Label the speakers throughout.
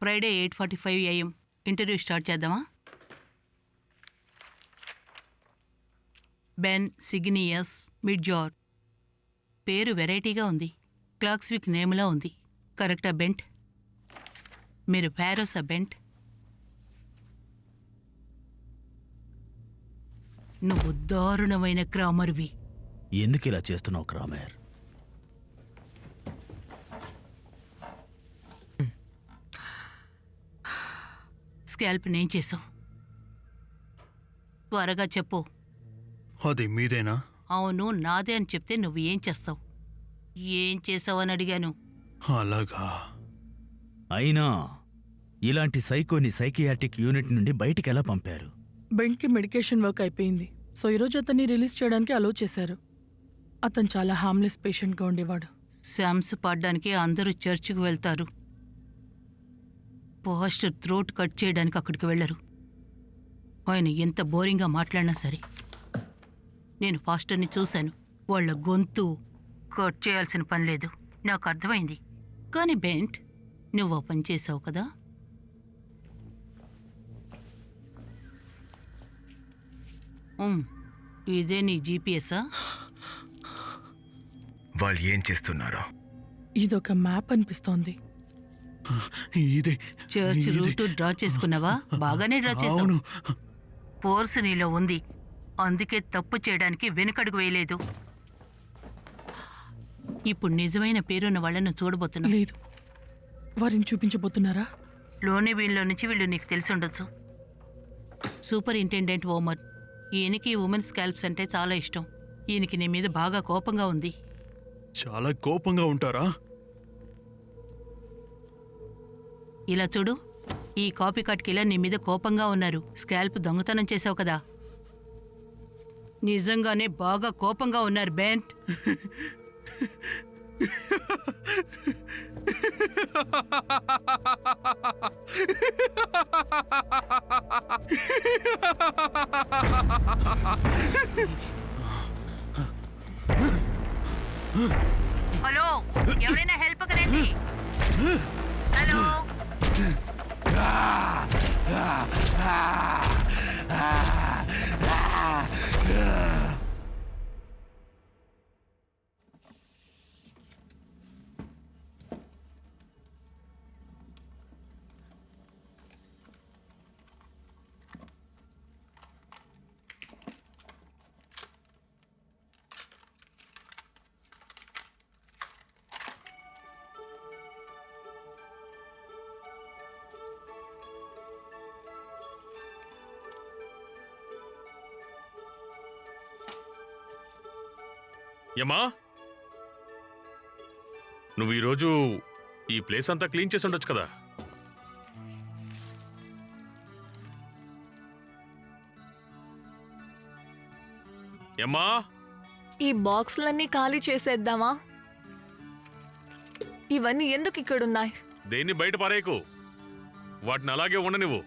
Speaker 1: Friday 8:45 AM interview start చేద్దామా? Ben సిగ్నియస్ మిడ్జార్. పేరు వెరైటీగా ఉంది. క్లాక్స్విక్ నేమ్లా ఉంది. కరెక్టా బెంట్? మీరు ప్యారోసా బెంట్? నువ్వు దారుణమైన క్రామర్వి.
Speaker 2: ఎందుకిలా చేస్తున్నావు క్రామర్?
Speaker 1: స్కాల్ప్ నేను చేసావు. త్వరగా చెప్పు.
Speaker 3: అది మీదేనా?
Speaker 1: అవును, నాదే అని చెప్తే నువ్వు ఏం చేస్తావు? ఏం చేసావని అడిగాను.
Speaker 3: అలాగా.
Speaker 2: అయినా ఇలాంటి సైకోని సైకియాట్రిక్ యూనిట్ నుండి బయటికి ఎలా పంపారు?
Speaker 4: బెంట్కి మెడికేషన్ వర్క్ అయిపోయింది. సో ఈరోజు అతన్ని రిలీజ్ చేయడానికి అలో చేశారు. అతను చాలా హార్మ్లెస్ పేషెంట్గా ఉండేవాడు.
Speaker 1: శామ్స్ పాడడానికి అందరూ చర్చికి వెళ్తారు. పాస్టర్ థ్రోట్ కట్ చేయడానికి అక్కడికి వెళ్ళరు. ఆయన ఎంత బోరింగ్గా మాట్లాడినా సరే. నేను పాస్టర్ని చూశాను. వాళ్ళ గొంతు కట్ చేయాల్సిన పని లేదు. నాకు అర్థమైంది. కానీ బెంట్, నువ్వు పని చేసావు కదా? ఇదే నీ జీపీఎస్సా?
Speaker 5: వాళ్ళు ఏం చేస్తున్నారు?
Speaker 4: ఇదొక మ్యాప్ అనిపిస్తోంది.
Speaker 3: ఇదే
Speaker 1: చర్చ్ రూట్ డ్రా చేసుకున్నావా? బాగానే డ్రా చేసావు. ఫోర్స్ నీలో ఉంది, అందుకే తప్పు చేయడానికి వెనుకడుగు వేయలేదు. ఇప్పుడు నిజమైన పేరున్న వాళ్ళను చూడబోతున్నా.
Speaker 4: లేదు, వారిని చూపించబోతున్నారా?
Speaker 1: లోని వీళ్ళలో నుంచి వీళ్ళు నీకు తెలిసి ఉండొచ్చు. సూపరింటెండెంట్ ఓమర్. ఈయనకి ఉమెన్ స్కాల్ప్స్ అంటే చాలా ఇష్టం. ఈయనకి నీ మీద బాగా కోపంగా ఉంది.
Speaker 3: చాలా కోపంగా ఉంటారా?
Speaker 1: ఇలా చూడు, ఈ కాపీ కట్ కిల్లర్ నీ మీద కోపంగా ఉన్నారు. స్కాల్ప్ దొంగతనం చేసావు కదా. నిజంగానే బాగా కోపంగా ఉన్నారు బెంట్. హలో, ఎవరైనా హెల్ప్ కరండి. హలో.
Speaker 6: యమ్మా, నువ్వు ఈరోజు ఈ ప్లేస్ అంతా క్లీన్ చేసి ఉండొచ్చు కదా? యమ్మా,
Speaker 7: ఈ బాక్సులన్నీ ఖాళీ చేసేద్దామా? ఇవన్నీ ఎందుకు ఇక్కడున్నాయి?
Speaker 6: దేన్ని బయట పారేయకు, వాటిని అలాగే ఉండనివ్వు.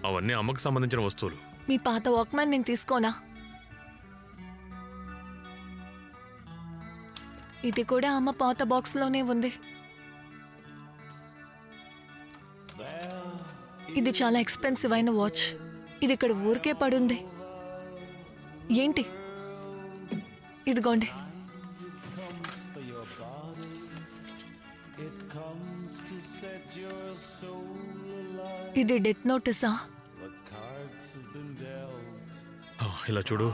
Speaker 6: అవన్నీ అమ్మకు సంబంధించిన వస్తువులు.
Speaker 7: మీ పాత వాక్మ్యాన్ నేను తీసుకోనా? ఇది కూడా అమ్మ పాత బాక్స్లోనే ఉంది. ఇది చాలా ఎక్స్పెన్సివ్ అయిన వాచ్. ఇది ఇక్కడ ఊరికే పడుంది. ఏంటి? ఇదిగోండి. ఇది డెత్ నోటీసా?
Speaker 6: ఇలా చూడు,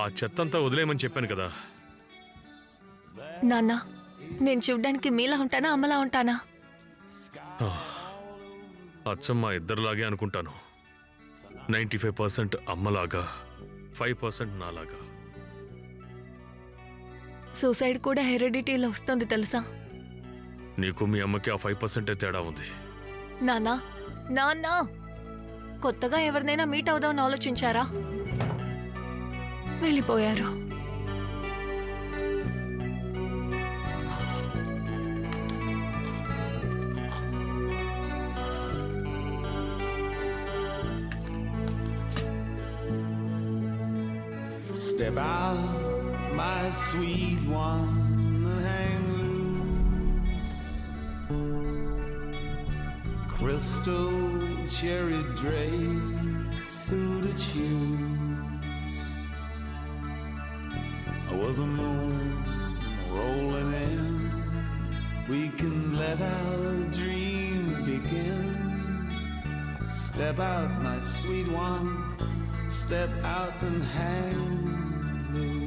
Speaker 6: ఆ చెత్తంతా వదిలేయమని చెప్పాను కదా.
Speaker 7: నాన్న, నేను చూడ్డానికి మీలా ఉంటానా అమ్మలా ఉంటానా?
Speaker 6: అచ్చం మా ఇద్దరులాగే అనుకుంటాను. 95% అమ్మలాగా, 5% నాలాగా.
Speaker 7: సూసైడ్ కూడా హెరిడిటీలో వస్తుంది తెలుసా?
Speaker 6: నీకు మీ అమ్మకి ఆ 5% తేడా ఉంది.
Speaker 7: నాన్నా, నాన్నా, కొత్తగా ఎవరినైనా మీట్ అవుదామని ఆలోచించారా? వెళ్ళిపోయారు.
Speaker 8: Step out, my sweet one, and hang loose.
Speaker 5: crystal cherry drapes through the choose. With the moon rolling in, we can let our dream begin. Step out, my sweet one, step out and hang loose.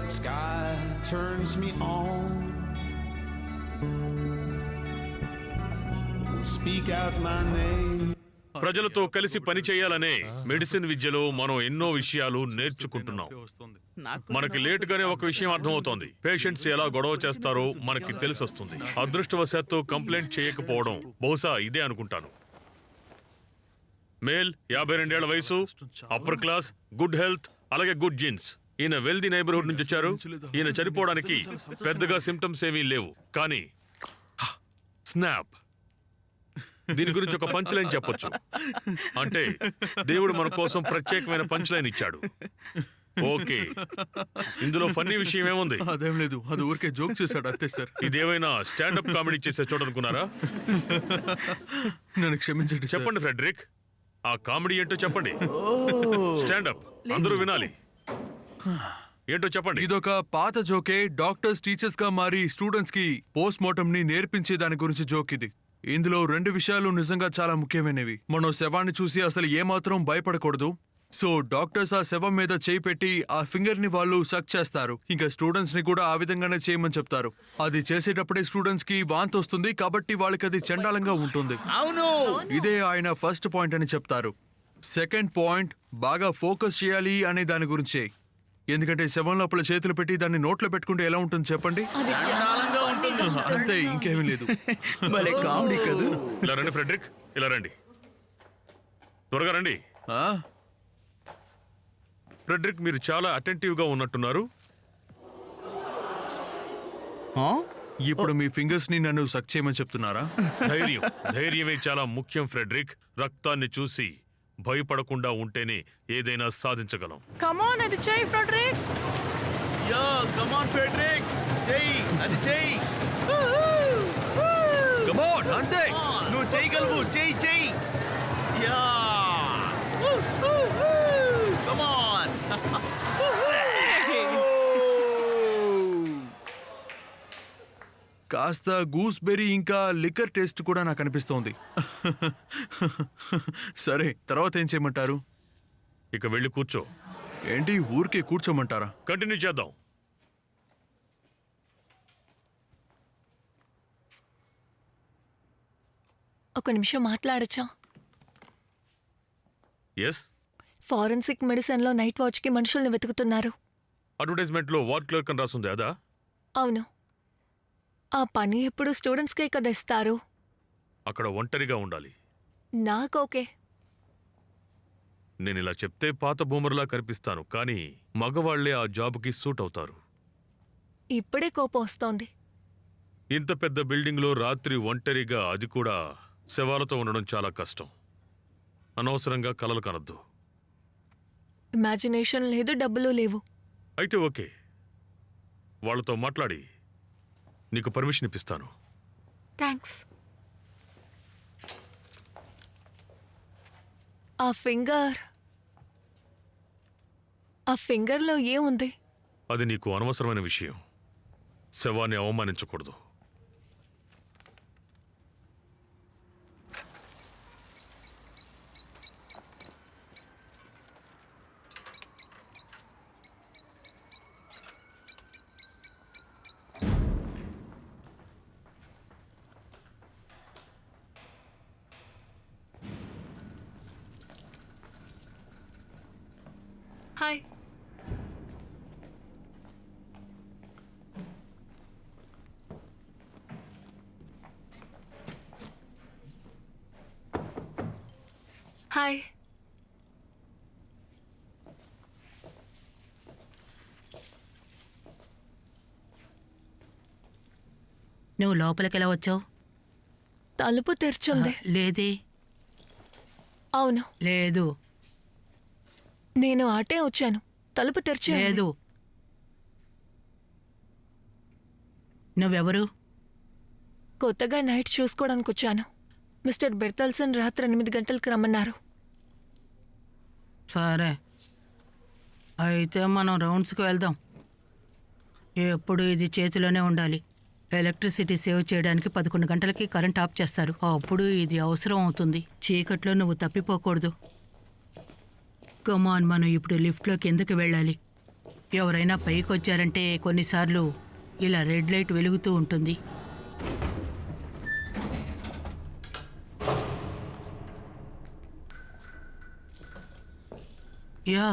Speaker 5: The sky turns me on. Speak out my name.
Speaker 6: ప్రజలతో కలిసి పని చేయాలనే medicine విద్యలో మనం ఎన్నో విషయాలు నేర్చుకుంటున్నాం. మనకి లేటుగానే ఒక విషయం అర్థమవుతోంది. పేషెంట్స్ ఎలా గొడవ చేస్తారో మనకి తెలిసొస్తుంది. అదృష్టవశాత్తు కంప్లైంట్ చేయకపోవడం బహుశా ఇదే అనుకుంటాను. మేల్ 52 ఏళ్ల వయసు, అప్పర్ క్లాస్, గుడ్ హెల్త్, అలాగే గుడ్ జీన్స్. ఈయన వెల్దీ నైబర్హుడ్ నుంచి వచ్చారు. ఈయన చనిపోవడానికి పెద్దగా సిమ్టమ్స్ ఏమీ లేవు, కానీ స్నాప్, దీని గురించి ఒక పంచ్ లైన్ చెప్పొచ్చు. అంటే దేవుడు మన కోసం ప్రత్యేకమైన పంచ్ లైన్ ఇచ్చాడు. ఓకే, ఇందులో ఫన్నీ విషయం ఏముంది?
Speaker 3: అదేం లేదు, అది ఊరికే జోక్ చేశాడు అంతే సార్.
Speaker 6: ఇదేమైనా స్టాండప్ కామెడీ చేసే చూడనుకున్నారా?
Speaker 3: నన్ను క్షమించండి.
Speaker 6: చెప్పండి ఫ్రెడరిక్, ఆ కామెడీ ఏంటో చెప్పండి. స్టాండప్, అందరూ వినాలి. ఏంటో చెప్పండి.
Speaker 3: ఇదొక పాత జోకే. డాక్టర్స్ టీచర్స్ గా మారి స్టూడెంట్స్ కి పోస్ట్ మార్టం ని నేర్పించే దాని గురించి జోక్ ఇది. ఇందులో 2 విషయాలు నిజంగా చాలా ముఖ్యమైనవి. మనం శవాన్ని చూసి అసలు ఏమాత్రం భయపడకూడదు. సో డాక్టర్స్ ఆ శవం మీద చేయి పెట్టి ఆ ఫింగర్ ని వాళ్ళు సక్ చేస్తారు. ఇంకా స్టూడెంట్స్ ని కూడా ఆ విధంగానే చేయమని చెప్తారు. అది చేసేటప్పుడే స్టూడెంట్స్ కి వాంతి వస్తుంది, కాబట్టి వాళ్ళకి అది చండాలంగా ఉంటుంది. ఇదే ఆయన ఫస్ట్ పాయింట్ అని చెప్తారు. సెకండ్ పాయింట్, బాగా ఫోకస్ చేయాలి అనే దాని గురించే. ఎందుకంటే శవం లోపల చేతులు పెట్టి దాన్ని నోట్లో పెట్టుకుంటే ఎలా ఉంటుంది చెప్పండి? అంతే, ఇంకేమీ లేదు.
Speaker 6: ఇలా రండి ఫ్రెడరిక్, ఇలా రండి, త్వరగా రండి. ఫ్రెడరిక్, మీరు చాలా అటెంటివ్ గా ఉన్నట్టున్నారు.
Speaker 3: ఇప్పుడు మీ ఫింగర్స్ ని నన్ను సక్ చేయమని చెప్తున్నారా?
Speaker 6: ధైర్యమే చాలా ముఖ్యం ఫ్రెడరిక్. రక్తాన్ని చూసి భయపడకుండా ఉంటేనే ఏదైనా సాధించగలం.
Speaker 4: కమ్ ఆన్, అది చెయ్యి Frederick.
Speaker 2: Yeah, come on Frederick, చెయ్యి, అది చెయ్యి.
Speaker 3: కమ్ ఆన్, అంతే,
Speaker 2: నువ్వు చేయగలవు, చెయ్యి, చెయ్యి. Yeah, come on.
Speaker 3: కాస్త గూస్బెర్రీ ఇంకా లిక్కర్ టేస్ట్ కూడా నాకు అనిపిస్తోంది. సరే, తర్వాత ఏం చేయమంటారు?
Speaker 6: ఇక వెళ్ళి కూర్చో.
Speaker 3: ఏంటి, ఊరికే కూర్చోమంటారా?
Speaker 6: కంటిన్యూ చేద్దాం.
Speaker 7: ఒక నిమిషం మాట్లాడచ్చా?
Speaker 6: ఎస్.
Speaker 7: ఫారెన్సిక్ మెడిసిన్ లో నైట్ వాచ్ కి మనుషుల్ని వెతుకుతున్నారు.
Speaker 6: అడ్వర్టైజ్మెంట్ లో వార్డ్ క్లర్క్ అని రాసుంది అదా?
Speaker 7: అవును. ఆ పని ఎప్పుడు స్టూడెంట్స్కే కదా ఇస్తారు.
Speaker 6: అక్కడ ఒంటరిగా ఉండాలి.
Speaker 7: నాకోకే.
Speaker 6: నేను ఇలా చెప్తే పాత బూమర్లా కనిపిస్తాను, కానీ మగవాళ్లే ఆ జాబ్కి సూట్ అవుతారు.
Speaker 7: ఇప్పుడే కోపం వస్తోంది.
Speaker 6: ఇంత పెద్ద బిల్డింగ్లో రాత్రి ఒంటరిగా, అది కూడా శవాలతో ఉండడం చాలా కష్టం. అనవసరంగా కలలు కనొద్దు.
Speaker 7: ఇమాజినేషన్ లేదు, డబ్బులు లేవు.
Speaker 6: అయితే ఓకే, వాళ్ళతో మాట్లాడి నీకు పర్మిషన్ ఇప్పిస్తాను.
Speaker 7: థ్యాంక్స్. ఆ ఫింగర్లో ఏముంది?
Speaker 6: అది నీకు అనవసరమైన విషయం. శవాన్ని అవమానించకూడదు.
Speaker 7: హాయ్. హాయ్.
Speaker 1: నువ్వు లోపలికి ఎలా వచ్చావు?
Speaker 7: తలుపు తెరిచుంది.
Speaker 1: లేదే.
Speaker 7: అవును,
Speaker 1: లేదు.
Speaker 7: నేను అటే వచ్చాను. తలుపు తెరిచి ఉంది.
Speaker 1: లేదు. నువ్వెవరు?
Speaker 7: కొత్తగా నైట్ చూసుకోవడానికి వచ్చాను. మిస్టర్ బెర్తల్సన్ రాత్రి 8 గంటలకు రమ్మన్నారు.
Speaker 1: సరే, అయితే మనం రౌండ్స్కి వెళ్దాం. ఎప్పుడు ఇది చేతిలోనే ఉండాలి. ఎలక్ట్రిసిటీ సేవ్ చేయడానికి 11 గంటలకి కరెంట్ ఆఫ్ చేస్తారు. అప్పుడు ఇది అవసరం అవుతుంది. చీకట్లో నువ్వు తప్పిపోకూడదు. కమాన్, మనం ఇప్పుడు లిఫ్ట్లో కిందకి వెళ్ళాలి. ఎవరైనా పైకి వచ్చారంటే కొన్నిసార్లు ఇలా రెడ్ లైట్ వెలుగుతూ ఉంటుంది. యా,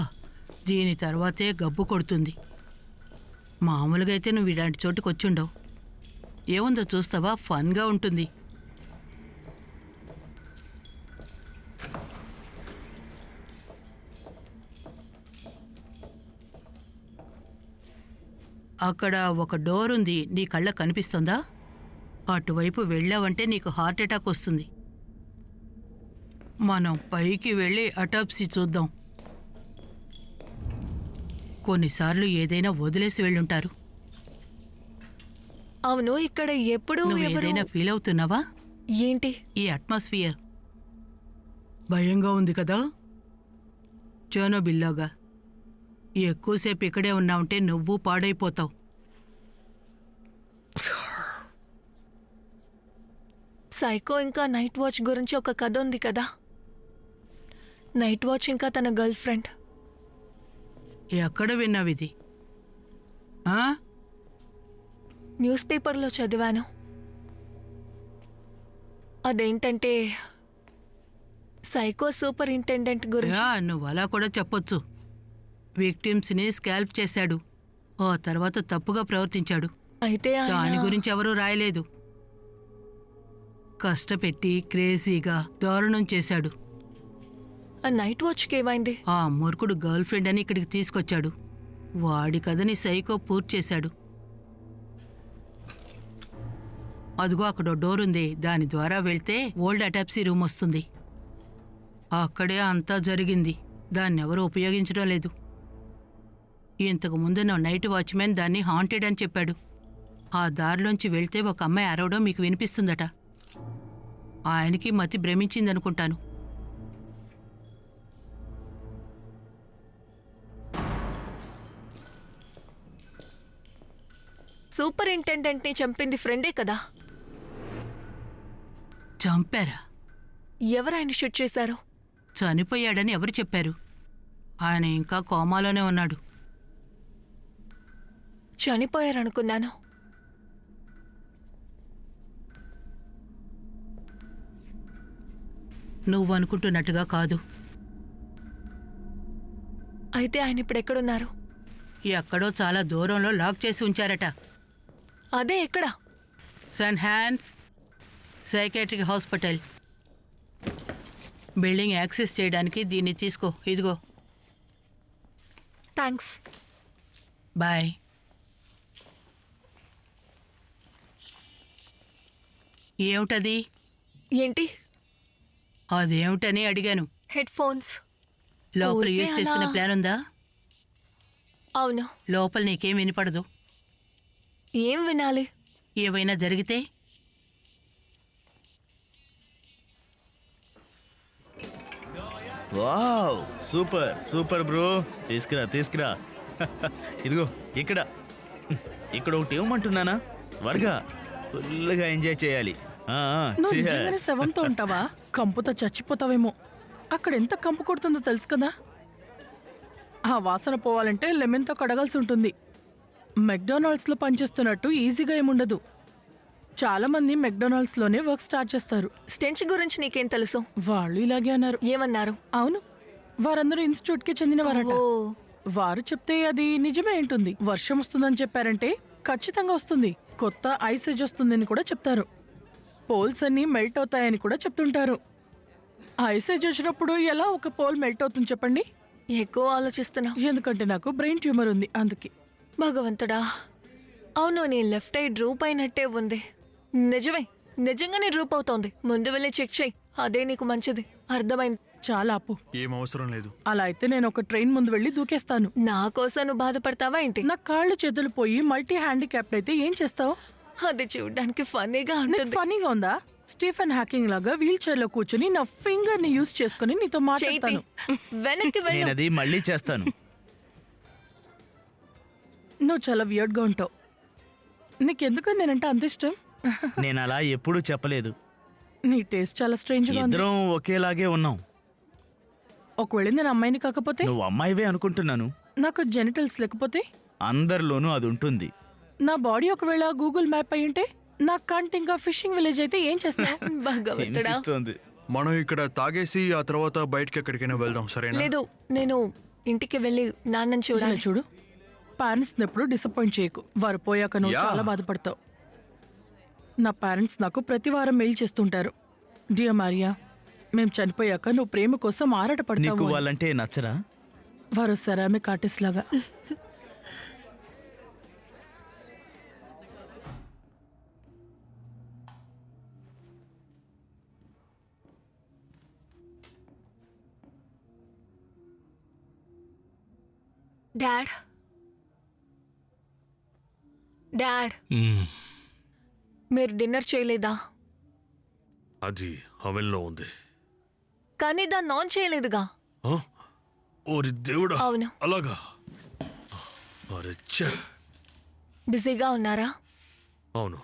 Speaker 1: దీని తర్వాతే గబ్బు కొడుతుంది. మామూలుగా అయితే నువ్వు ఇలాంటి చోటుకు వచ్చుండవు. ఏముందో చూస్తావా? ఫన్గా ఉంటుంది. అక్కడ ఒక డోర్ ఉంది. నీ కళ్ళకు కనిపిస్తుందా? అటువైపు వెళ్ళావంటే నీకు హార్ట్ అటాక్ వస్తుంది. మనం పైకి వెళ్ళి అటాప్సీ చూద్దాం. కొన్నిసార్లు ఏదైనా వదిలేసి వెళ్ళుంటారు.
Speaker 7: అవును, ఇక్కడ ఎప్పుడు
Speaker 1: నువ్వు ఏదైనా ఫీల్ అవుతున్నావా?
Speaker 7: ఏంటి?
Speaker 1: ఈ అట్మాస్ఫియర్ భయంగా ఉంది కదా, చోనోబిల్లాగా. ఎక్కువసేపు ఇక్కడే ఉన్నావంటే నువ్వు పాడైపోతావు.
Speaker 7: సైకో ఇంకా నైట్ వాచ్ గురించి ఒక కథ ఉంది కదా. నైట్ వాచ్ ఇంకా తన గర్ల్ ఫ్రెండ్.
Speaker 1: ఎక్కడ విన్నావిది? ఆ?
Speaker 7: న్యూస్ పేపర్లో చదివాను. అదేంటంటే సైకో సూపరింటెండెంట్ గురించి.
Speaker 1: యా, నువ్వు అలా కూడా చెప్పొచ్చు. విక్టిమ్స్ని స్కాల్ప్ చేశాడు. ఆ తర్వాత తప్పుగా ప్రవర్తించాడు.
Speaker 7: అయితే
Speaker 1: దాని గురించి ఎవరూ రాయలేదు. కష్టపెట్టి క్రేజీగా దారుణం చేశాడు.
Speaker 7: ఆ నైట్ వాచ్కి ఏమైంది?
Speaker 1: ఆ మూర్ఖుడు గర్ల్ ఫ్రెండ్ అని ఇక్కడికి తీసుకొచ్చాడు. వాడి కథని సైకో పూర్తి చేశాడు. అదిగో అక్కడ డోర్ ఉంది. దాని ద్వారా వెళ్తే ఓల్డ్ అటాప్సీ రూమ్ వస్తుంది. అక్కడే అంతా జరిగింది. దాన్ని ఎవరూ ఉపయోగించడం లేదు. ఇంతకు ముందు నా నైట్ వాచ్మెన్ దాన్ని హాంటెడ్ అని చెప్పాడు. ఆ దారిలోంచి వెళ్తే ఒక అమ్మాయి అరవడం మీకు వినిపిస్తుందట. ఆయనకి మతి భ్రమించిందనుకుంటాను.
Speaker 7: సూపరింటెండెంట్ని చంపింది ఫ్రెండే కదా.
Speaker 1: చంపారా?
Speaker 7: ఎవరాయన షూట్ చేశారు?
Speaker 1: చనిపోయాడని ఎవరు చెప్పారు? ఆయన ఇంకా కోమాలోనే ఉన్నాడు.
Speaker 7: చనిపోయారనుకున్నాను.
Speaker 1: నువ్వు అనుకుంటున్నట్టుగా కాదు.
Speaker 7: అయితే ఆయన ఇప్పుడు ఎక్కడున్నారు?
Speaker 1: ఎక్కడో చాలా దూరంలో లాక్ చేసి ఉంచారట.
Speaker 7: అదే ఎక్కడ?
Speaker 1: Sankt Hans psychiatric hospital. Building access చేయడానికి దీన్ని తీసుకో. ఇదిగో.
Speaker 7: థ్యాంక్స్.
Speaker 1: బాయ్. ఏమిటది?
Speaker 7: ఏంటి?
Speaker 1: అదేమిటని అడిగాను.
Speaker 7: Headphones.
Speaker 1: లోపల
Speaker 7: ఊరికే
Speaker 1: యూజ్ చేసుకునే
Speaker 7: అలా.
Speaker 1: ప్లాన్ ఉందా?
Speaker 7: అవును.
Speaker 1: లోపల నీకేం వినపడదు.
Speaker 7: ఏం వినాలి?
Speaker 1: ఏవైనా జరిగితే?
Speaker 2: Wow, super super bro. తీసుకురా తీసుకురా. ఇదిగో ఇక్కడ ఇక్కడ ఒకటి ఇవ్వమంటున్నానా? త్వరగా ఫుల్గా ఎంజాయ్ చేయాలి.
Speaker 4: నువ్వు నిజంగానే శవంతో ఉంటావా? కంపుతో చచ్చిపోతావేమో. అక్కడ ఎంత కంపు కొడుతుందో తెలుసు కదా. ఆ వాసన పోవాలంటే లెమన్తో కడగాల్సి ఉంటుంది. మెక్డొనాల్డ్స్లో పనిచేస్తున్నట్టు ఈజీగా ఏముండదు. చాలా మంది మెక్డొనాల్డ్స్లోనే వర్క్ స్టార్ట్ చేస్తారు.
Speaker 7: స్టెంచ్ గురించి నీకేం తెలుసు?
Speaker 4: వాళ్ళు ఇలాగే అన్నారు.
Speaker 7: ఏమన్నారు?
Speaker 4: అవును, వారందరూ ఇన్స్టిట్యూట్కి చెందినవారట.
Speaker 7: ఓ,
Speaker 4: వారు చెప్తే అది నిజమే ఉంటుంది. వర్షం వస్తుందని చెప్పారంటే ఖచ్చితంగా వస్తుంది. కొత్త ఐస్ ఏజ్ వస్తుందని కూడా చెప్తారు. పోల్స్ అన్నీ మెల్ట్ అవుతాయని కూడా చెప్తుంటారు. ఐస్ ఏజ్ వచ్చినప్పుడు ఎలా ఒక పోల్ మెల్ట్ అవుతుంది చెప్పండి?
Speaker 7: ఎక్కువ ఆలోచిస్తున్నావు.
Speaker 4: ఎందుకంటే నాకు బ్రెయిన్ ట్యూమర్ ఉంది, అందుకే.
Speaker 7: భగవంతుడా. అవును, నీ లెఫ్ట్ ఐ డ్రూప్ అయినట్టే ఉంది. నిజమే, నిజంగానే డ్రూప్ అవుతోంది. ముందు వెళ్ళి చెక్ చేయి, అదే నీకు మంచిది. అర్థమైంది.
Speaker 4: చాలా ఆపు.
Speaker 3: ఏం అవసరం లేదు.
Speaker 4: అలా అయితే నేను ఒక ట్రైన్ ముందు వెళ్ళి దూకేస్తాను.
Speaker 7: నా కోసం నువ్వు బాధపడతావా ఏంటి?
Speaker 4: నా కాళ్ళు చేతులు పోయి మల్టీ హ్యాండిక్యాప్డ్ అయితే ఏం చేస్తావు?
Speaker 7: అది చూడడానికి ఫన్నీగా
Speaker 4: నీకు
Speaker 7: ఉంటుంది.
Speaker 4: ఫనీగా ఉందా? స్టీఫెన్ హ్యాకింగ్ లాగా వీల్ చైర్ లో కూర్చుని నా ఫింగర్ ని యూస్ చేసుకుని నీతో
Speaker 7: చేతి
Speaker 4: మాట్లాడతాను.
Speaker 7: వెనక్కి వెళ్ళు.
Speaker 2: నేనది మళ్ళీ చేస్తాను.
Speaker 4: నువ్వు చాలా వియర్డ్ గా ఉంటావు. నీకెందుకు నేనంటే అంత ఇష్టం?
Speaker 2: నేను అలా ఎప్పుడూ చెప్పలేదు.
Speaker 4: నీ టేస్ట్ చాలా స్ట్రేంజ్ గా ఉంది.
Speaker 2: ఇద్దరం ఒకేలాగే ఉన్నాం.
Speaker 4: ఒకవేళ నేను అమ్మాయిని కాకపోతే,
Speaker 2: నువ్వు అమ్మాయివే అనుకుంటున్నాను.
Speaker 4: నాకు జెనిటల్స్ లేకపోతే,
Speaker 2: అందరిలోనూ అది ఉంటుంది.
Speaker 4: నా బాడీ ఒకవేళ గూగుల్ మ్యాప్ అయి ఉంటే, నా కంటి ఇంకా ఫిషింగ్ విలేజ్ అయితే ఏం చేస్తావు?
Speaker 7: భగవంతుడా.
Speaker 2: హింసిస్తోంది.
Speaker 3: మనం ఇక్కడ తాగేసి ఆ తర్వాత బయటకి ఎక్కడికైనా వెళ్దాం, సరేనా?
Speaker 7: లేదు, నేను ఇంటికి వెళ్ళి నాన్నని
Speaker 4: ఇలా
Speaker 7: చూడాలి.
Speaker 4: చూడు, పేరెంట్స్ ఎప్పుడు డిసప్పాయింట్ చేయకు. వారు పోయాక నువ్వు
Speaker 3: యా.
Speaker 4: చాలా బాధపడతావు. నా పేరెంట్స్ నాకు ప్రతి వారం మెయిల్ చేస్తుంటారు. డియర్ మారియా, మేము చనిపోయాక నువ్వు ప్రేమ కోసం
Speaker 2: నీకు
Speaker 4: ఆరాటపడతావు అని.
Speaker 2: వాళ్ళంటే నచ్చరా?
Speaker 4: వారు సెరామిక్ ఆర్టిస్ట్ లాగా.
Speaker 7: డాడ్, డాడ్, మీరు డిన్నర్ చేయలేదా?
Speaker 6: అది అవెన్లో ఉంది.
Speaker 7: కానీ దాన్ని ఆన్ చేయలేదుగా.
Speaker 6: ఆ? ఓరి దేవుడా,
Speaker 7: అవును.
Speaker 6: అలాగా? అరే ఛే.
Speaker 7: బిజీగా ఉన్నారా?
Speaker 6: అవును,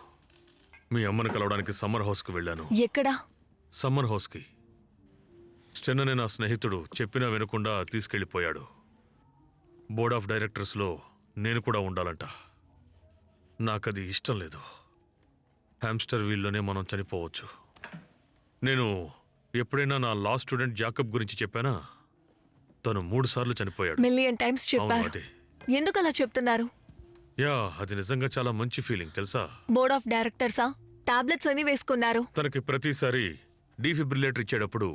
Speaker 6: మీ అమ్మని కలవడానికి సమ్మర్ హౌస్కి వెళ్ళాను.
Speaker 7: ఎక్కడా?
Speaker 6: సమ్మర్ హౌస్కి. స్టెన్ అనే నా స్నేహితుడు చెప్పినా వినకుండా తీసుకెళ్ళిపోయాడు. బోర్డ్ ఆఫ్ డైరెక్టర్స్లో నేను కూడా ఉండాలంట. నాకది ఇష్టం లేదు. హ్యామ్స్టర్ వీల్లోనే మనం చనిపోవచ్చు. నేను ఎప్పుడైనా నా లా స్టూడెంట్ జాకబ్ గురించి చెప్పానా? తను 3 సార్లు చనిపోయాడు.
Speaker 7: మిలియన్ టైమ్స్
Speaker 6: అవును,
Speaker 7: చెప్పారు.
Speaker 6: అదే.
Speaker 7: ఎందుకు అలా చెప్తున్నారు?
Speaker 6: యా, అది నిజంగా చాలా మంచి ఫీలింగ్ తెలుసా?
Speaker 7: Board of డైరెక్టర్సా? టాబ్లెట్స్ అని వేసుకున్నారు.
Speaker 6: తనకి ప్రతిసారి డీఫిబ్రిలేటర్ ఇచ్చేటప్పుడు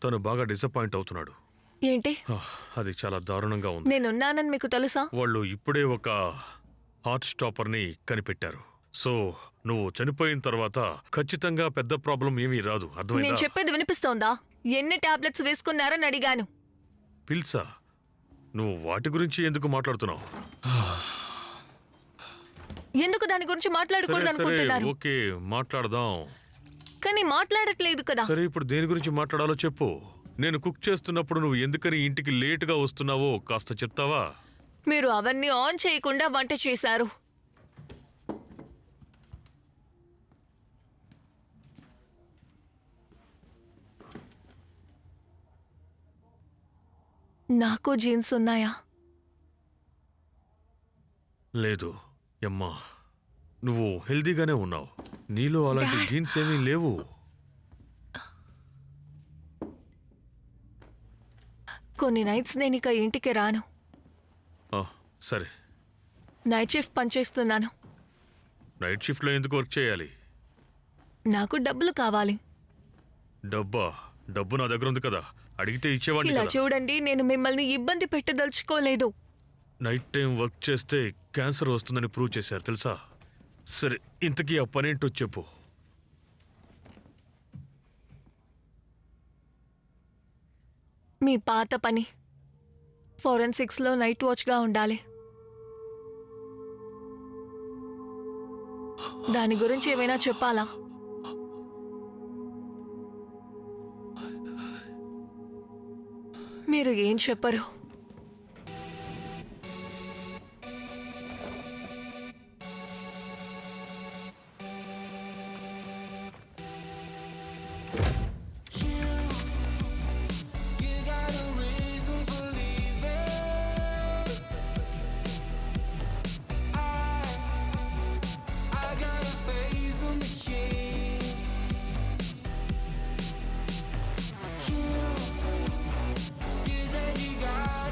Speaker 6: తను బాగా డిసప్పాయింట్ అవుతున్నాడు.
Speaker 7: ఏంటి?
Speaker 6: అది చాలా దారుణంగా ఉంది.
Speaker 7: నేనున్నానని మీకు తెలుసా?
Speaker 6: వాళ్ళు ఇప్పుడే ఒక హార్ట్ స్టాపర్ని కనిపెట్టారు. సో నువ్వు చనిపోయిన తర్వాత ఖచ్చితంగా పెద్ద ప్రాబ్లం ఏమీ రాదు.
Speaker 7: నేను
Speaker 6: అర్థమైందా?
Speaker 7: చెప్పేది వినిపిస్తోందా? ఎన్ని టాబ్లెట్స్ వేసుకున్నారని అడిగాను.
Speaker 6: పిల్సా, నువ్వు వాటి గురించి ఎందుకు మాట్లాడుతున్నావు?
Speaker 7: ఎందుకు దాని గురించి మాట్లాడకూడదు
Speaker 6: సరే సరే,
Speaker 7: అనుకుంటున్నారు?
Speaker 6: ఓకే, మాట్లాడదాం.
Speaker 7: కానీ మాట్లాడట్లేదు కదా.
Speaker 6: సరే, ఇప్పుడు దేని గురించి మాట్లాడాలో చెప్పు. నేను కుక్ చేస్తున్నప్పుడు నువ్వు ఎందుకని ఇంటికి లేటుగా వస్తున్నావో కాస్త చెప్తావా?
Speaker 7: మీరు అవన్నీ ఆన్ చేయకుండా వంట చేశారు. నాకు జీన్స్ ఉన్నాయా?
Speaker 6: లేదు యమ్మా, నువ్వు హెల్దీగానే ఉన్నావు. నీలో అలాంటి జీన్స్ ఏమీ లేవు.
Speaker 7: కొన్ని నైట్స్ నేను ఇక ఇంటికి రాను.
Speaker 6: ఆ, సరే.
Speaker 7: నైట్ షిఫ్ట్ పనిచేస్తున్నాను.
Speaker 6: నైట్ షిఫ్ట్లో ఎందుకు వర్క్ చేయాలి?
Speaker 7: నాకు డబ్బులు కావాలి.
Speaker 6: డబ్బా? డబ్బు నా దగ్గర ఉంది కదా, అడిగితే ఇచ్చేవాడిని
Speaker 7: ఇలా
Speaker 6: కదా.
Speaker 7: చూడండి, నేను మిమ్మల్ని ఇబ్బంది పెట్టదలుచుకోలేదు.
Speaker 6: నైట్ టైం వర్క్ చేస్తే క్యాన్సర్ వస్తుందని ప్రూవ్ చేశారు తెలుసా? సరే, ఇంతకీ ఆ పనేంటో చెప్పు.
Speaker 7: మీ పాత పని ఫోరెన్సిక్స్లో నైట్ వాచ్గా ఉండాలి. దాని గురించి ఏమైనా చెప్పాలా? మీరు ఏం చెప్పరు.
Speaker 8: You said you got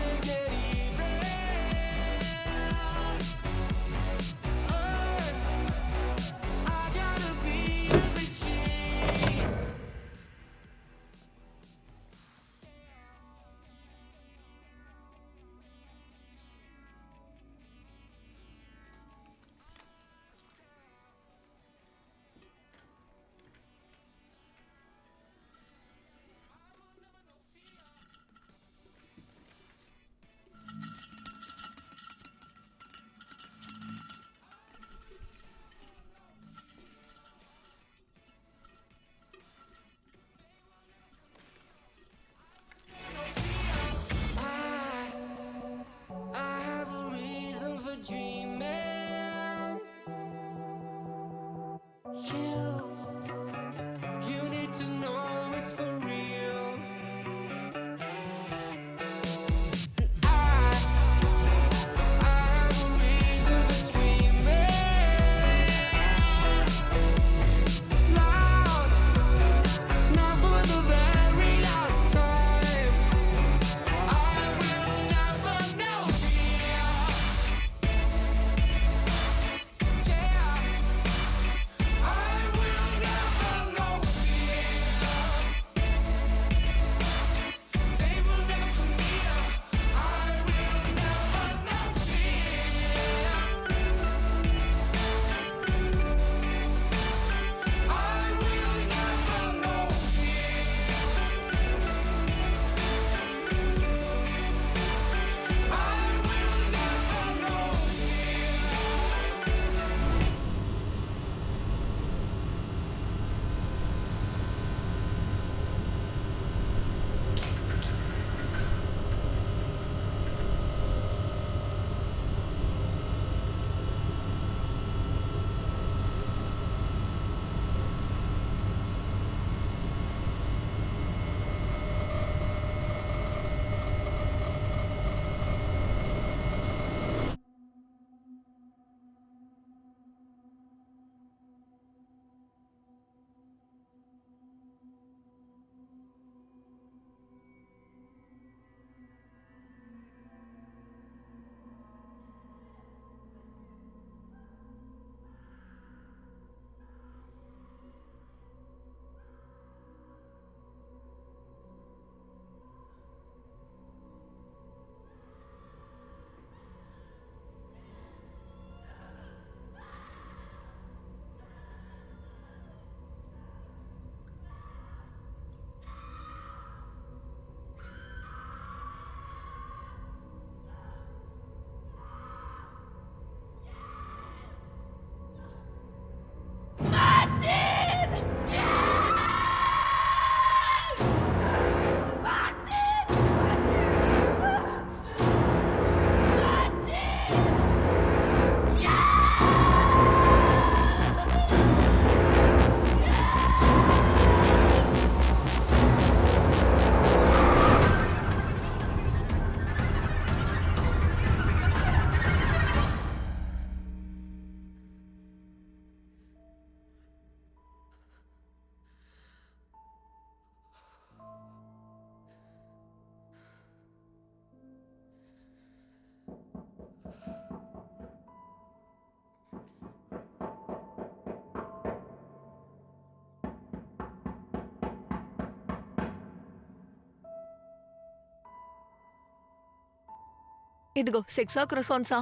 Speaker 7: ఇదిగో సెక్సా క్రొసాన్సా?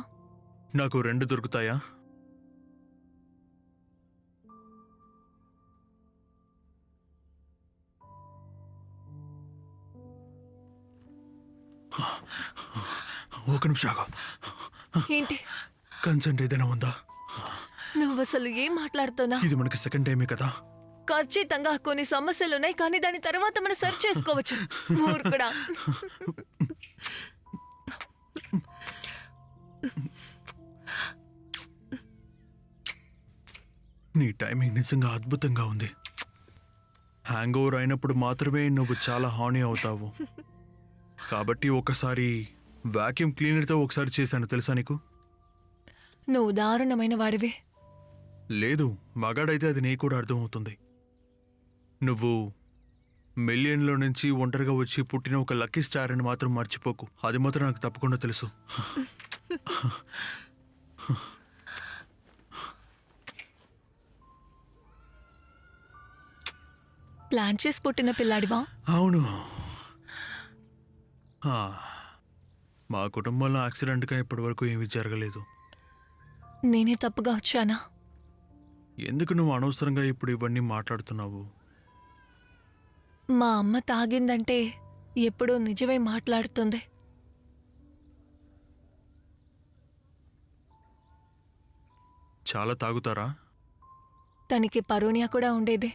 Speaker 3: నాకు 2 దొరుకుతాయా? ఒక నిమిషం ఆగు.
Speaker 7: ఏంటి
Speaker 3: కన్సెంట్ ఏదైనా ఉందా?
Speaker 7: నువ్వు అసలు ఏం మాట్లాడుతున్నా?
Speaker 3: ఇది మనకి సెకండ్ టైమే కదా.
Speaker 7: ఖచ్చితంగా కొన్ని సమస్యలున్నాయి, కానీ దాని తర్వాత మనం సరి చేసుకోవచ్చు. మూర్ఖుడా.
Speaker 3: నీ టైమింగ్ నిజంగా అద్భుతంగా ఉంది. హ్యాంగ్ ఓవర్ అయినప్పుడు మాత్రమే నువ్వు చాలా హాని అవుతావు. కాబట్టి ఒకసారి వాక్యూమ్ క్లీనర్తో ఒకసారి చేశాను, తెలుసా నీకు?
Speaker 7: నువ్వు దారుణమైన వాడివి.
Speaker 3: లేదు, మగాడైతే అది నీ కూడా అర్థమవుతుంది. నువ్వు మిలియన్లో నుంచి ఒంటరిగా వచ్చి పుట్టిన ఒక లక్కీ స్టార్ అని మాత్రం మర్చిపోకు. అది మాత్రం నాకు తప్పకుండా తెలుసు.
Speaker 7: ప్లాన్ చేసి పుట్టిన పిల్లాడివా?
Speaker 3: అవును. ఆ, మా కుటుంబంలో యాక్సిడెంట్గా ఇప్పటివరకు ఏమీ జరగలేదు.
Speaker 7: నేనే తప్పుగా వచ్చానా?
Speaker 3: ఎందుకు నువ్వు అనవసరంగా ఇప్పుడు ఇవన్నీ మాట్లాడుతున్నావు?
Speaker 7: మా అమ్మ తాగిందంటే ఎప్పుడూ నిజమే మాట్లాడుతుంది.
Speaker 3: చాలా తాగుతారా?
Speaker 7: తనకి పరోనియా కూడా ఉండేది.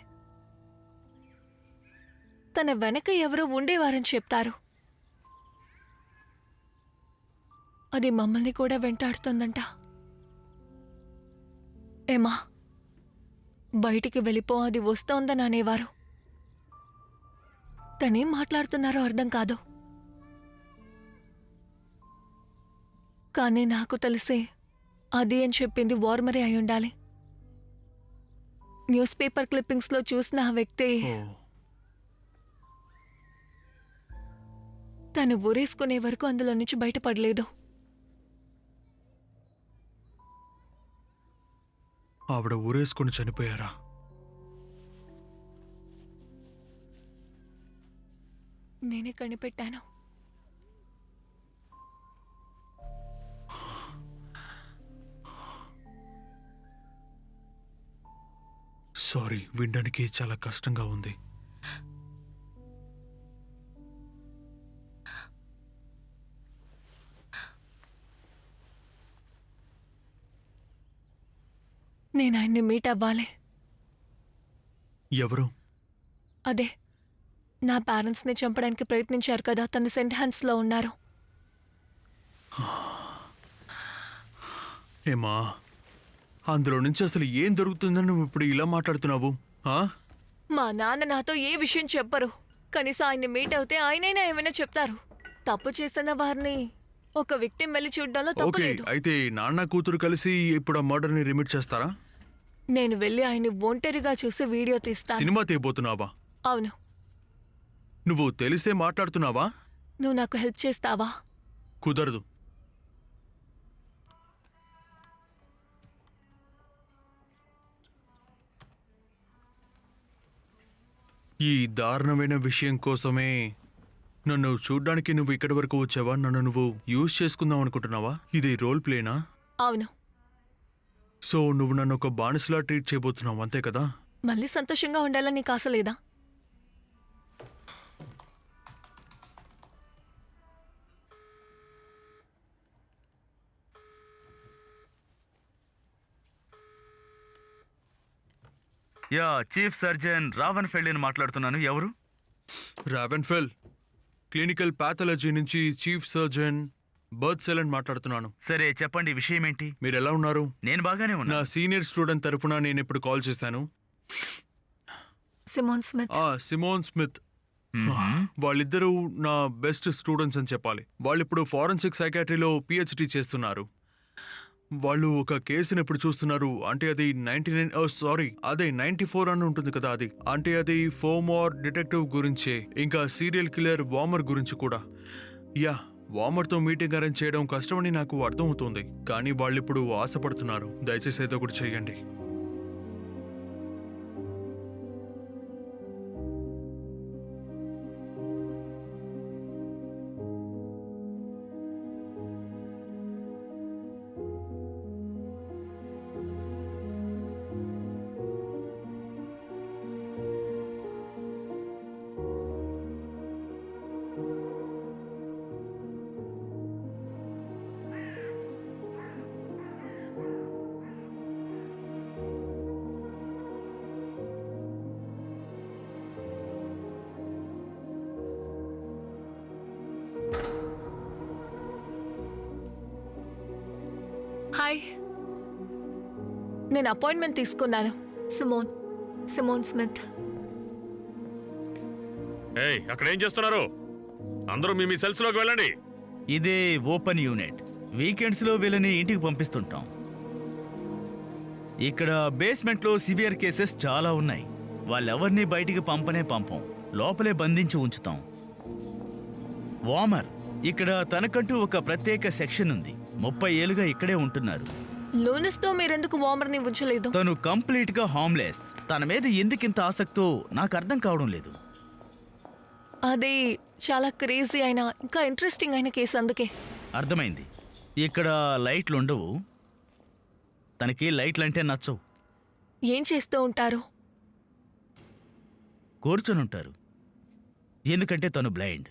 Speaker 7: తన వెనక ఎవరో ఉండేవారని చెప్తారు. అది మమ్మల్ని కూడా వెంటాడుతుందంట. ఏమా, బయటికి వెళ్ళిపో, అది వస్తోందని అనేవారు. తనేం మాట్లాడుతున్నారో అర్థం కాదు. కానీ నాకు తెలిసే అది అని చెప్పింది వార్మరే అయి ఉండాలి. న్యూస్ పేపర్ క్లిప్పింగ్స్లో చూసిన ఆ వ్యక్తి
Speaker 3: ఓ,
Speaker 7: తను ఊరేసుకునే వరకు అందులో నుంచి బయటపడలేదు.
Speaker 3: ఆవిడ ఊరేసుకొని చనిపోయారా?
Speaker 7: నేనే కనిపెట్టాను.
Speaker 3: సారీ, వినడానికి చాలా కష్టంగా ఉంది.
Speaker 7: నేను ఆయన్ని మీట్ అవ్వాలి.
Speaker 3: ఎవరు?
Speaker 7: అదే, నా పేరెంట్స్ని చంపడానికి ప్రయత్నించారు కదా, తను సెంట్ హ్యాన్స్లో ఉన్నారు.
Speaker 3: ఏమా, అందులో నుంచి అసలు ఏం దొరుకుతుందని నువ్వు ఇప్పుడు ఇలా మాట్లాడుతున్నావు? ఆ?
Speaker 7: మా నాన్న నాతో ఏ విషయం చెప్పరు. కనీసం ఆయన్ని మీట్ అవుతే ఆయనైనా ఏమైనా చెప్తారు. తప్పు చేస్తున్న వారిని ఒక విక్టిమ్ వెళ్ళి చూడడంలో తప్పు
Speaker 3: ఓకే,
Speaker 7: లేదు.
Speaker 3: అయితే నాన్న కూతురు కలిసి ఇప్పుడు ఆ మర్డర్ని రిమిట్ చేస్తారా?
Speaker 7: నేను వెళ్ళి ఆయన్ని ఒంటరిగా చూసి వీడియో తీస్తాను.
Speaker 3: సినిమా తీయబోతున్నావా?
Speaker 7: అవును.
Speaker 3: నువ్వు తెలిసే మాట్లాడుతున్నావా?
Speaker 7: నువ్వు నాకు హెల్ప్ చేస్తావా?
Speaker 3: కుదరదు. ఈ దారుణమైన విషయం కోసమే నన్ను చూడ్డానికి నువ్వు ఇక్కడి వరకు వచ్చావా? నన్ను నువ్వు యూజ్ చేసుకుందాం అనుకుంటున్నావా? ఇది రోల్ ప్లేనా?
Speaker 7: అవును.
Speaker 3: సో నువ్వు నన్ను ఒక బానిసలా ట్రీట్ చేయబోతున్నావు, అంతే కదా?
Speaker 7: మళ్ళీ సంతోషంగా ఉండాలని నీకు ఆశ లేదా?
Speaker 2: యా, చీఫ్ సర్జన్ రావణ్ ఫెల్డేని మాట్లాడుతున్నాను. ఎవరు?
Speaker 3: రావెన్ఫెల్, క్లినికల్ పాథాలజీ నుంచి చీఫ్ సర్జన్ బర్త్ సెలెంట్ మాట్లాడుతున్నాను.
Speaker 2: సరే, చెప్పండి, విషయం ఏంటి?
Speaker 3: మీరు ఎలా ఉన్నారు?
Speaker 2: నేను బాగానే ఉన్నా.
Speaker 3: నా సీనియర్ స్టూడెంట్ తరఫున నేను ఇప్పుడు కాల్ చేశాను.
Speaker 7: Simone Smith.
Speaker 3: Simone Smith. వాళ్ళిద్దరూ నా బెస్ట్ స్టూడెంట్స్ అని చెప్పాలి. వాళ్ళు ఇప్పుడు ఫారెన్సిక్ సైకాట్రీలో పిహెచ్డి చేస్తున్నారు. వాళ్ళు ఒక కేసుని ఇప్పుడు చూస్తున్నారు. అంటే అది 94 అని ఉంటుంది కదా. అది అంటే అది ఫోమోర్ డిటెక్టివ్ గురించే, ఇంకా సీరియల్ కిల్లర్ వామర్ గురించి కూడా. యా, వామర్తో మీటింగ్ అరేంజ్ చేయడం కష్టమని నాకు అర్థమవుతుంది. కానీ వాళ్ళిప్పుడు ఆశపడుతున్నారు. దయచేసి ఏదో ఒకటి చెయ్యండి.
Speaker 7: హాయ్, నేను అపాయింట్మెంట్ తీసుకున్నాను. Simone Smith.
Speaker 6: ఏయ్, అక్కడ ఏం చేస్తున్నారు? అందరూ మీ సెల్స్ లోకి వెళ్ళండి.
Speaker 2: ఇదే ఓపెన్ యూనిట్. వీకెండ్స్ లో వీళ్ళని ఇంటికి పంపిస్తుంటాం. ఇక్కడ బేస్మెంట్లో సివియర్ కేసెస్ చాలా ఉన్నాయి. వాళ్ళెవరిని బయటికి పంపం, లోపలే బంధించి ఉంచుతాం. వార్మర్ ఇక్కడ తనకంటూ ఒక ప్రత్యేక సెక్షన్ ఉంది. 30 ఏళ్లుగా ఇక్కడే ఉంటున్నారు.
Speaker 7: లూనస్ తో మీరెందుకు వార్మర్ని ఉంచలేదు?
Speaker 2: తను కంప్లీట్ గా హామ్లెస్. తన మీద ఎందుకింత ఆసక్తో నాకు అర్థం కావడం లేదు.
Speaker 7: అది చాలా క్రేజీ అయిన ఇంకా ఇంట్రెస్టింగ్ అయిన కేసు, అందుకే.
Speaker 2: అర్థమైంది. ఇక్కడ లైట్లు ఉండవు. తనకి లైట్లంటే నచ్చవు.
Speaker 7: ఏం చేస్తూ ఉంటారు?
Speaker 2: కూర్చొని ఉంటారు. ఎందుకంటే తను బ్లైండ్.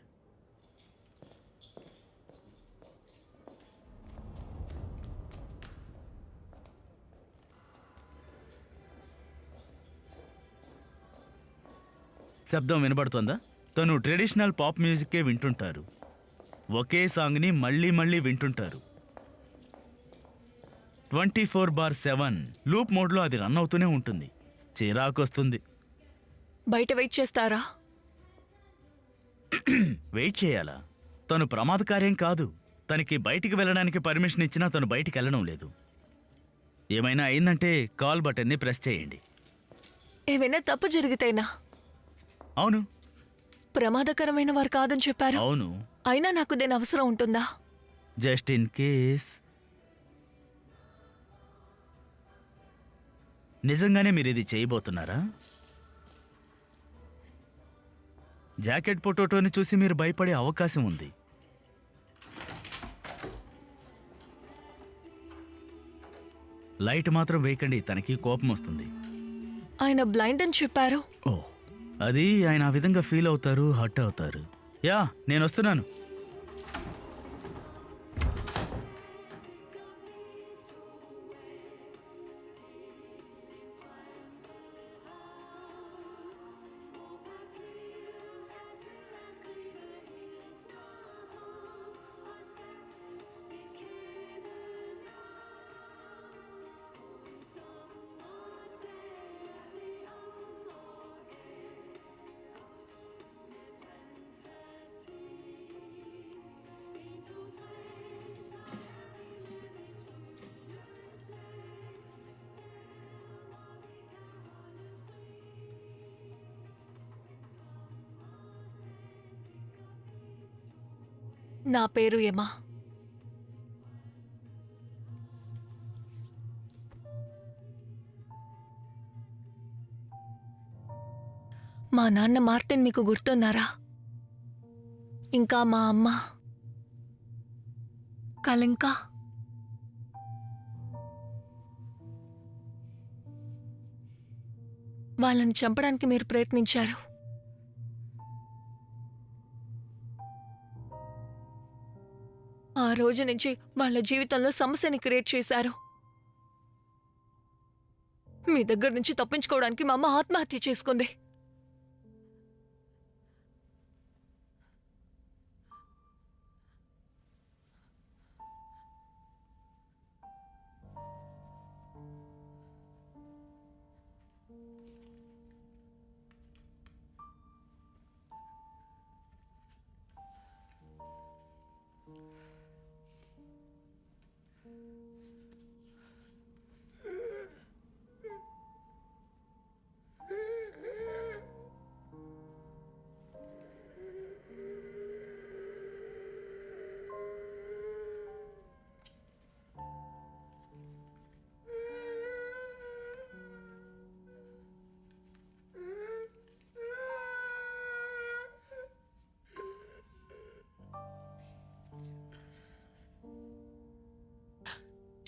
Speaker 2: శబ్దం వినబడుతోందా? తను ట్రెడిషనల్ పాప్ మ్యూజిక్కే వింటుంటారు. ఒకే సాంగ్ని మళ్ళీ మళ్ళీ వింటుంటారు. 24/7 లూప్ మోడ్లో అది రన్ అవుతూనే ఉంటుంది. చిరాకొస్తుంది.
Speaker 7: బయట వెయిట్ చేస్తారా?
Speaker 2: వెయిట్ చేయాలా? తను ప్రమాదకార్యం కాదు. తనకి బయటికి వెళ్ళడానికి పర్మిషన్ ఇచ్చినా తను బయటికి వెళ్ళడం లేదు. ఏమైనా అయిందంటే కాల్ బటన్ని ప్రెస్ చేయండి.
Speaker 7: ఏవైనా తప్పు జరిగితేనా?
Speaker 2: అవును.
Speaker 7: ప్రమాదకరమైన వారు కాదని చెప్పారు.
Speaker 2: అవును.
Speaker 7: అయినా నాకు దేని అవసరం ఉంటుందా?
Speaker 2: Just in case. నిజంగానే మీరు ఇది చేయబోతున్నారా? జాకెట్ పొటాటోని చూసి మీరు భయపడే అవకాశం ఉంది. లైట్ మాత్రం వేయకండి, తనకి కోపం వస్తుంది.
Speaker 7: ఆయన బ్లైండ్ అని చెప్పారు.
Speaker 2: ఓ, అది ఆయన ఆ విధంగా ఫీల్ అవుతారు, హర్ట్ అవుతారు. యా, నేను వస్తున్నాను.
Speaker 7: నా పేరు ఎమా. మా నాన్న మార్టిన్ మీకు గుర్తున్నారా? ఇంకా మా అమ్మ కళింకా. వాళ్ళని చంపడానికి మీరు ప్రయత్నించారు. ఆ రోజు నుంచి వాళ్ళ జీవితంలో సమస్యని క్రియేట్ చేశారు. మీ దగ్గర నుంచి తప్పించుకోవడానికి మా అమ్మ ఆత్మహత్య చేసుకుంది.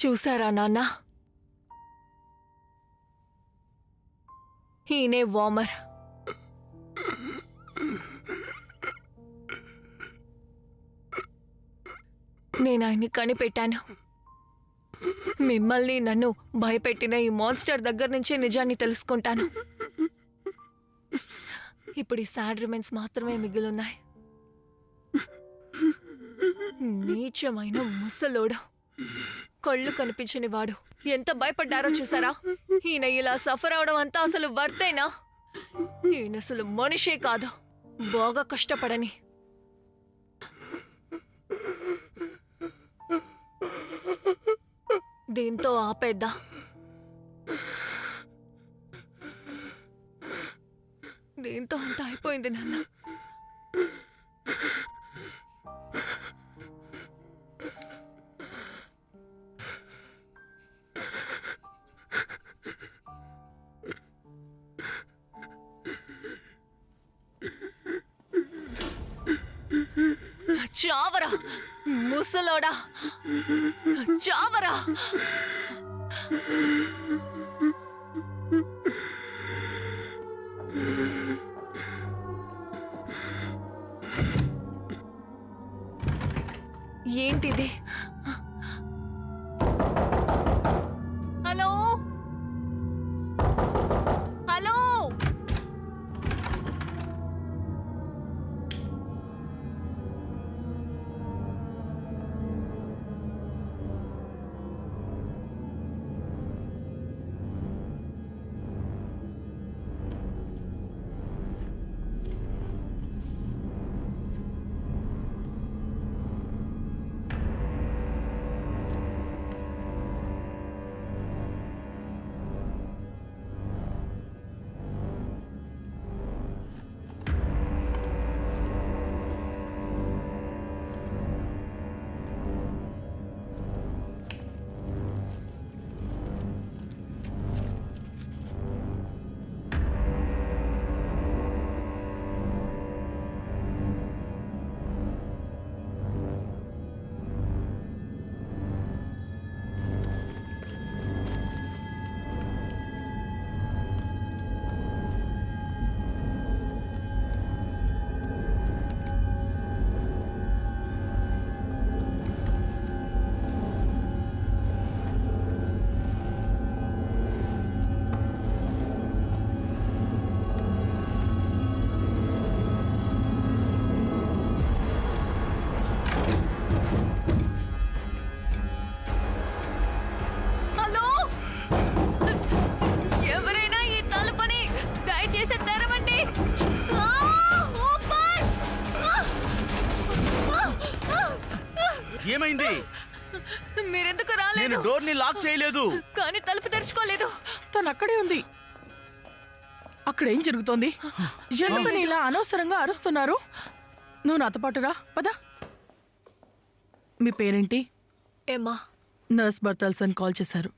Speaker 7: చూసారా నాన్న? ఈయనే వార్మర్. నేను ఆయన్ని కనిపెట్టాను. మిమ్మల్ని నన్ను భయపెట్టిన ఈ మాన్స్టర్ దగ్గర నుంచే నిజాన్ని తెలుసుకుంటాను. ఇప్పుడు ఈ సాడ్ రిమైన్స్ మాత్రమే మిగిలిన్నాయి. నీచమైన ముసలోడు, కళ్ళు కనిపించని వాడు ఎంత భయపడ్డారో చూసారా? ఈయన ఇలా సఫర్ అవడం అంతా అసలు వర్తేనా? ఈయన అసలు మనిషే కాదు, బాగా కష్టపడని. దీంతో ఆపేద్దా? దీంతో అంతా అయిపోయింది నాన్న. చావరా ముసలోడా, చావరా. ఏంటిది? హలో హలో, హలో, ఎవరైనా ఈ తలుపుని దయచేసి తెరవండి. ఓపెన్.
Speaker 2: ఏమైంది?
Speaker 7: మీరెందుకు
Speaker 2: నేను
Speaker 7: రాలేదు?
Speaker 2: డోర్ ని లాక్ చేయలేదు.
Speaker 7: కానీ తలుపు తెరుచుకోలేదు.
Speaker 4: తను అక్కడే ఉంది. అక్కడేం జరుగుతోంది? ఎందుకని ఇలా అనవసరంగా అరుస్తున్నారు? నువ్వు నాతో పాటు రా, పద. మీ పేరేంటి?
Speaker 7: ఏమ్మా?
Speaker 4: నర్స్ బర్తల్సన్ కాల్ చేశారు.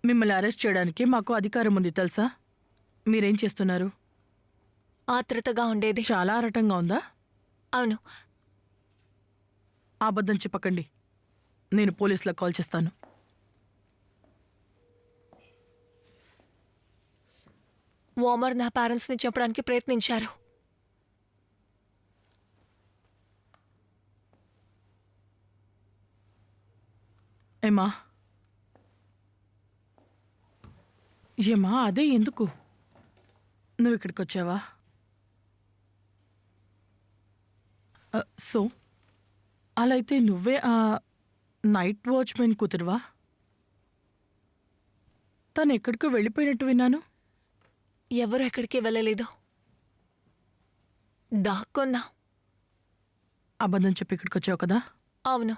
Speaker 4: మిమ్మల్ని అరెస్ట్ చేయడానికి మాకు అధికారం ఉంది తెలుసా? మీరేం చేస్తున్నారు?
Speaker 7: ఆత్రతగా ఉండేది.
Speaker 4: చాలా ఆరాటంగా ఉందా?
Speaker 7: అవును.
Speaker 4: అబద్ధం చెప్పకండి. నేను పోలీసులకు కాల్ చేస్తాను.
Speaker 7: వామర్ నా పేరెంట్స్ ని చెప్పడానికి ప్రయత్నించారు.
Speaker 4: ఏమా ఏమా అదే ఎందుకు నువ్వు ఇక్కడికి వచ్చావా? సో అలా అయితే నువ్వే ఆ నైట్ వాచ్మెన్ కూతురువా? తను ఎక్కడికో వెళ్ళిపోయినట్టు విన్నాను.
Speaker 7: ఎవరు ఎక్కడికి వెళ్ళలేదు, దాక్కున్నా.
Speaker 4: అబద్ధం చెప్పి ఇక్కడికి వచ్చావు కదా?
Speaker 7: అవును,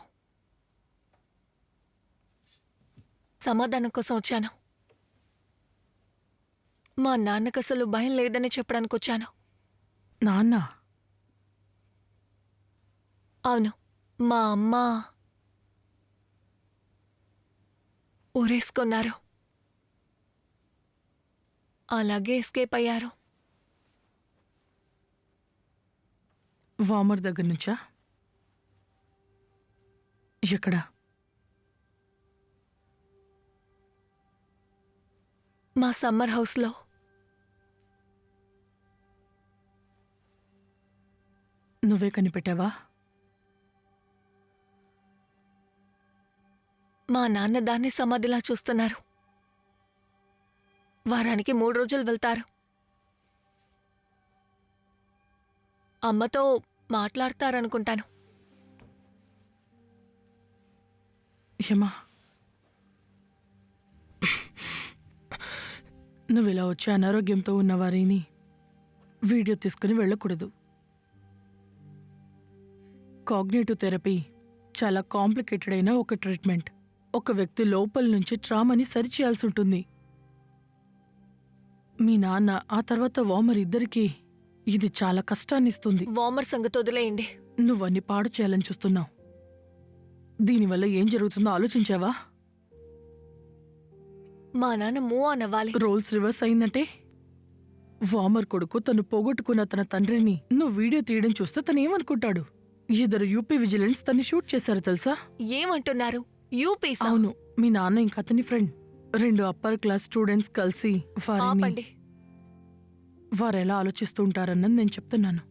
Speaker 7: సమాధానం కోసం వచ్చాను. మా నాన్నకు అసలు భయం లేదని చెప్పడానికి వచ్చాను.
Speaker 4: నాన్న?
Speaker 7: అవును, మా అమ్మ ఊరేసుకున్నారు, అలాగే ఎస్కేప్ అయ్యారు.
Speaker 4: వామర్ దగ్గర నుంచా? ఎక్కడా?
Speaker 7: మా సమ్మర్ హౌస్లో.
Speaker 4: నువ్వే కనిపెట్టావా?
Speaker 7: మా నాన్న దాన్ని సమాధిలా చూస్తున్నారు. వారానికి 3 రోజులు వెళ్తారు. అమ్మతో మాట్లాడతారనుకుంటాను.
Speaker 4: ఏమా నువ్వు ఇలా వచ్చి అనారోగ్యంతో ఉన్న వారిని వీడియో తీసుకుని వెళ్ళకూడదు. కాగ్నేటివ్ థెరపీ చాలా కాంప్లికేటెడ్ అయిన ఒక ట్రీట్మెంట్. ఒక వ్యక్తి లోపల నుంచి ట్రామాని సరిచేయాల్సి ఉంటుంది. మీ నాన్న ఆ తర్వాత వామర్ ఇద్దరికీ ఇది చాలా కష్టాన్ని ఇస్తుంది.
Speaker 7: వామర్ సంగతి వదిలేయండి.
Speaker 4: నువ్వన్నీ పాడు చేయాలని చూస్తున్నావు. దీనివల్ల ఏం జరుగుతుందో ఆలోచించావా?
Speaker 7: మా నాన్న మూవ్ ఆన్ అవ్వాలి.
Speaker 4: రోల్స్ రివర్స్ అయిందంటే వామర్ కొడుకు తను పోగొట్టుకున్న తన తండ్రిని నువ్వు వీడియో తీయడం చూస్తే తను ఏమనుకుంటాడు? ఇద్దరు యూపీ విజిలెన్స్ తన్ని షూట్ చేశారు తెలుసా?
Speaker 7: ఏమంటున్నారు? యూపీ
Speaker 4: అవును, మీ నాన్న ఇంకా అతని ఫ్రెండ్ 2 అప్పర్ క్లాస్ స్టూడెంట్స్ కలిసి
Speaker 7: ఆపండి.
Speaker 4: వారెలా ఆలోచిస్తూ ఉంటారన్నది నేను చెప్తున్నాను.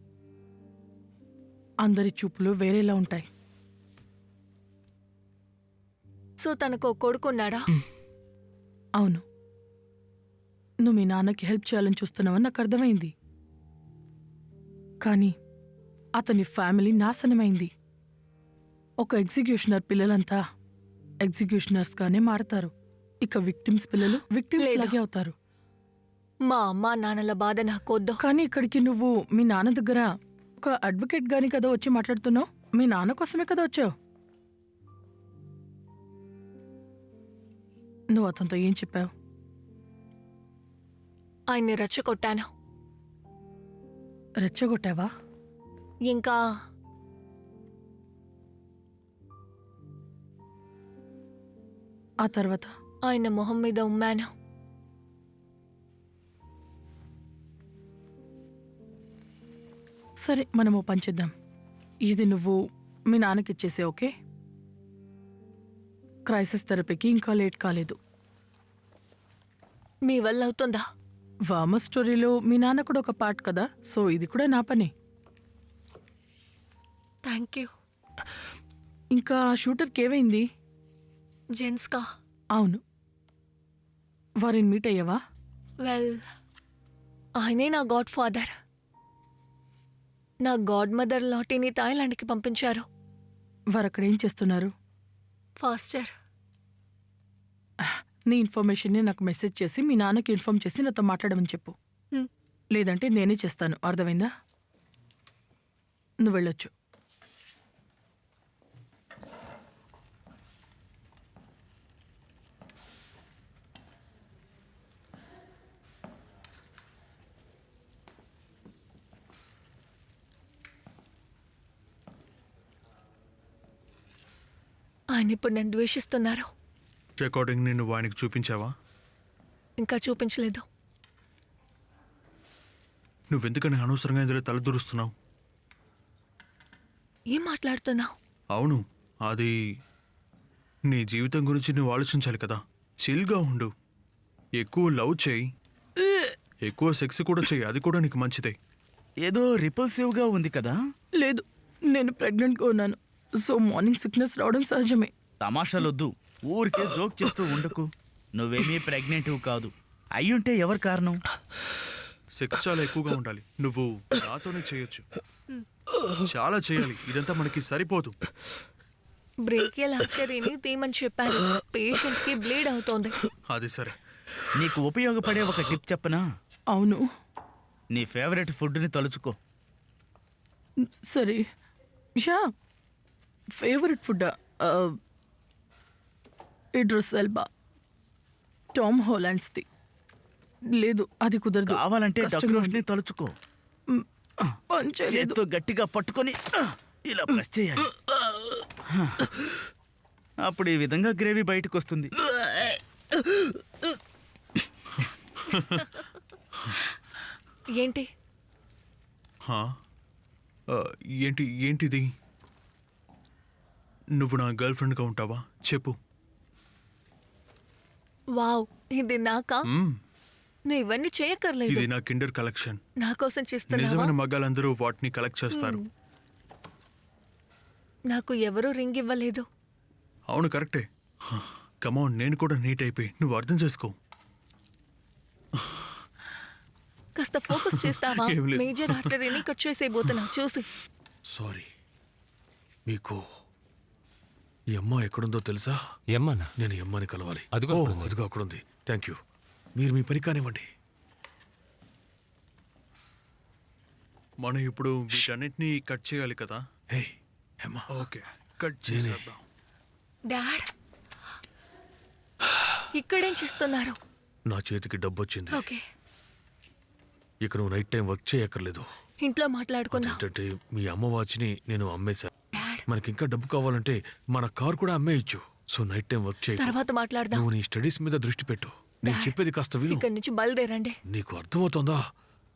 Speaker 4: అందరి చూపులు వేరేలా ఉంటాయి.
Speaker 7: సో తనకు కొడుకున్నాడా?
Speaker 4: అవును, నువ్వు మీ నాన్నకి హెల్ప్ చేయాలని చూస్తున్నావని నాకు అర్థమైంది. కానీ అతని ఫ్యామిలీ నాశనమైంది. ఒక ఎగ్జిక్యూషనర్ పిల్లలంతా ఎగ్జిక్యూషనర్స్గానే మారతారు. ఇక విక్టిమ్స్ పిల్లలు విక్టిమ్స్
Speaker 7: లేదు.
Speaker 4: లాగే అవుతారు.
Speaker 7: మా అమ్మా నాన్నల బాధ నాకొద్దు.
Speaker 4: కానీ ఇక్కడికి నువ్వు మీ నాన్న దగ్గర ఒక అడ్వకేట్ గాని కదా వచ్చి మాట్లాడుతున్నావు. మీ నాన్న కోసమే కదా వచ్చావు. నువ్వు అతనితో ఏం చెప్పావు?
Speaker 7: ఆయన్ని రెచ్చగొట్టాను.
Speaker 4: రెచ్చగొట్టావా?
Speaker 7: ఇంకా
Speaker 4: ఆ తర్వాత
Speaker 7: ఆయన మొహం మీద ఉమ్మాను.
Speaker 4: సరే, మనము పని చేద్దాం. ఇది నువ్వు మీ నాన్నకిచ్చేసే, ఓకే? క్రైసిస్ థెరపీకి ఇంకా లేట్ కాలేదు.
Speaker 7: మీ వల్ల అవుతుందా?
Speaker 4: వామ స్టోరీలో మీ నాన్న కూడా ఒక పార్ట్ కదా, సో ఇది కూడా నా పనే.
Speaker 7: Thank you.
Speaker 4: ఇంకా షూటర్కి ఏమైంది?
Speaker 7: జెన్స్కా?
Speaker 4: అవును, వారిని మీట్ అయ్యావా?
Speaker 7: వెల్, ఆయనే నా గాడ్ ఫాదర్. నా గాడ్ మదర్ లాటీని థాయిలాండ్కి పంపించారు.
Speaker 4: వారు అక్కడ ఏం చేస్తున్నారు?
Speaker 7: ఫాస్టర్.
Speaker 4: నీ ఇన్ఫర్మేషన్ని నాకు మెసేజ్ చేసి మీ నాన్నకి ఇన్ఫార్మ్ చేసి నాతో మాట్లాడమని చెప్పు.
Speaker 7: హ్మ్.
Speaker 4: లేదంటే నేనే చేస్తాను, అర్థమైందా? నువ్వు వెళ్ళొచ్చు.
Speaker 7: ఆయన ఇప్పుడు నన్ను ద్వేషిస్తున్నారు.
Speaker 3: రికార్డింగ్ ని నువ్వు ఆయనకి చూపించావా?
Speaker 7: ఇంకా చూపించలేదు.
Speaker 3: నువ్వెందుకని అనవసరంగా ఇందులో తలదూరుస్తున్నావు?
Speaker 7: ఏం మాట్లాడుతున్నావు?
Speaker 3: అవును, అది నీ జీవితం గురించి నువ్వు ఆలోచించాలి కదా. చిల్గా ఉండు, ఎక్కువ లవ్ చేయి, ఎక్కువ సెక్స్ కూడా చేయి, అది కూడా నీకు మంచిదే.
Speaker 2: ఏదో రిపల్సివ్గా ఉంది కదా.
Speaker 4: లేదు, నేను ప్రెగ్నెంట్గా ఉన్నాను. సో మార్నింగ్ సిక్నెస్ రావడం సహజమే.
Speaker 2: తమాషాలొద్దు, ఊరికే జోక్ చేస్తూ ఉండకు. నువ్వేమీ ప్రెగ్నెంట్ కాదు. అయ్యుంటే ఎవరు కారణం?
Speaker 3: సెక్స్ చాలా ఎక్కువగా ఉండాలి. నువ్వు నాతోనే చేయొచ్చు, చాలా చేయాలి. ఇదంతా మనకి సరిపోదు.
Speaker 7: బ్రేకియల్ ఆర్టరీని తీయమని చెప్పాను. పేషెంట్ కి బ్లీడ్ అవుతోంది.
Speaker 3: అది సరే.
Speaker 2: నీకు ఉపయోగపడే ఒక టిప్ చెప్పనా?
Speaker 4: అవును,
Speaker 2: నీ ఫేవరెట్ ఫుడ్ని తలుచుకో.
Speaker 4: సరే. Yeah, favourite food Idris Elba, Tom హాలండ్స్ది. లేదు, అది కుదరదు.
Speaker 2: కావాలంటే
Speaker 4: కష్టంగా
Speaker 2: డక్రోష్ని
Speaker 4: ఉంది.
Speaker 2: తలుచుకో.
Speaker 4: పని చేయలేదు.
Speaker 2: చేత్తో గట్టిగా పట్టుకొని ఇలా ప్రెస్ చేయాలి. అప్పుడు ఈ విధంగా గ్రేవీ బయటకు వస్తుంది.
Speaker 7: ఏంటి?
Speaker 3: హా? ఏంటిది? నువ్వు నా గర్ల్ ఫ్రెండ్గా ఉంటావా? చెప్పు.
Speaker 7: వావ్, ఇది నాకా?
Speaker 3: మ్మ్.
Speaker 7: నువ్వు ఇవన్నీ చేయక్కర్లేదు.
Speaker 3: ఇది నా కిండర్ కలెక్షన్.
Speaker 7: నా కోసం చేస్తున్నావా?
Speaker 3: నిజమైన మగాళ్ళందరూ వాటిని కలెక్ట్ చేస్తారు.
Speaker 7: నాకు ఎవరూ రింగ్ ఇవ్వలేదు.
Speaker 3: అవును, కరెక్టే. కమాన్, నేను కూడా నీట్ అయిపోయి, నువ్వు అర్థం చేసుకో.
Speaker 7: కాస్త ఫోకస్ చేస్తావా?
Speaker 3: ఏం లేదు.
Speaker 7: మేజర్ ఆర్టరీని కట్ చేసేయబోతున్నా, చూసి.
Speaker 6: సారీ. మీకు ఈ అమ్మ ఎక్కడుందో తెలుసా?
Speaker 8: ఎమ్మన్నా?
Speaker 6: నేను ఈ అమ్మని కలవాలి.
Speaker 8: అదిగో
Speaker 6: ఓ,
Speaker 8: అక్కడుంది.
Speaker 6: అదిగో అక్కడుంది. Thank you. మీరు మీ పని కానివ్వండి.
Speaker 3: మనం ఇప్పుడు వీటన్నిటిని కట్ చేయాలి కదా.
Speaker 6: హే హేమా,
Speaker 3: ఓకే, కట్ చేసేద్దాం.
Speaker 7: డాడ్ ఇక్కడేం చేస్తున్నారు?
Speaker 6: నా చేతికి డబ్బు వచ్చింది.
Speaker 7: ఓకే,
Speaker 6: ఇక నువ్వు నైట్ టైం వర్క్ చేయక్కర్లేదు.
Speaker 7: ఇంట్లో మాట్లాడుకుందాం.
Speaker 6: ఏంటంటే మీ అమ్మ వాచ్ని నేను అమ్మేశా.
Speaker 7: డాడ్
Speaker 6: మనకి ఇంకా డబ్బు కావాలంటే మన కార్ కూడా అమ్మేయచ్చు. సో నైట్ టైం వర్క్ చేయ.
Speaker 7: తర్వాత మాట్లాడదాం.
Speaker 6: నువ్వు నీ స్టడీస్ మీద దృష్టి పెట్టు. నేను
Speaker 7: డాడ్,
Speaker 6: చెప్పేది కాస్త విను.
Speaker 7: ఇక్కడి నుంచి బయలుదేరండి.
Speaker 6: నీకు అర్థమవుతుందా?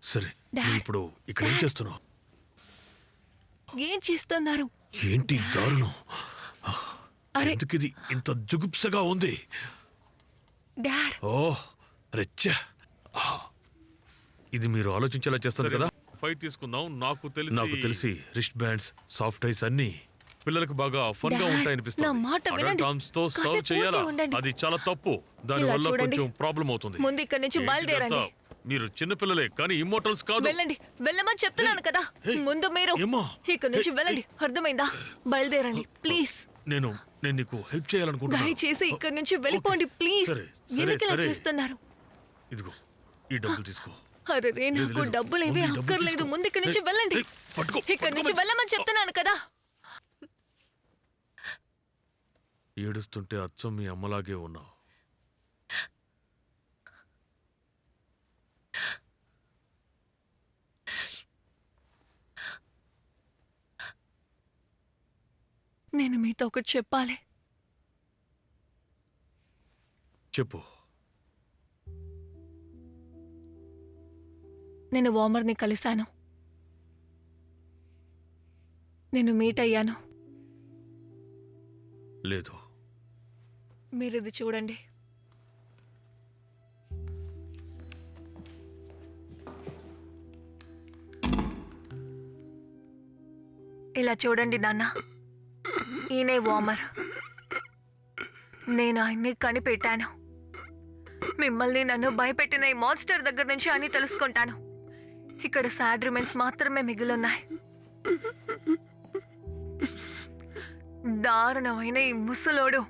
Speaker 6: సరే,
Speaker 7: డాడ్,
Speaker 6: నువ్వు ఇప్పుడు ఇక్కడ ఏం
Speaker 7: డాడ్.
Speaker 6: చేస్తున్నావు?
Speaker 7: ఏం చేస్తున్నారు?
Speaker 6: ఏంటి దారుణం?
Speaker 7: అరే
Speaker 6: ఎందుకు ఇది ఇంత జుగుప్సగా ఉంది?
Speaker 7: డాడ్
Speaker 6: ఓ రెచ్చా, ఇది మీరు ఆలోచించేలా చేస్తారు కదా.
Speaker 2: ఫైట్ తీసుకుందాం. నాకు
Speaker 6: తెలిసి రిస్ట్ బ్యాండ్స్, సాఫ్ట్ ఐస్ అన్ని పిల్లలకు బాగా ఫన్ గా
Speaker 7: డాడ్,
Speaker 6: ఉంటాయనిపిస్తుంది.
Speaker 7: నా మాట వినండి.
Speaker 6: Adult arms తో
Speaker 7: కాసేపు
Speaker 6: సర్వ్ చేయాలా?
Speaker 7: ఊరికే ఉండండి.
Speaker 6: అది చాలా తప్పు. దాని
Speaker 7: ఇలా
Speaker 6: వల్ల
Speaker 7: చూడండి.
Speaker 6: కొంచెం ప్రాబ్లం అవుతుంది.
Speaker 7: ముందు ఇక్కడి నుంచి బయలుదేరండి.
Speaker 6: మీరు చిన్న పిల్లలే కానీ ఇమ్మోటల్స్ కాదు.
Speaker 7: వెళ్ళండి, వెళ్ళమని చెప్తున్నాను కదా.
Speaker 6: హే,
Speaker 7: ముందు మీరు
Speaker 6: ఏమ్మా?
Speaker 7: ఇక్కడి నుంచి
Speaker 6: హే,
Speaker 7: వెళ్ళండి. అర్థమైందా? బయలుదేరండి ప్లీజ్.
Speaker 6: నేను నీకు హెల్ప్ చేయాలనుకుంటున్నాను.
Speaker 7: దయచేసి ఇక్కడి నుంచి వెళ్ళిపోండి ప్లీజ్.
Speaker 6: సరే, సరే,
Speaker 7: ఎందుకు ఇలా
Speaker 6: సరే.
Speaker 7: చేస్తున్నారు?
Speaker 6: ఇదిగో ఈ డబ్బులు తీసుకో.
Speaker 7: అరే
Speaker 6: లేదు,
Speaker 7: నాకు
Speaker 6: లేదు.
Speaker 7: డబ్బులు ఏమీ
Speaker 6: ముందు ఈ డబ్బులు
Speaker 7: అక్కర్లేదు.
Speaker 6: తీసుకో.
Speaker 7: ముందు ఇక్కడి నుంచి
Speaker 6: హే,
Speaker 7: వెళ్ళండి.
Speaker 6: హే, పట్టుకో,
Speaker 7: ఇక్కడి నుంచి
Speaker 6: పట్టుకో.
Speaker 7: వెళ్ళమని చెప్తున్నాను కదా.
Speaker 6: ఏడుస్తుంటే అచ్చం మీ అమ్మలాగే ఉన్నావు.
Speaker 7: నేను మీతో ఒకటి చెప్పాలి.
Speaker 6: చెప్పు.
Speaker 7: నేను వామర్ని కలిశాను. నేను మీట్ అయ్యాను.
Speaker 6: లేదు.
Speaker 7: మీరు ఇది చూడండి. ఇలా చూడండి నాన్న, ఈయనే వామర్. నేను ఆయన్ని కనిపెట్టాను. మిమ్మల్ని నన్ను భయపెట్టిన ఈ మాన్స్టర్ దగ్గర నుంచి అన్ని తెలుసుకుంటాను. ఇక్కడ సాడ్ రిమైన్స్ మాత్రమే మిగిలిన్నాయి. దారుణమైన ఈ ముసలోడు,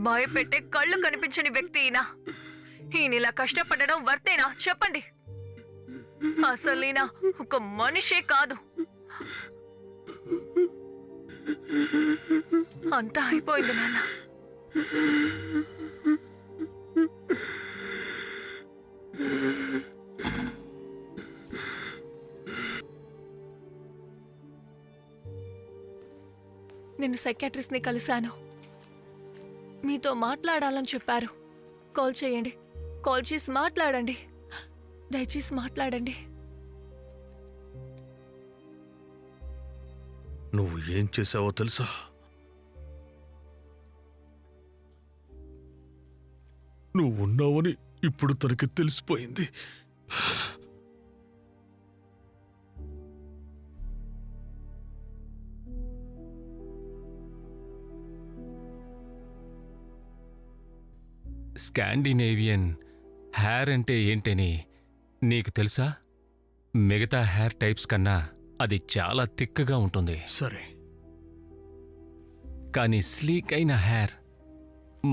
Speaker 7: భయపెట్టే కళ్ళు కనిపించని వ్యక్తి ఈయన ఇలా కష్టపడడం వర్తేనా చెప్పండి? అసలు ఈయన ఒక మనిషే కాదు. అంతా అయిపోయింది నాన్న. నేను సైకాట్రిస్ట్ని కలిశాను. మీతో మాట్లాడాలని చెప్పారు. కాల్ చేయండి. కాల్ చేసి మాట్లాడండి. దయచేసి మాట్లాడండి.
Speaker 6: నువ్వు ఏం చేసావో తెలుసా? నువ్వు ఉన్నావని ఇప్పుడు తనకి తెలిసిపోయింది.
Speaker 8: స్కాండినేవియన్ హెయిర్ అంటే ఏంటని నీకు తెలుసా? మిగతా హెయిర్ టైప్స్ కన్నా అది చాలా థిక్గా ఉంటుంది.
Speaker 3: సరే,
Speaker 8: కానీ స్లీక్ అయిన హెయిర్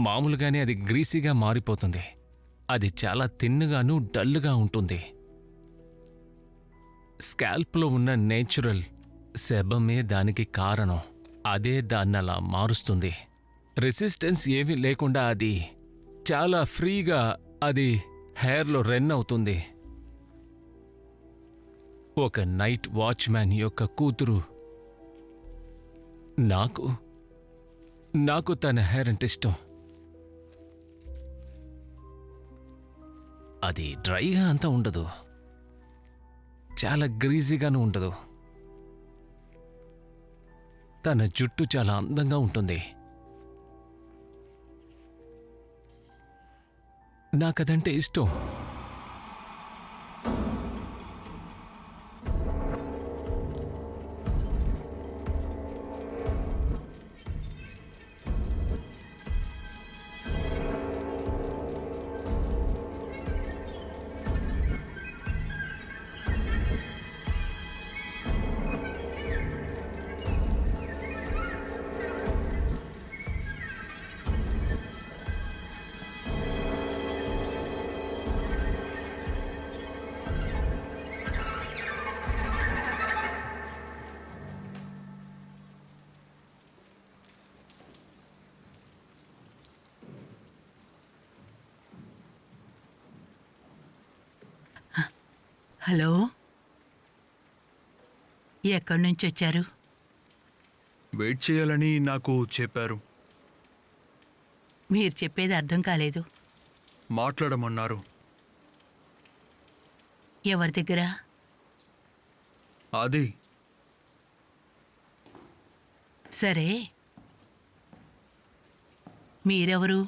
Speaker 8: మామూలుగానే అది గ్రీసీగా మారిపోతుంది. అది చాలా తిన్నుగాను డల్గా ఉంటుంది. స్కాల్ప్లో ఉన్న నేచురల్ సెబమే దానికి కారణం. అదే దాన్నలా మారుస్తుంది. రెసిస్టెన్స్ ఏమీ లేకుండా అది చాలా ఫ్రీగా అది హెయిర్లో రన్ అవుతుంది. ఒక నైట్ వాచ్మ్యాన్ యొక్క కూతురు నాకు తన హెయిర్ అంటే ఇష్టం. అది డ్రైగా అంతా ఉండదు, చాలా గ్రీజీగాను ఉండదు. తన జుట్టు చాలా అందంగా ఉంటుంది. నాకదంటే ఇష్టం.
Speaker 1: హలో, ఎక్కడి నుంచి వచ్చారు?
Speaker 3: వెయిట్ చేయాలని నాకు చెప్పారు.
Speaker 1: మీరు చెప్పేది అర్థం కాలేదు.
Speaker 3: మాట్లాడమన్నారు.
Speaker 1: ఎవరి దగ్గర?
Speaker 3: అది
Speaker 1: సరే, మీరెవరు?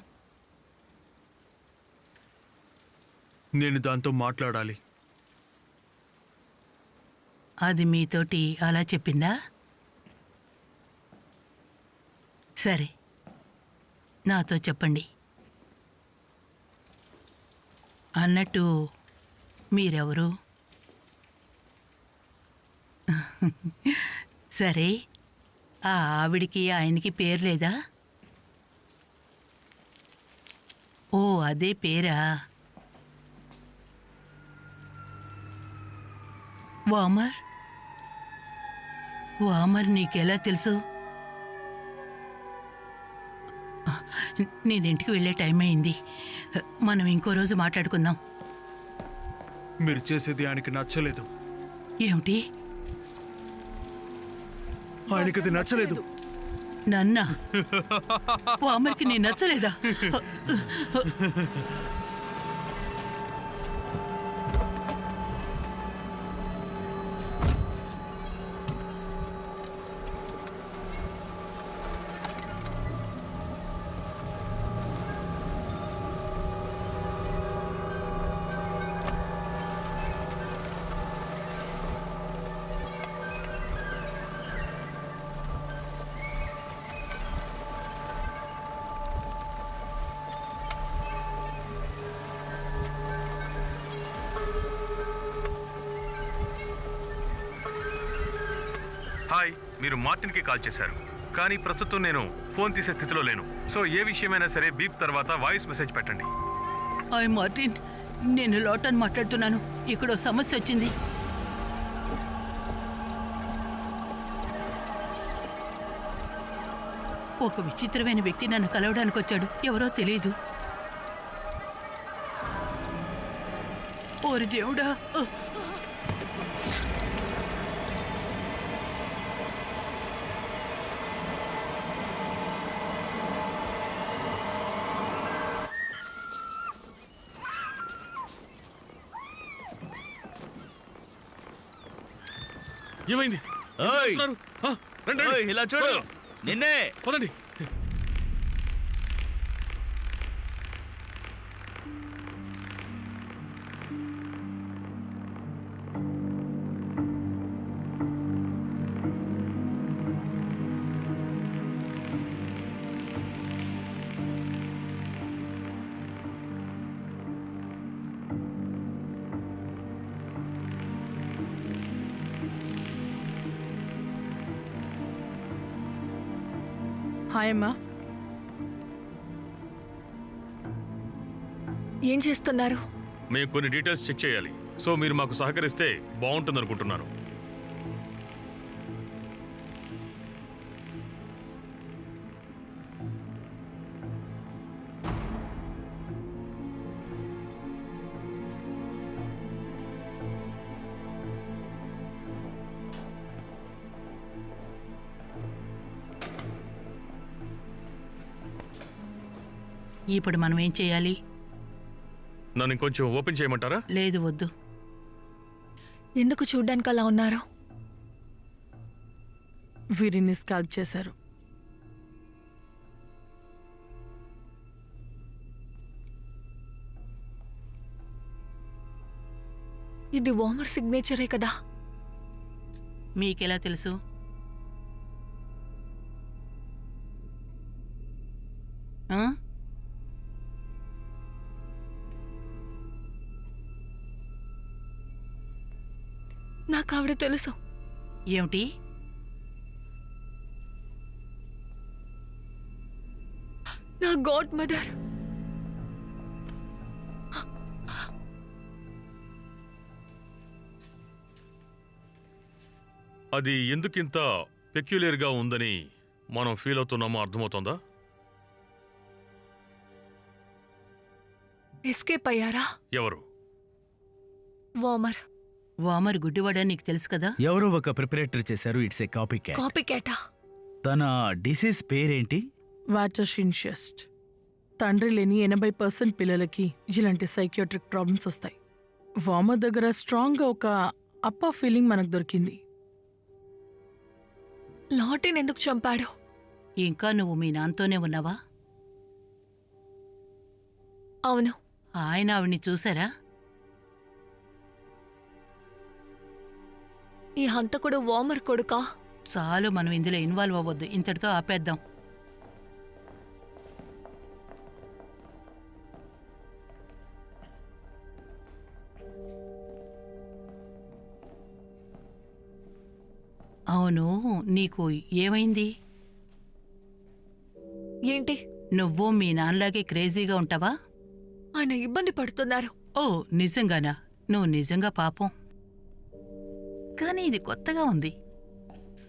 Speaker 3: నేను దాంతో మాట్లాడాలి.
Speaker 1: అది మీతోటి అలా చెప్పిందా? సరే, నాతో చెప్పండి. అన్నట్టు మీరెవరు? సరే, ఆ ఆవిడికి ఆయనకి పేరు లేదా? ఓ, అదే పేరా? వామర్? వామర్ నీకెలా తెలుసు? నేను ఇంటికి వెళ్ళే టైం అయింది. మనం ఇంకో రోజు మాట్లాడుకుందాం.
Speaker 3: మీరు చేసేది ఆయనకి నచ్చలేదు.
Speaker 1: ఏమిటి?
Speaker 3: ఆయనకి అది నచ్చలేదు.
Speaker 1: నన్నా? వామర్కి నేను నచ్చలేదా?
Speaker 6: హాయ్, మీరు మార్టిన్కి కాల్ చేశారు, కానీ ప్రస్తుతం నేను ఫోన్ తీసే స్థితిలో లేను. సో ఏ విషయమైనా సరే బీప్ తర్వాత వాయిస్ మెసేజ్ పెట్టండి.
Speaker 1: హాయ్ మార్టిన్, నేను లోటన్ మాట్లాడుతున్నాను. ఇక్కడ ఓ సమస్య వచ్చింది. ఒక విచిత్రమైన వ్యక్తి నన్ను కలవడానికి వచ్చాడు. ఎవరో తెలియదు. ఓరి దేవుడా!
Speaker 6: ఏమైంది?
Speaker 2: ఓయ్!
Speaker 6: వస్తున్నారు? రండి, రండి.
Speaker 2: ఓయ్, ఇలా చూడు, నిన్నే.
Speaker 6: పదండి.
Speaker 4: హాయ్ అమ్మా.
Speaker 7: ఏం చేస్తున్నారు?
Speaker 6: మేము కొన్ని డీటెయిల్స్ చెక్ చేయాలి. సో మీరు మాకు సహకరిస్తే బాగుంటుంది అనుకుంటున్నాను.
Speaker 1: ఇప్పుడు మనం ఏం చేయాలి?
Speaker 6: నన్ను ఇంకొంచెం ఓపెన్ చేయమంటారా?
Speaker 1: లేదు, వద్దు.
Speaker 7: ఎందుకు చూడ్డానికి అలా ఉన్నారు?
Speaker 4: వీరిని స్కాల్ప్ చేశారు.
Speaker 7: ఇది వామర్ సిగ్నేచరే కదా?
Speaker 1: మీకెలా తెలుసు? ఆ?
Speaker 7: నాకు ఆవిడ తెలుసు.
Speaker 1: ఏమిటి?
Speaker 7: నా గాడ్ మదర్.
Speaker 6: అది ఎందుకింత పెక్యులియర్గా ఉందని మనం ఫీల్ అవుతున్నామో అర్థమవుతుందా?
Speaker 7: ఎస్కేప్ అయ్యారా?
Speaker 6: ఎవరు?
Speaker 7: వామర్.
Speaker 1: వామర్ గుడ్డివాడా నీకు తెలుసు కదా?
Speaker 2: ఎవరో ఒక ప్రిపరేటర్ చేశారు. It's a copycat.
Speaker 7: Copy క్యాటా?
Speaker 2: తన డిసీజ్ పేరేంటి?
Speaker 4: వాటర్షిన్షియస్ట్. తండ్రి లేని 80% పిల్లలకి ఇలాంటి సైకియాట్రిక్ ప్రాబ్లమ్స్ వస్తాయి. వామర్ దగ్గర స్ట్రాంగ్గా ఒక అప్ప ఫీలింగ్ మనకు దొరికింది.
Speaker 7: లాటిన్ ఎందుకు చంపాడు?
Speaker 1: ఇంకా నువ్వు మీ నాన్నతోనే ఉన్నావా?
Speaker 7: అవును.
Speaker 1: ఆయన ఆవిడ్ని చూసారా?
Speaker 7: ఈ హంతకుడు వామర్ కొడుకా?
Speaker 1: చాలు, మనం ఇందులో ఇన్వాల్వ్ అవ్వద్దు. ఇంతటితో ఆపేద్దాం. అవును, నీకు ఏమైంది?
Speaker 7: ఏంటి?
Speaker 1: నువ్వు మీ నాన్నలాగే క్రేజీగా ఉంటావా?
Speaker 7: ఆయన ఇబ్బంది పడుతున్నారు.
Speaker 1: ఓ, నిజంగానా? నువ్వు నిజంగా పాపం. కానీ ఇది కొత్తగా ఉంది.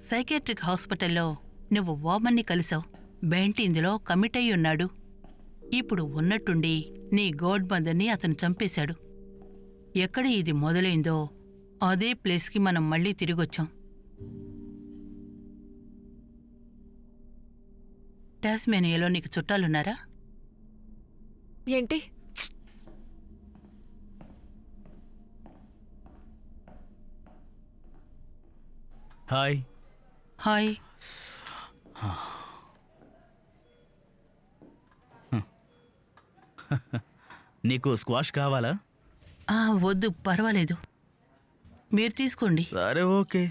Speaker 1: సైకియాట్రిక్ హాస్పిటల్లో నువ్వు వామన్ని కలిసావు. బెంట్ ఇందులో కమిట్ అయి ఉన్నాడు. ఇప్పుడు ఉన్నట్టుండి నీ గోడ్బందర్ని అతను చంపేశాడు. ఎక్కడ ఇది మొదలైందో అదే ప్లేస్కి మనం మళ్ళీ తిరిగొచ్చాం. టాస్మేనియాలో నీకు చుట్టాలున్నారా?
Speaker 7: ఏంటి?
Speaker 2: హాయ్.
Speaker 1: హాయ్.
Speaker 2: నీకు స్క్వాష్ కావాలా?
Speaker 1: వద్దు, పర్వాలేదు, మీరు తీసుకోండి.
Speaker 2: సరే, ఓకే.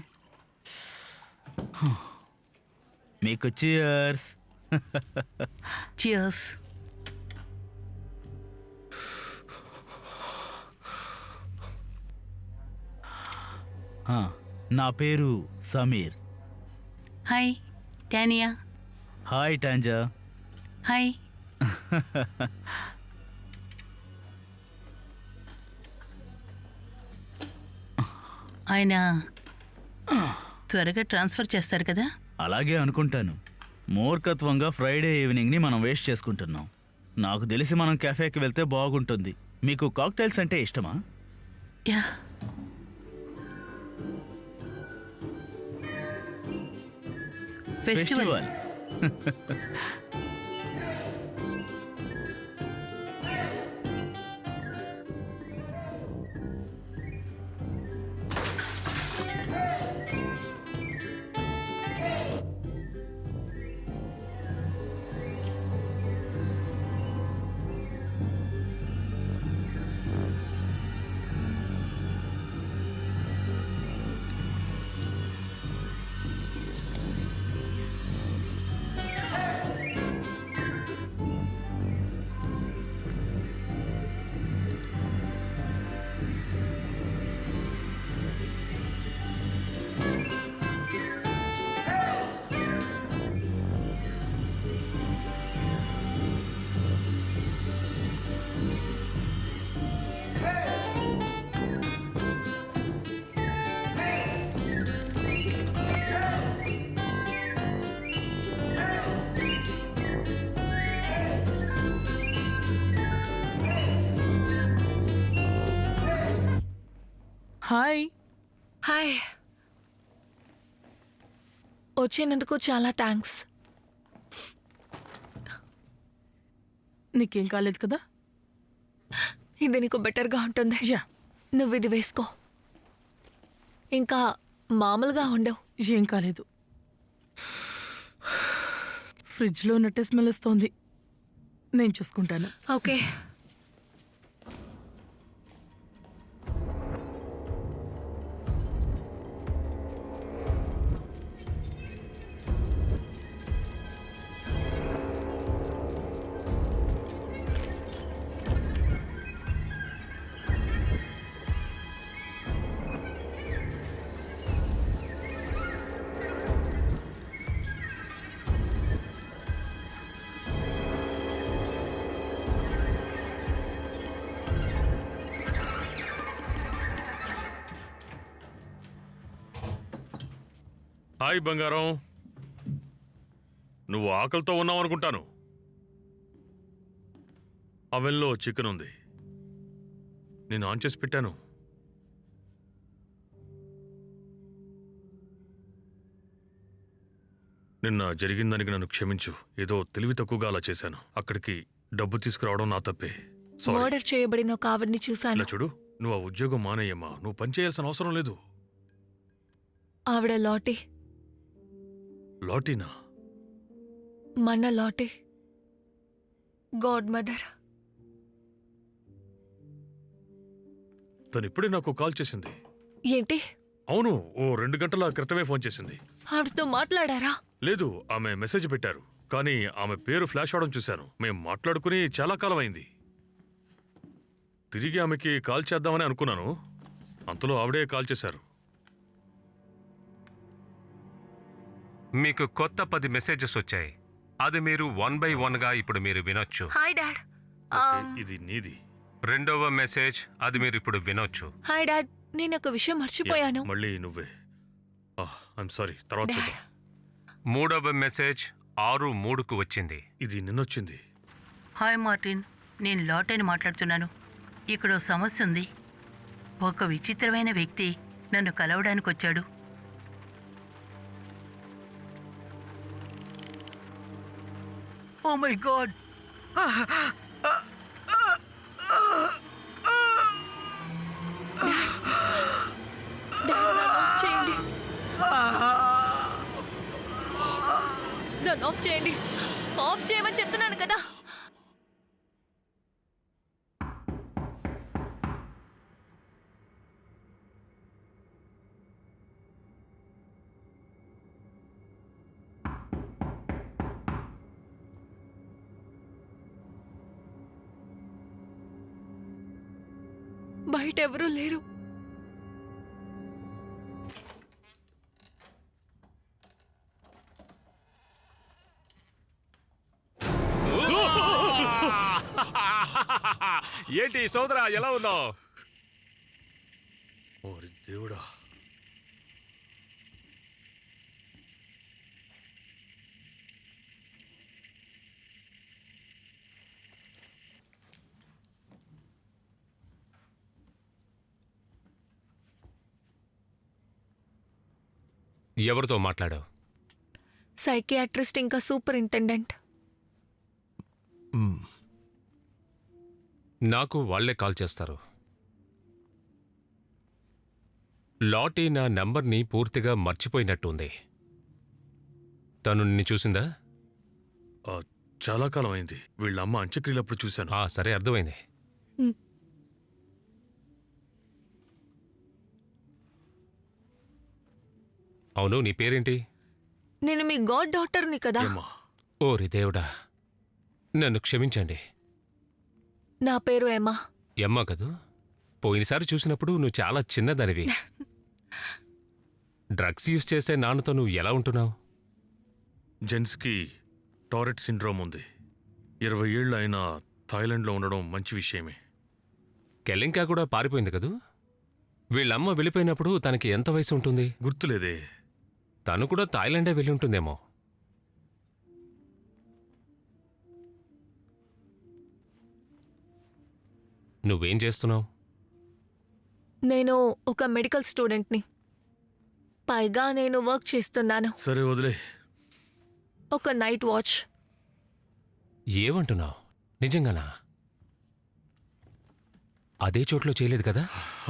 Speaker 2: మీకు చియర్స్.
Speaker 1: చియర్స్.
Speaker 2: నా పేరు Sameer.
Speaker 1: Hi Tania.
Speaker 2: Hi Tanja.
Speaker 1: Hi. ఆయన త్వరగా ట్రాన్స్ఫర్ చేస్తారు కదా?
Speaker 2: అలాగే అనుకుంటాను. మూర్ఖత్వంగా ఫ్రైడే ఈవినింగ్ని మనం వేస్ట్ చేసుకుంటున్నాం. నాకు తెలిసి మనం కెఫేకి వెళ్తే బాగుంటుంది. మీకు కాక్టైల్స్ అంటే ఇష్టమా?
Speaker 1: యా. ఫెస్టివల్.
Speaker 4: హాయ్.
Speaker 7: హాయ్. వచ్చినందుకు చాలా థ్యాంక్స్.
Speaker 4: నీకేం కాలేదు కదా?
Speaker 7: ఇది నీకు బెటర్గా ఉంటుంది.
Speaker 4: యా.
Speaker 7: నువ్వు ఇది వేసుకో. ఇంకా మామూలుగా ఉండవు.
Speaker 4: ఏం కాలేదు. ఫ్రిడ్జ్లో ఉన్నట్టే స్మెల్ వస్తోంది. నేను చూసుకుంటాను.
Speaker 7: ఓకే.
Speaker 6: హాయ్ బంగారం. నువ్వు ఆకలితో ఉన్నావు అనుకుంటాను. అవెన్లో చికెన్ ఉంది. నేను ఆన్ చేసి పెట్టాను. నిన్న జరిగిందానికి నన్ను క్షమించు. ఏదో తెలివి తక్కువగా అలా చేశాను. అక్కడికి డబ్బు తీసుకురావడం నా తప్పే. సారీ.
Speaker 7: మర్డర్ చేయబడిన ఒక ఆవిడ్ని చూశాను.
Speaker 6: ఇలా చూడు, నువ్వు ఆ ఉద్యోగం మానేయమ్మా. నువ్వు పని చేయాల్సిన అవసరం లేదు.
Speaker 7: ఆవిడ లాటీ,
Speaker 6: లాటీనా?
Speaker 7: మన లాటీ, గాడ్ మదర్.
Speaker 6: తను ఇప్పుడే నాకు కాల్ చేసింది.
Speaker 7: ఏంటి?
Speaker 6: అవును, ఓ 2 గంటల క్రితమే ఫోన్ చేసింది.
Speaker 7: ఆవిడతో మాట్లాడారా?
Speaker 6: లేదు, ఆమె మెసేజ్ పెట్టారు. కానీ ఆమె పేరు ఫ్లాష్ అవడం చూశాను. మేం మాట్లాడుకుని చాలా కాలం అయింది. తిరిగి ఆమెకి కాల్ చేద్దామని అనుకున్నాను. అంతలో ఆవిడే కాల్ చేశారు.
Speaker 9: మీకు కొత్త 10 మెసేజెస్ వచ్చాయి. అది మీరు 1 by 1గా ఇప్పుడు మీరు వినొచ్చు.
Speaker 7: Hi dad.
Speaker 6: ఓకే, ఇది నీది.
Speaker 9: రెండవ మెసేజ్ అది మీరు ఇప్పుడు వినొచ్చు.
Speaker 7: హాయ్ డాడ్, నేను ఒక విషయం మర్చిపోయాను.
Speaker 6: మళ్ళీ నువ్వే. ఐఎమ్ సారీ, తర్వాత చూద్దాం.
Speaker 9: మూడవ మెసేజ్ 6:03కు వచ్చింది.
Speaker 6: ఇది నిన్నొచ్చింది.
Speaker 1: హాయ్ మార్టిన్, నేను లాటని మాట్లాడుతున్నాను. ఇక్కడ ఓ సమస్య ఉంది. ఒక విచిత్రమైన వ్యక్తి నన్ను కలవడానికి వచ్చాడు. Oh my god!
Speaker 7: డాడ్, నన్ను ఆఫ్ చేయండి. నన్ను ఆఫ్ చేయండి. ఆఫ్ చేయమని చెప్తున్నాను కదా. బయట ఎవరూ లేరు.
Speaker 8: ఏంటి సోదరా, ఎలా ఉన్నావు?
Speaker 6: ఓరి దేవుడా!
Speaker 9: ఎవరితో మాట్లాడావు?
Speaker 7: సైకియాట్రిస్ట్ ఇంకా సూపరింటెండెంట్.
Speaker 9: నాకు వాళ్లే కాల్ చేస్తారు. లాటీ నా నంబర్ని పూర్తిగా మర్చిపోయినట్టుంది. తను నిన్ను చూసిందా?
Speaker 6: చాలా కాలం అయింది. వీళ్ళ అమ్మ అంత్యక్రియలప్పుడు చూశాను.
Speaker 9: సరే, అర్థమైంది. అవును, నీ పేరేంటి?
Speaker 7: నేను మీ గాడ్ డాక్టర్ని కదా.
Speaker 6: ఏమ్మా?
Speaker 9: ఓరి దేవుడా, నన్ను క్షమించండి.
Speaker 7: నా పేరు ఎమ్మా.
Speaker 9: ఎమ్మా కదూ? పోయినసారి చూసినప్పుడు నువ్వు చాలా చిన్నదానివి. డ్రగ్స్ యూజ్ చేస్తే నాన్నతో నువ్వు ఎలా ఉంటున్నావు?
Speaker 6: జెన్స్కి టారెట్ సిండ్రోమ్ ఉంది. 20 ఏళ్ళు అయినా థాయిలాండ్లో ఉండడం మంచి విషయమే.
Speaker 9: కెలింకా కూడా పారిపోయింది కదూ? వీళ్ళమ్మ వెళ్ళిపోయినప్పుడు తనకి ఎంత వయసు ఉంటుంది?
Speaker 6: గుర్తులేదే.
Speaker 9: తను కూడా థాయిలాండే వెళ్ళి ఉంటుందేమో. నువ్వేం చేస్తున్నావు?
Speaker 7: నేను ఒక మెడికల్ స్టూడెంట్ని. పైగా నేను వర్క్ చేస్తున్నాను.
Speaker 6: సరే, వదిలే.
Speaker 7: ఒక నైట్ వాచ్.
Speaker 9: ఏమంటున్నావు? నిజంగానా? అదే చోట్లో చేయలేదు కదా?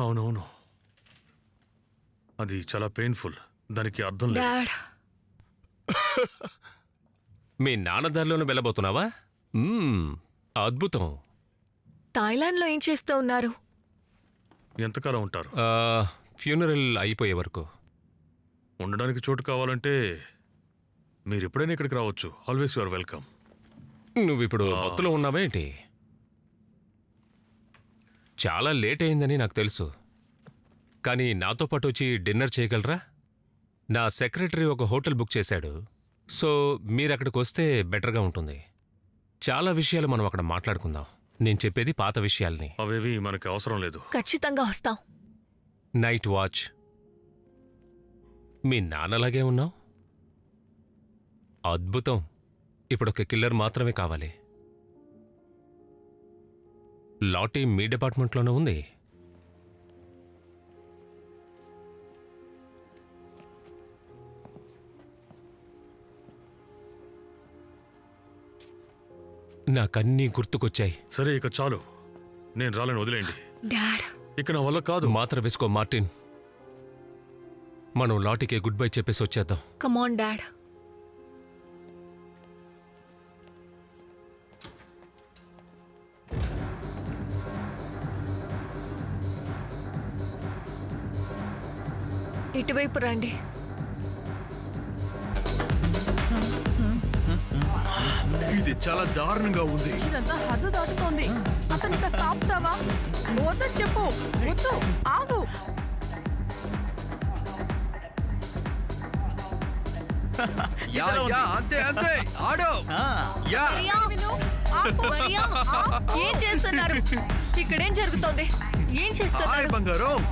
Speaker 6: అవునవును, అది చాలా పెయిన్ఫుల్. దానికి అర్థం లేదు.
Speaker 7: డాడ్,
Speaker 9: మీ నాన్న దారిలోనే వెళ్ళబోతున్నావా? అద్భుతం.
Speaker 7: థాయిలాండ్లో ఏం చేస్తూ ఉన్నారు?
Speaker 6: ఎంతకాలం ఉంటారు?
Speaker 9: ఫ్యూనరల్ అయిపోయే వరకు.
Speaker 6: ఉండడానికి చోటు కావాలంటే మీరు ఎప్పుడైనా ఇక్కడికి రావచ్చు. Always your welcome.
Speaker 9: నువ్విప్పుడు మత్తులో ఉన్నావేంటి? చాలా లేట్ అయిందని నాకు తెలుసు. కానీ నాతో పాటు వచ్చి డిన్నర్ చేయగలరా? నా సెక్రటరీ ఒక హోటల్ బుక్ చేశాడు. సో మీరక్కడికి వస్తే బెటర్గా ఉంటుంది. చాలా విషయాలు మనం అక్కడ మాట్లాడుకుందాం. నేను చెప్పేది పాత విషయాల్ని.
Speaker 6: అవేవి మనకు అవసరం లేదు.
Speaker 7: ఖచ్చితంగా వస్తాం.
Speaker 9: Night watch. మీ నాన్నలాగే ఉన్నావు. అద్భుతం. ఇప్పుడు ఒక కిల్లర్ మాత్రమే కావాలి. లాటీ మీ డిపార్ట్మెంట్లోనే ఉంది. నాకన్నీ గుర్తుకొచ్చాయి.
Speaker 6: సరే ఇక చాలు, నేను రాలేను, వదిలేయండి.
Speaker 7: డాడ్,
Speaker 6: ఇక నా వల్ల కాదు.
Speaker 9: మాత్ర వేసుకో మార్టిన్. మనం లాటీకే గుడ్ బై చెప్పేసి వచ్చేద్దాం.
Speaker 7: కమాన్ డాడ్. ఇటువైపు రండి.
Speaker 3: ఇది చాలా దారుణంగా ఉంది.
Speaker 4: ఇదంతా హద్దు దాటుతోంది. అతను కాస్త ఆపుతావా? వద్దని చెప్పు. వద్దు, ఆగు.
Speaker 3: యా యా అంతే అంతే ఆడు. యా
Speaker 7: మరియా, మరియా, ఏం చేస్తున్నారు? ఇక్కడేం జరుగుతోంది? ఏం
Speaker 3: హాయ్
Speaker 7: చేస్తున్నారు?
Speaker 3: బంగారం.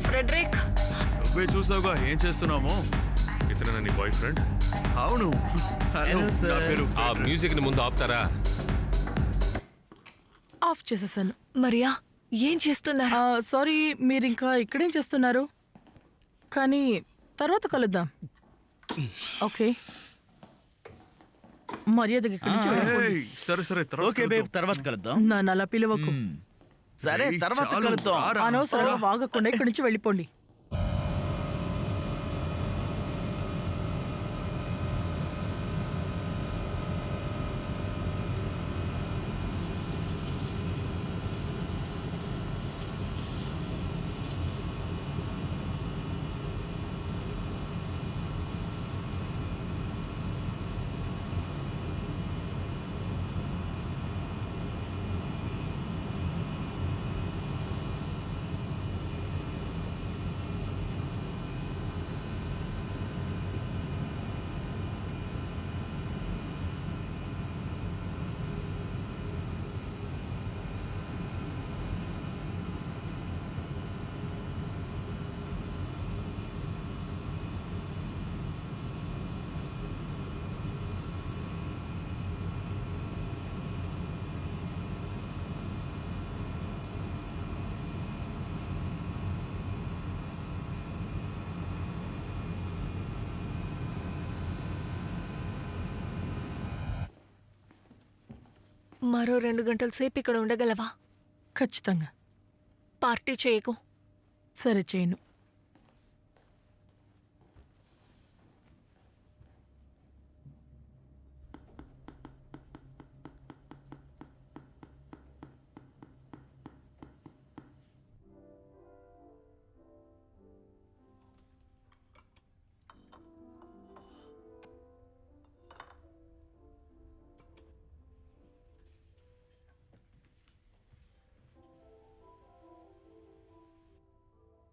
Speaker 7: ఫ్రెడరిక్,
Speaker 3: నువ్వే చూసావుగా ఏం చేస్తున్నామో.
Speaker 6: ఇతనే నీ బాయ్ ఫ్రెండ్?
Speaker 3: అవును. Hello,
Speaker 2: Hello, sir.
Speaker 3: నా పేరు
Speaker 9: ఆ
Speaker 3: ఫెడరిక్.
Speaker 9: మ్యూజిక్ ని ముందు ఆపుతారా?
Speaker 4: ఆఫ్ చేసేసాను.
Speaker 7: మరియా, ఏం చేస్తున్నారు?
Speaker 4: సారీ, మీరు ఇంకా ఇక్కడేం చేస్తున్నారు? కానీ తర్వాత కలుద్దాం. ఓకే, మర్యాదగా ఇక్కడి నుంచి వెళ్ళిపోండి.
Speaker 3: ఏయ్, సరే సరే తర్వాత
Speaker 2: ఓకే బేబ్,
Speaker 3: కలుద్దాం.
Speaker 2: తర్వాత కలుద్దాం.
Speaker 4: నన్ను అలా పిలవకు.
Speaker 2: సరే
Speaker 3: ఏయ్,
Speaker 2: తర్వాత
Speaker 3: చాలు,
Speaker 2: కలుద్దాం.
Speaker 3: రారా.
Speaker 4: అనవసరంగా వాగకుండా ఇక్కడి నుంచి వెళ్ళిపోండి.
Speaker 7: మరో 2 గంటల సేపు ఇక్కడ ఉండగలవా?
Speaker 4: ఖచ్చితంగా.
Speaker 7: పార్టీ చేయకు.
Speaker 4: సరే, చేయను.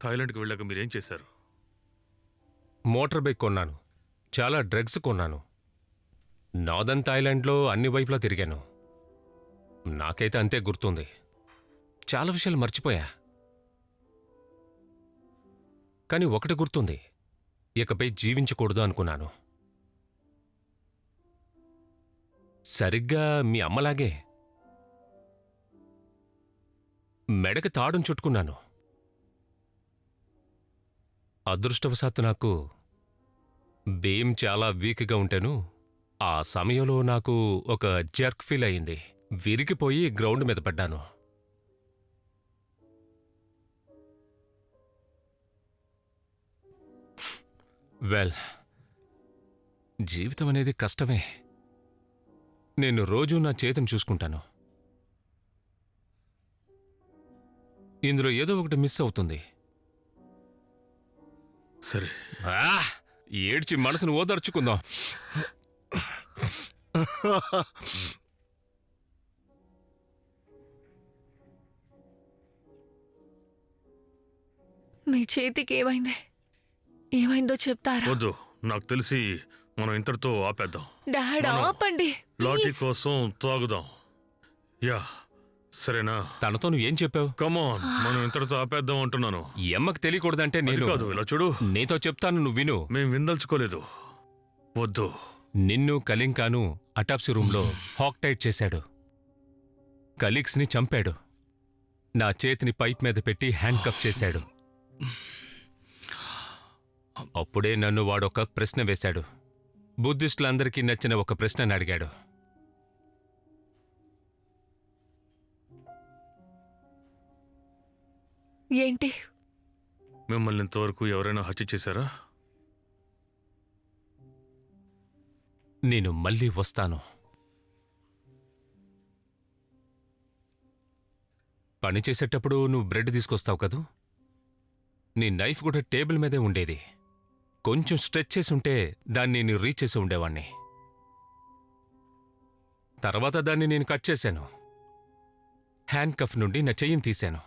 Speaker 6: థాయిలాండ్కి వెళ్ళాక మీరేం చేశారు?
Speaker 9: మోటార్ బైక్ కొన్నాను, చాలా డ్రగ్స్ కొన్నాను. నార్దర్న్ థాయిలాండ్లో అన్ని వైపులా తిరిగాను. నాకైతే అంతే గుర్తుంది. చాలా విషయాలు మర్చిపోయా. కానీ ఒకటి గుర్తుంది, ఇకపై జీవించకూడదు అనుకున్నాను. సరిగ్గా మీ అమ్మలాగే మెడకి తాడును చుట్టుకున్నాను. అదృష్టవశాత్తు నాకు బేమ్ చాలా వీక్గా ఉంటేను ఆ సమయంలో నాకు ఒక జర్క్ ఫీల్ అయింది. విరిగిపోయి గ్రౌండ్ మీద పడ్డాను. వెల్, జీవితం అనేది కష్టమే. నేను రోజూ నా చేతిని చూసుకుంటాను. ఇందులో ఏదో ఒకటి మిస్ అవుతుంది.
Speaker 6: సరే,
Speaker 9: ఏడ్చి మనసును ఓదార్చుకుందాం.
Speaker 7: మీ చేతికి ఏమైంది? ఏమైందో చెప్తారా?
Speaker 6: వద్దు, నాకు తెలిసి మనం ఇంతటితో ఆపేద్దాం.
Speaker 7: డాడ్,
Speaker 6: మనం
Speaker 7: ఆపండి.
Speaker 6: లాఠీ
Speaker 7: Please.
Speaker 6: కోసం తాగుదాం. యా, సరేనా?
Speaker 9: తనతో నువ్వేం చెప్పావు?
Speaker 6: కమాన్, మనం ఇంతటితో ఆపేద్దాం అంటున్నాను.
Speaker 9: ఈ అమ్మకు తెలియకూడదంటే
Speaker 6: అది
Speaker 9: నేను
Speaker 6: కాదు, ఇలా చూడు,
Speaker 9: నీతో చెప్తాను, నువ్వు విను.
Speaker 6: మేం విందల్చుకోలేదు. వద్దు.
Speaker 9: నిన్ను కళింకాను అటాప్సీ రూంలో హాక్టైట్ చేశాడు. కలీగ్స్ని చంపాడు. నా చేతిని పైప్ మీద పెట్టి హ్యాండ్ కప్ చేశాడు. అప్పుడే నన్ను వాడొక ప్రశ్న వేశాడు. బుద్ధిస్టులందరికీ నచ్చిన ఒక ప్రశ్నని అడిగాడు.
Speaker 7: ఏంటి?
Speaker 6: మిమ్మల్ని ఇంతవరకు ఎవరైనా హత్య చేశారా?
Speaker 9: నేను మళ్ళీ వస్తాను. పని చేసేటప్పుడు నువ్వు బ్రెడ్ తీసుకొస్తావు కదూ? నీ నైఫ్ కూడా టేబుల్ మీదే ఉండేది. కొంచెం స్ట్రెచ్ చేసి ఉంటే దాన్ని నేను రీచ్ చేసి ఉండేవాణ్ణి. తర్వాత దాన్ని నేను కట్ చేశాను. హ్యాండ్ కఫ్ నుండి నా చెయ్యిని తీశాను.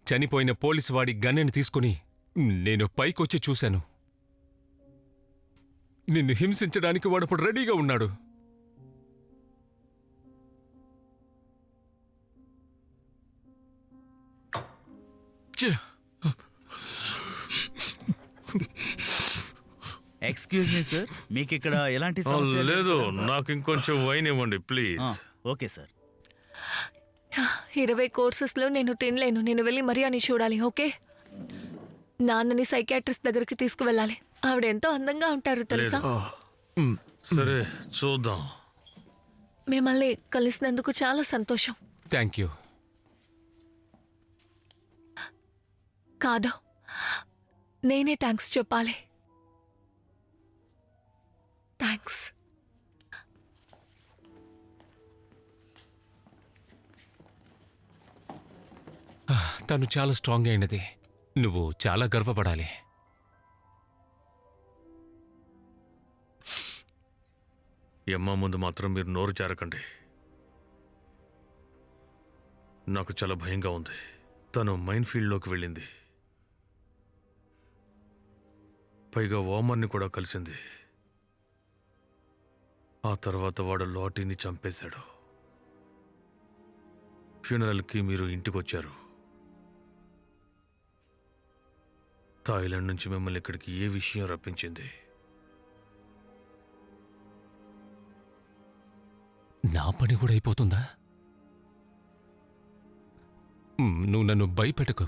Speaker 9: చనిపోయిన పోలీసు వాడి గన్నెని తీసుకుని నేను పైకొచ్చి చూశాను. నిన్ను హింసించడానికి వాడప్పుడు రెడీగా ఉన్నాడు.
Speaker 2: ఎక్స్క్యూజ్ మీ సార్, మీకు ఇక్కడ ఎలాంటి సమస్య
Speaker 6: లేదు, నాకు ఇంకొంచెం వైన్ ఇవ్వండి ప్లీజ్.
Speaker 2: Okay sir.
Speaker 7: 20 కోర్సెస్లో నేను తినలేను. నేను వెళ్ళి మరియాని చూడాలి. ఓకే, నాన్నని సైకాట్రిస్ట్ దగ్గరికి తీసుకువెళ్ళాలి. ఆవిడ ఎంతో అందంగా ఉంటారు తెలుసా.
Speaker 6: సరే చూద్దాం.
Speaker 7: మిమ్మల్ని కలిసినందుకు చాలా సంతోషం.
Speaker 9: Thank you.
Speaker 7: కాదు, నేనే థ్యాంక్స్ చెప్పాలి. థ్యాంక్స్.
Speaker 9: తను చాలా స్ట్రాంగ్ అయినది. నువ్వు చాలా గర్వపడాలి.
Speaker 6: ఈ అమ్మ ముందు మాత్రం మీరు నోరు జారకండి. నాకు చాలా భయంగా ఉంది. తను మైన్ ఫీల్డ్లోకి వెళ్ళింది, పైగా ఓమర్ని కూడా కలిసింది. ఆ తర్వాత వాడు లాటీని చంపేశాడు. ఫ్యూనరల్కి మీరు ఇంటికొచ్చారు. థాయిలాండ్ నుంచి మిమ్మల్ని ఇక్కడికి ఏ విషయం రప్పించింది?
Speaker 9: నా పని కూడా అయిపోతుందా? నువ్వు నన్ను భయపెట్టకు.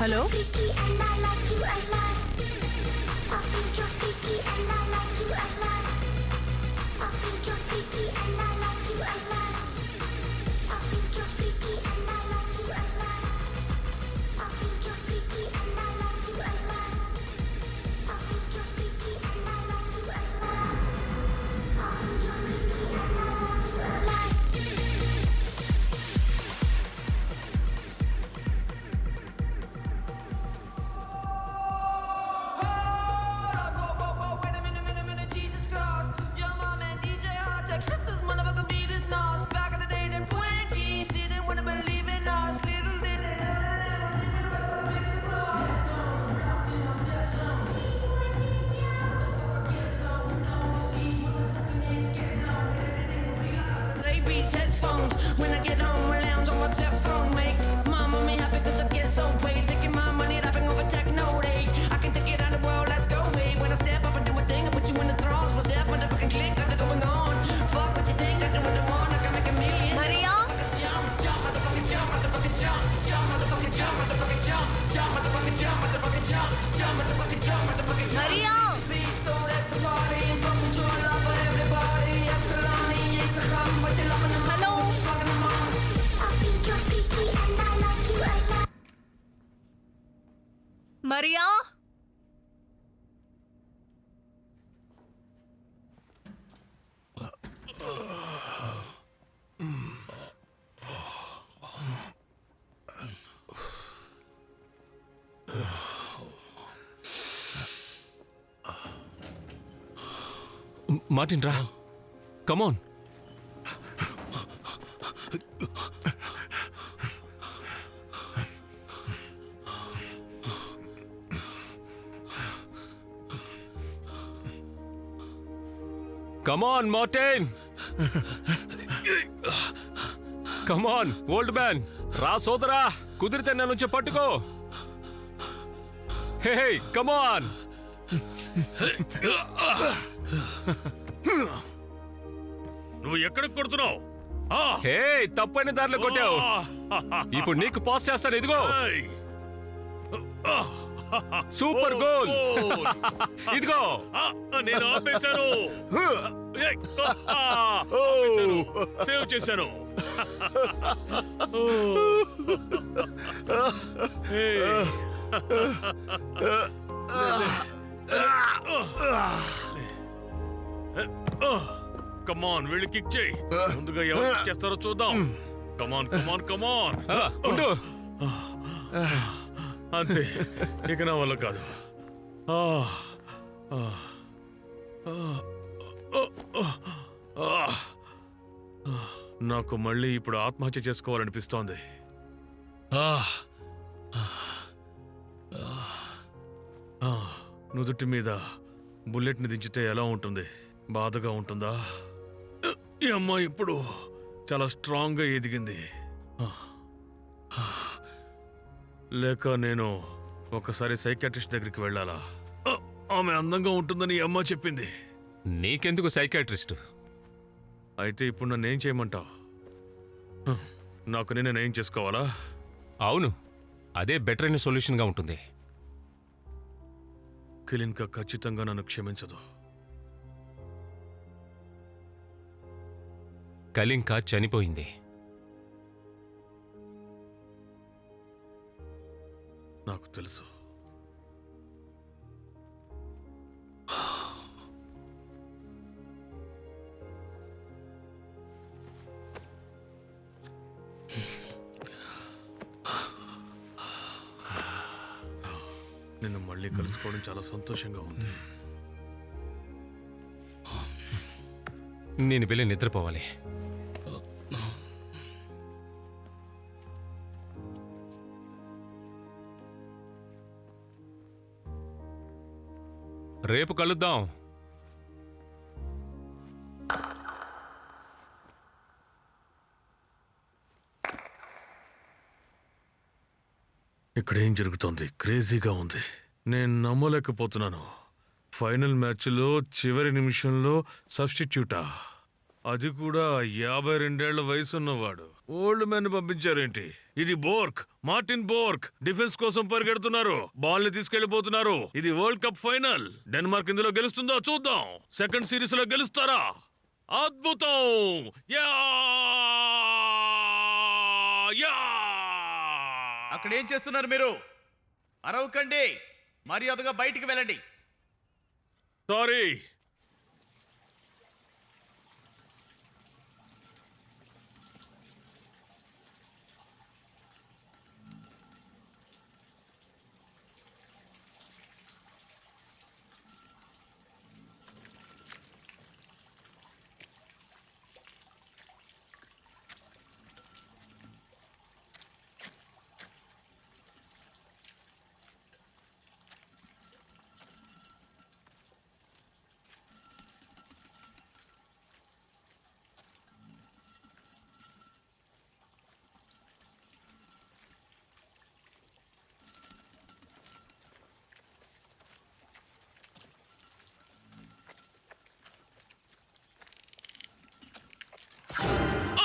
Speaker 4: Hello,
Speaker 10: Headphones. When I get home, we'll lounge on my cell phone. Make mama me happy cause I get so paid. Taking my money, rapping over techno day. I can take it on the world, let's go, babe. When I step up and do a thing, I put you in the thrones. What's that motherfucking click? Got it going on. Fuck with
Speaker 7: Mariya,
Speaker 8: Martin రా, come on. కమాన్ Martin, కమాన్ old man, రా సోదరా, కుదిరితే నా నుంచి పట్టుకో. హే కమాన్.
Speaker 6: నువ్వు ఎక్కడికి కొడుతున్నావు?
Speaker 8: హే, తప్పైన దారిలో కొట్టావు. ఇప్పుడు నీకు పాస్ చేస్తాను, ఇదిగో. Super goal. ఇదిగో,
Speaker 6: నేను ఆపేశాను. సేవ్ చేశాను. కమాన్, వెళ్ళి కిక్ చేయి. ముందుగా ఎవరు kick చేస్తారో చూద్దాం. కమాన్ కమాన్ కమాన్.
Speaker 8: ఉండు.
Speaker 6: అంతే, ఇక నా వల్ల కాదు. నాకు మళ్ళీ ఇప్పుడు ఆత్మహత్య చేసుకోవాలనిపిస్తోంది. నుదుటి మీద బుల్లెట్ని దించితే ఎలా ఉంటుంది? బాధగా ఉంటుందా? ఈ అమ్మాయి ఇప్పుడు చాలా స్ట్రాంగ్గా ఎదిగింది. లేక నేను ఒకసారి సైకాట్రిస్ట్ దగ్గరికి వెళ్ళాలా? ఆమె అందంగా ఉంటుందని ఈ అమ్మ చెప్పింది.
Speaker 8: నీకెందుకు సైకాట్రిస్ట్?
Speaker 6: అయితే ఇప్పుడు నన్ను ఏం చేయమంటావు? నాకు నేను ఏం చేసుకోవాలా?
Speaker 8: అవును, అదే బెటర్ అయిన సొల్యూషన్గా ఉంటుంది.
Speaker 6: కిలిన్కా ఖచ్చితంగా నన్ను క్షమించదు.
Speaker 8: కళింక చనిపోయింది.
Speaker 6: నాకు తెలుసు. నిన్ను మళ్ళీ కలుసుకోవడం చాలా సంతోషంగా ఉంది.
Speaker 8: నేను వెళ్ళి నిద్రపోవాలి. రేపు కలుద్దాం.
Speaker 6: ఇక్కడ ఏం జరుగుతోంది? క్రేజీగా ఉంది. నేను నమ్మలేకపోతున్నాను. ఫైనల్ మ్యాచ్లో చివరి నిమిషంలో సబ్స్టిట్యూటా, అది కూడా 52 ఏళ్ల వయసున్నవాడు. Old man పంపించారేంటి? ఇది బోర్క్, మార్టిన్ బోర్క్. డిఫెన్స్ కోసం పరిగెడుతున్నారు, బాల్ ని తీసుకెళ్లిపోతున్నారు. ఇది వరల్డ్ కప్ ఫైనల్. డెన్మార్క్ ఇందులో గెలుస్తుందో చూద్దాం. సెకండ్ సిరీస్ లో గెలుస్తారా? అద్భుతం! Yeah yeah!
Speaker 2: అక్కడ ఏం చేస్తున్నారు మీరు? అరవకండి, మర్యాదగా బయటికి వెళ్ళండి.
Speaker 6: సారీ.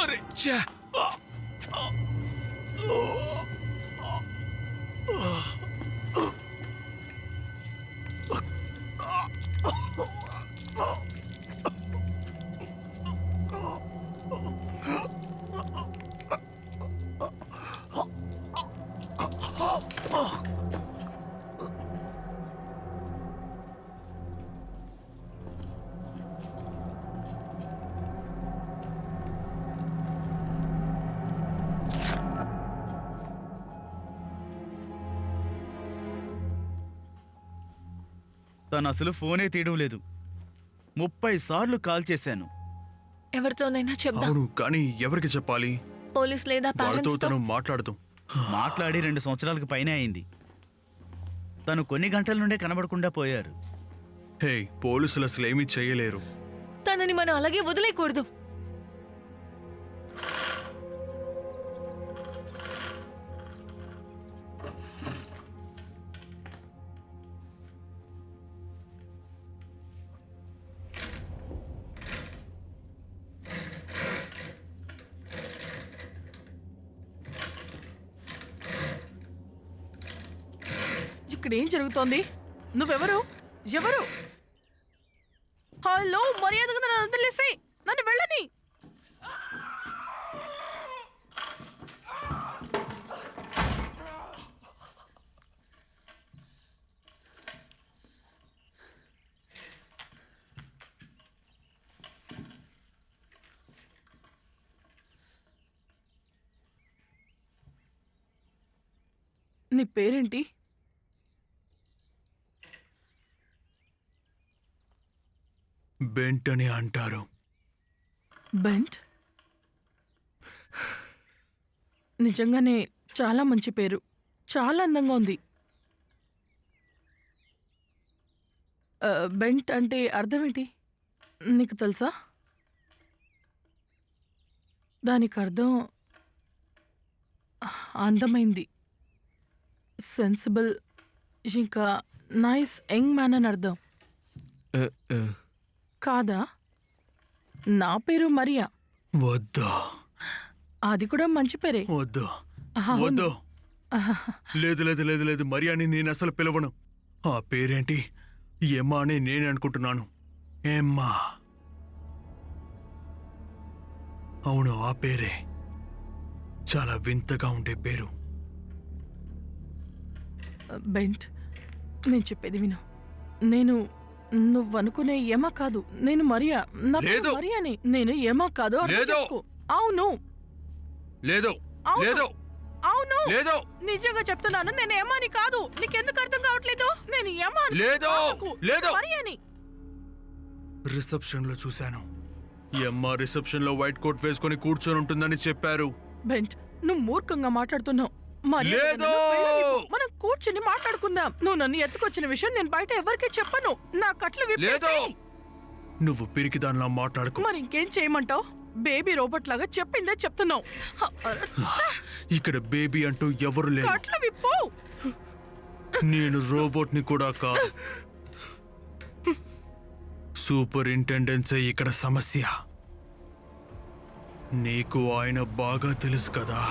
Speaker 8: అరే ఛా!
Speaker 2: తను అసలు ఫోనే తీయడం లేదు. 30 సార్లు కాల్ చేశాను.
Speaker 7: ఎవరితోనైనా చెప్దాం.
Speaker 3: అవును, కానీ ఎవరికి చెప్పాలి?
Speaker 7: పోలీస్ లేదా
Speaker 3: వాళ్ళతో
Speaker 7: పేరెంట్స్ తో.
Speaker 3: తను మాట్లాడదు.
Speaker 2: మాట్లాడి 2 సంవత్సరాలకు పైనే అయింది. తను కొన్ని గంటల నుండే కనబడకుండా పోయారు.
Speaker 3: హే, పోలీసులు అసలు ఏమీ చేయలేరు.
Speaker 7: తనని మనం అలాగే వదిలేయకూడదు.
Speaker 4: ఇక్కడ ఏం జరుగుతోంది? నువ్వెవరు? ఎవరు? హలో, మర్యాదగా నన్ను వదిలేసి నన్ను వెళ్ళని. నీ పేరేంటి?
Speaker 3: బెంట్ అని అంటారు.
Speaker 4: బెంట్? నిజంగానే చాలా మంచి పేరు. చాలా అందంగా ఉంది. బెంట్ అంటే అర్థం ఏంటి నీకు తెలుసా? దానికి అర్థం అందమైంది, సెన్సిబుల్, ఇంకా నైస్ యంగ్ మ్యాన్ అని అర్థం. కాదా? నా పేరు మరియా.
Speaker 3: వద్దు,
Speaker 4: అది కూడా మంచి పేరే.
Speaker 3: వద్దు,
Speaker 4: అవును.
Speaker 3: వద్దు. లేదు లేదు లేదు లేదు, మరియాని నేను అసలు పిలవను. ఆ పేరేంటి? ఎమ్మా అని నేను అనుకుంటున్నాను. ఎమ్మా. అవును, ఆ పేరే. చాలా వింతగా ఉండే పేరు.
Speaker 4: బెంట్, నేను చెప్పేది విను. నేను నువ్వనుకునే ఏమా కాదు. నేను మరియా. నా పేరు
Speaker 3: లేదు.
Speaker 4: మరియాని. నేను ఏమా కాదు, అర్థం
Speaker 3: లేదు.
Speaker 4: చేసుకో. అవును
Speaker 3: లేదు
Speaker 4: అవును.
Speaker 3: లేదు
Speaker 4: అవును,
Speaker 3: లేదు
Speaker 4: నిజంగా చెప్తున్నాను. నేను ఏమాని కాదు. నీకెందుకు అర్థం కావట్లేదు? నేను ఏమాని
Speaker 3: లేదు.
Speaker 4: కాదు.
Speaker 3: లేదు.
Speaker 4: మరియాని.
Speaker 3: రిసెప్షన్ లో చూశాను. ఎమ్మా రిసెప్షన్ లో వైట్ కోట్ వేసుకొని కూర్చొని ఉంటుందని చెప్పారు.
Speaker 4: బెంట్, నువ్వు మూర్ఖంగా మాట్లాడుతున్నావు. మరియా,
Speaker 3: లేదు.
Speaker 4: మనం కూర్చుని మాట్లాడుకుందాం. నువ్వు నన్ను ఎత్తుకొచ్చిన విషయం నేను బయట ఎవరికీ చెప్పను. నా కట్లు
Speaker 3: లేదు.
Speaker 4: విప్పేసేయ్.
Speaker 3: నువ్వు పిరికి దానిలా మాట్లాడుకో.
Speaker 4: మరి ఇంకేం చేయమంటావు? బేబీ రోబోట్ లాగా చెప్పిందే చెప్తున్నావు.
Speaker 3: ఇక్కడ బేబీ అంటూ ఎవరు లేరు.
Speaker 4: కట్లు విప్పు.
Speaker 3: నేను రోబోట్ ని కూడా కాదు. సూపరింటెండెన్సే ఇక్కడ సమస్య. నీకు ఆయన బాగా తెలుసు కదా.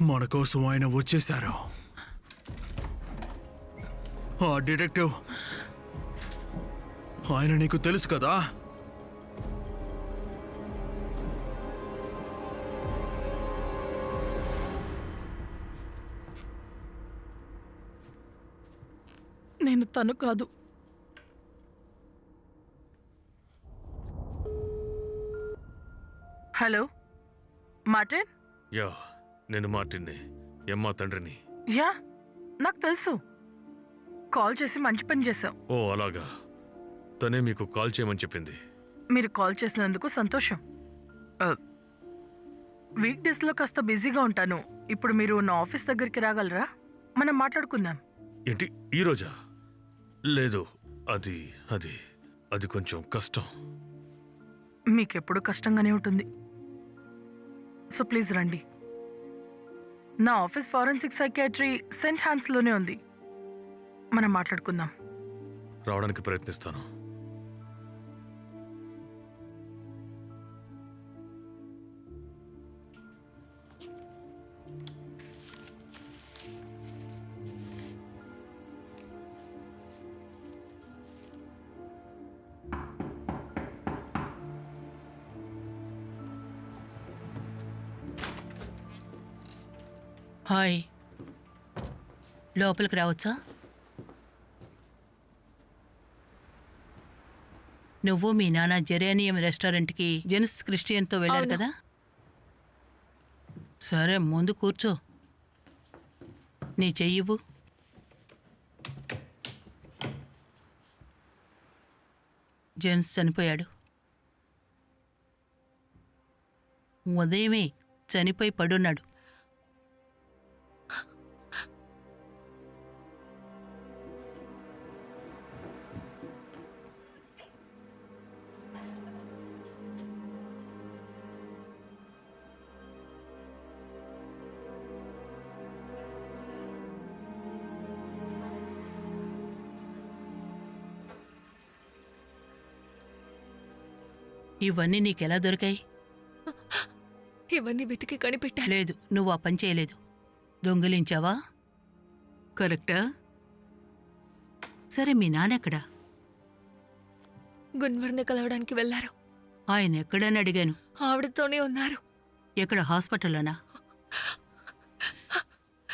Speaker 3: మన కోసం ఆయన వచ్చేశారు. ఆ డిటెక్టివ్, ఆయన నీకు తెలుసు కదా.
Speaker 4: నేను తను కాదు. Hello Martin.
Speaker 6: యా, నేను మార్టిన్ని, ఎమ్మా తండ్రిని.
Speaker 4: యా, నాకు తెలుసు. కాల్ చేసి మంచి పని చేశావు.
Speaker 6: ఓ అలాగా, తనే మీకు కాల్ చేయమని చెప్పింది.
Speaker 4: మీరు కాల్ చేసినందుకు సంతోషం. వీక్ డేస్లో కాస్త బిజీగా ఉంటాను. ఇప్పుడు మీరు నా ఆఫీస్ దగ్గరికి రాగలరా? మనం మాట్లాడుకుందాం.
Speaker 6: ఏంటి, ఈరోజా? లేదు, అది అది అది కొంచెం కష్టం.
Speaker 4: మీకెప్పుడు కష్టంగానే ఉంటుంది. సో ప్లీజ్ రండి. నా ఆఫీస్ ఫారెన్సిక్ సైకియాట్రీ సెంట్ హ్యాన్స్లోనే ఉంది. మనం మాట్లాడుకుందాం.
Speaker 6: రావడానికి ప్రయత్నిస్తాను.
Speaker 1: హాయ్, లోపలికి రావచ్చా? నువ్వు మీ నాన్న జెరేనియం రెస్టారెంట్కి జెన్స్ క్రిస్టియన్తో వెళ్ళారు
Speaker 7: అవును.
Speaker 1: కదా? సరే, ముందు కూర్చో. నీ చెయ్యివ్వు. జెన్స్ చనిపోయాడు. ఉదయమే చనిపోయి పడున్నాడు. ఇవన్నీ నీకెలా దొరికాయి?
Speaker 7: ఇవన్నీ వెతికి కనిపెట్టాను.
Speaker 1: లేదు, నువ్వు ఆ పని చేయలేదు. దొంగిలించావా? కరెక్టా? సరే, మీ నాన్నెక్కడా?
Speaker 7: గున్వర్ని కలవడానికి వెళ్లారు.
Speaker 1: ఆయన ఎక్కడని అడిగాను.
Speaker 7: ఆవిడతోనే ఉన్నారు.
Speaker 1: ఎక్కడ, హాస్పిటల్లోనా?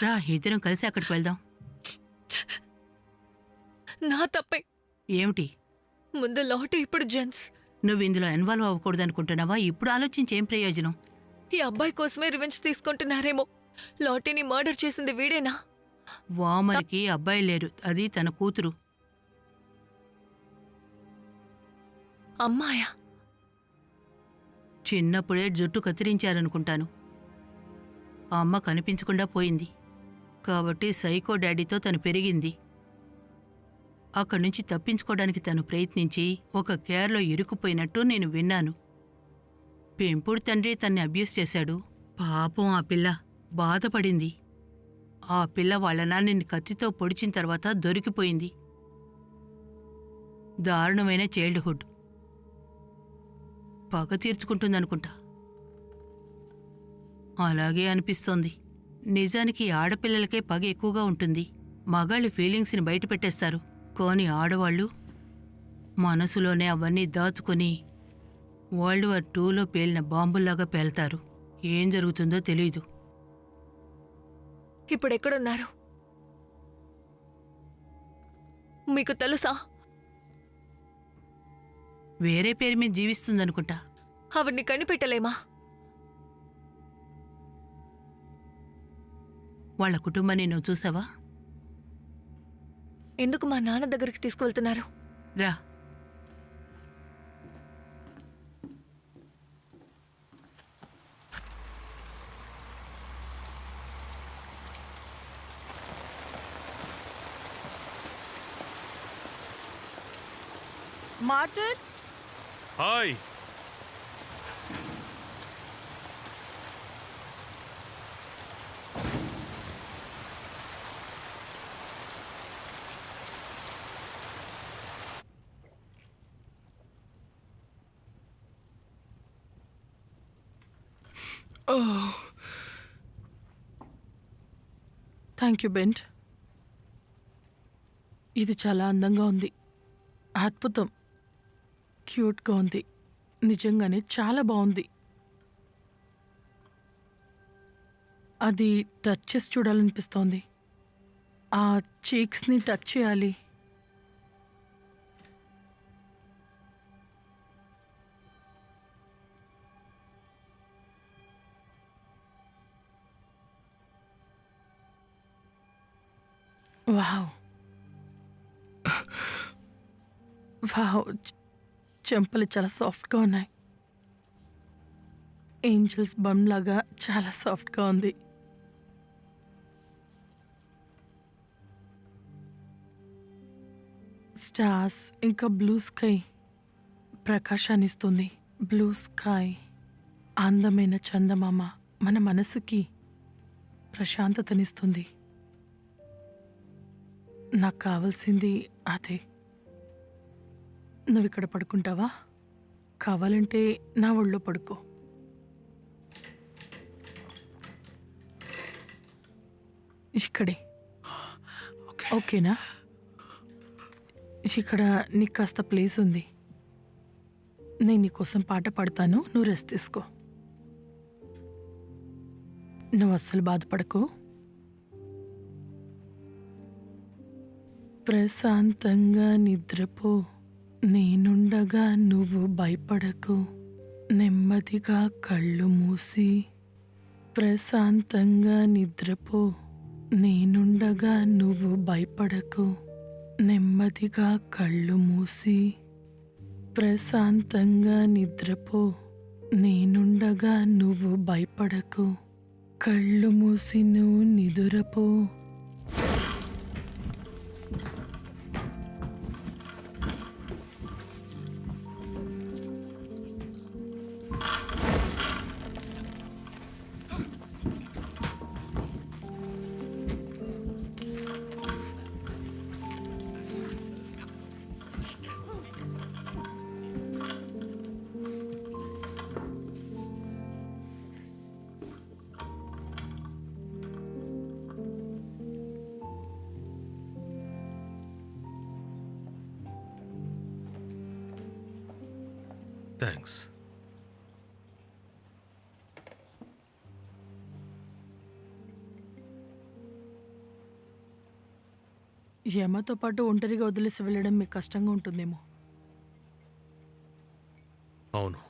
Speaker 1: రా, ఇద్దరం కలిసి అక్కడికి వెళ్దాం.
Speaker 7: నా తప్పే.
Speaker 1: ఏమిటి?
Speaker 7: ముందు లాటే, ఇప్పుడు జెన్స్.
Speaker 1: నువ్వు ఇందులో ఇన్వాల్వ్ అవ్వకూడదనుకుంటున్నావా? ఇప్పుడు ఆలోచించి ఏం ప్రయోజనం?
Speaker 7: ఈ అబ్బాయి కోసమే రివెంజ్ తీసుకుంటున్నారేమో. లాటీని మర్డర్ చేసింది వీడేనా?
Speaker 1: వామనికి అబ్బాయి లేరు, అది తన కూతురు.
Speaker 7: అమ్మాయా?
Speaker 1: చిన్నప్పుడే జుట్టు కత్తిరించారనుకుంటాను. ఆ అమ్మ కనిపించకుండా పోయింది కాబట్టి సైకో డాడీతో తను పెరిగింది. అక్కడి నుంచి తప్పించుకోవడానికి తను ప్రయత్నించి ఒక కేర్లో ఇరుక్కుపోయినట్టు నేను విన్నాను. పెంపుడు తండ్రి తన్ని అబ్యూస్ చేశాడు. పాపం ఆ పిల్ల బాధపడింది. ఆ పిల్ల వాళ్ళ నాన్నని కత్తితో పొడిచిన తర్వాత దొరికిపోయింది. దారుణమైన చైల్డ్హుడ్. పగ తీర్చుకుంటుందనుకుంటా. అలాగే అనిపిస్తోంది. నిజానికి ఆడపిల్లలకే పగ ఎక్కువగా ఉంటుంది. మగాళ్ళ ఫీలింగ్స్ని బయట పెట్టేస్తారు, కానీ ఆడవాళ్ళు మనసులోనే అవన్నీ దాచుకొని వరల్డ్ వార్ 2లో పేలిన బాంబుల్లాగా పేల్తారు. ఏం జరుగుతుందో తెలీదు.
Speaker 7: ఇప్పుడెక్కడున్నారు మీకు తెలుసా?
Speaker 1: వేరే పేరు మీద జీవిస్తుందనుకుంటా.
Speaker 7: ఆవిడ్ని కనిపెట్టలేమా?
Speaker 1: వాళ్ళ కుటుంబాన్ని నువ్వు చూసావా?
Speaker 7: ఎందుకు మా నాన్న దగ్గరికి తీసుకువెళ్తున్నారు?
Speaker 1: రా.
Speaker 4: Martin,
Speaker 6: hi.
Speaker 4: Thank you bent. ఇది చాలా అందంగా ఉంది. అద్భుతం. క్యూట్గా ఉంది. నిజంగానే చాలా బాగుంది. అది టచ్ చేసి చూడాలనిపిస్తోంది. ఆ చీక్స్ని టచ్ చేయాలి. వావ్ వావ్, చెంపలు చాలా సాఫ్ట్గా ఉన్నాయి. ఏంజల్స్ బమ్ లాగా చాలా సాఫ్ట్గా ఉంది. స్టార్స్ ఇంకా బ్లూ స్కై ప్రకాశాన్ని ఇస్తుంది. బ్లూ స్కై, అందమైన చందమామ మన మనసుకి ప్రశాంతతనిస్తుంది. నాకు కావాల్సింది అదే. నువ్వు ఇక్కడ పడుకుంటావా? కావాలంటే నా ఒళ్ళో పడుకో. ఇక్కడే ఓకేనా? ఇక్కడ నీకు కాస్త ప్లేస్ ఉంది. నేను నీకోసం పాట పాడతాను, నువ్వు రెస్ట్ తీసుకో. నువ్వు అస్సలు బాధపడకు. ప్రశాంతంగా నిద్రపో, నేనుండగా నువ్వు భయపడకు. నెమ్మదిగా కళ్ళు మూసి ప్రశాంతంగా నిద్రపో, నేనుండగా నువ్వు భయపడకు, నెమ్మదిగా కళ్ళు మూసి ప్రశాంతంగా నిద్రపో. నేనుండగా నువ్వు భయపడకు, కళ్ళు మూసి నువ్వు నిదురపో.
Speaker 6: థ్యాంక్స్.
Speaker 4: యమతో పాటు ఒంటరిగా వదిలేసి వెళ్ళడం మీకు కష్టంగా ఉంటుందేమో.
Speaker 6: అవును,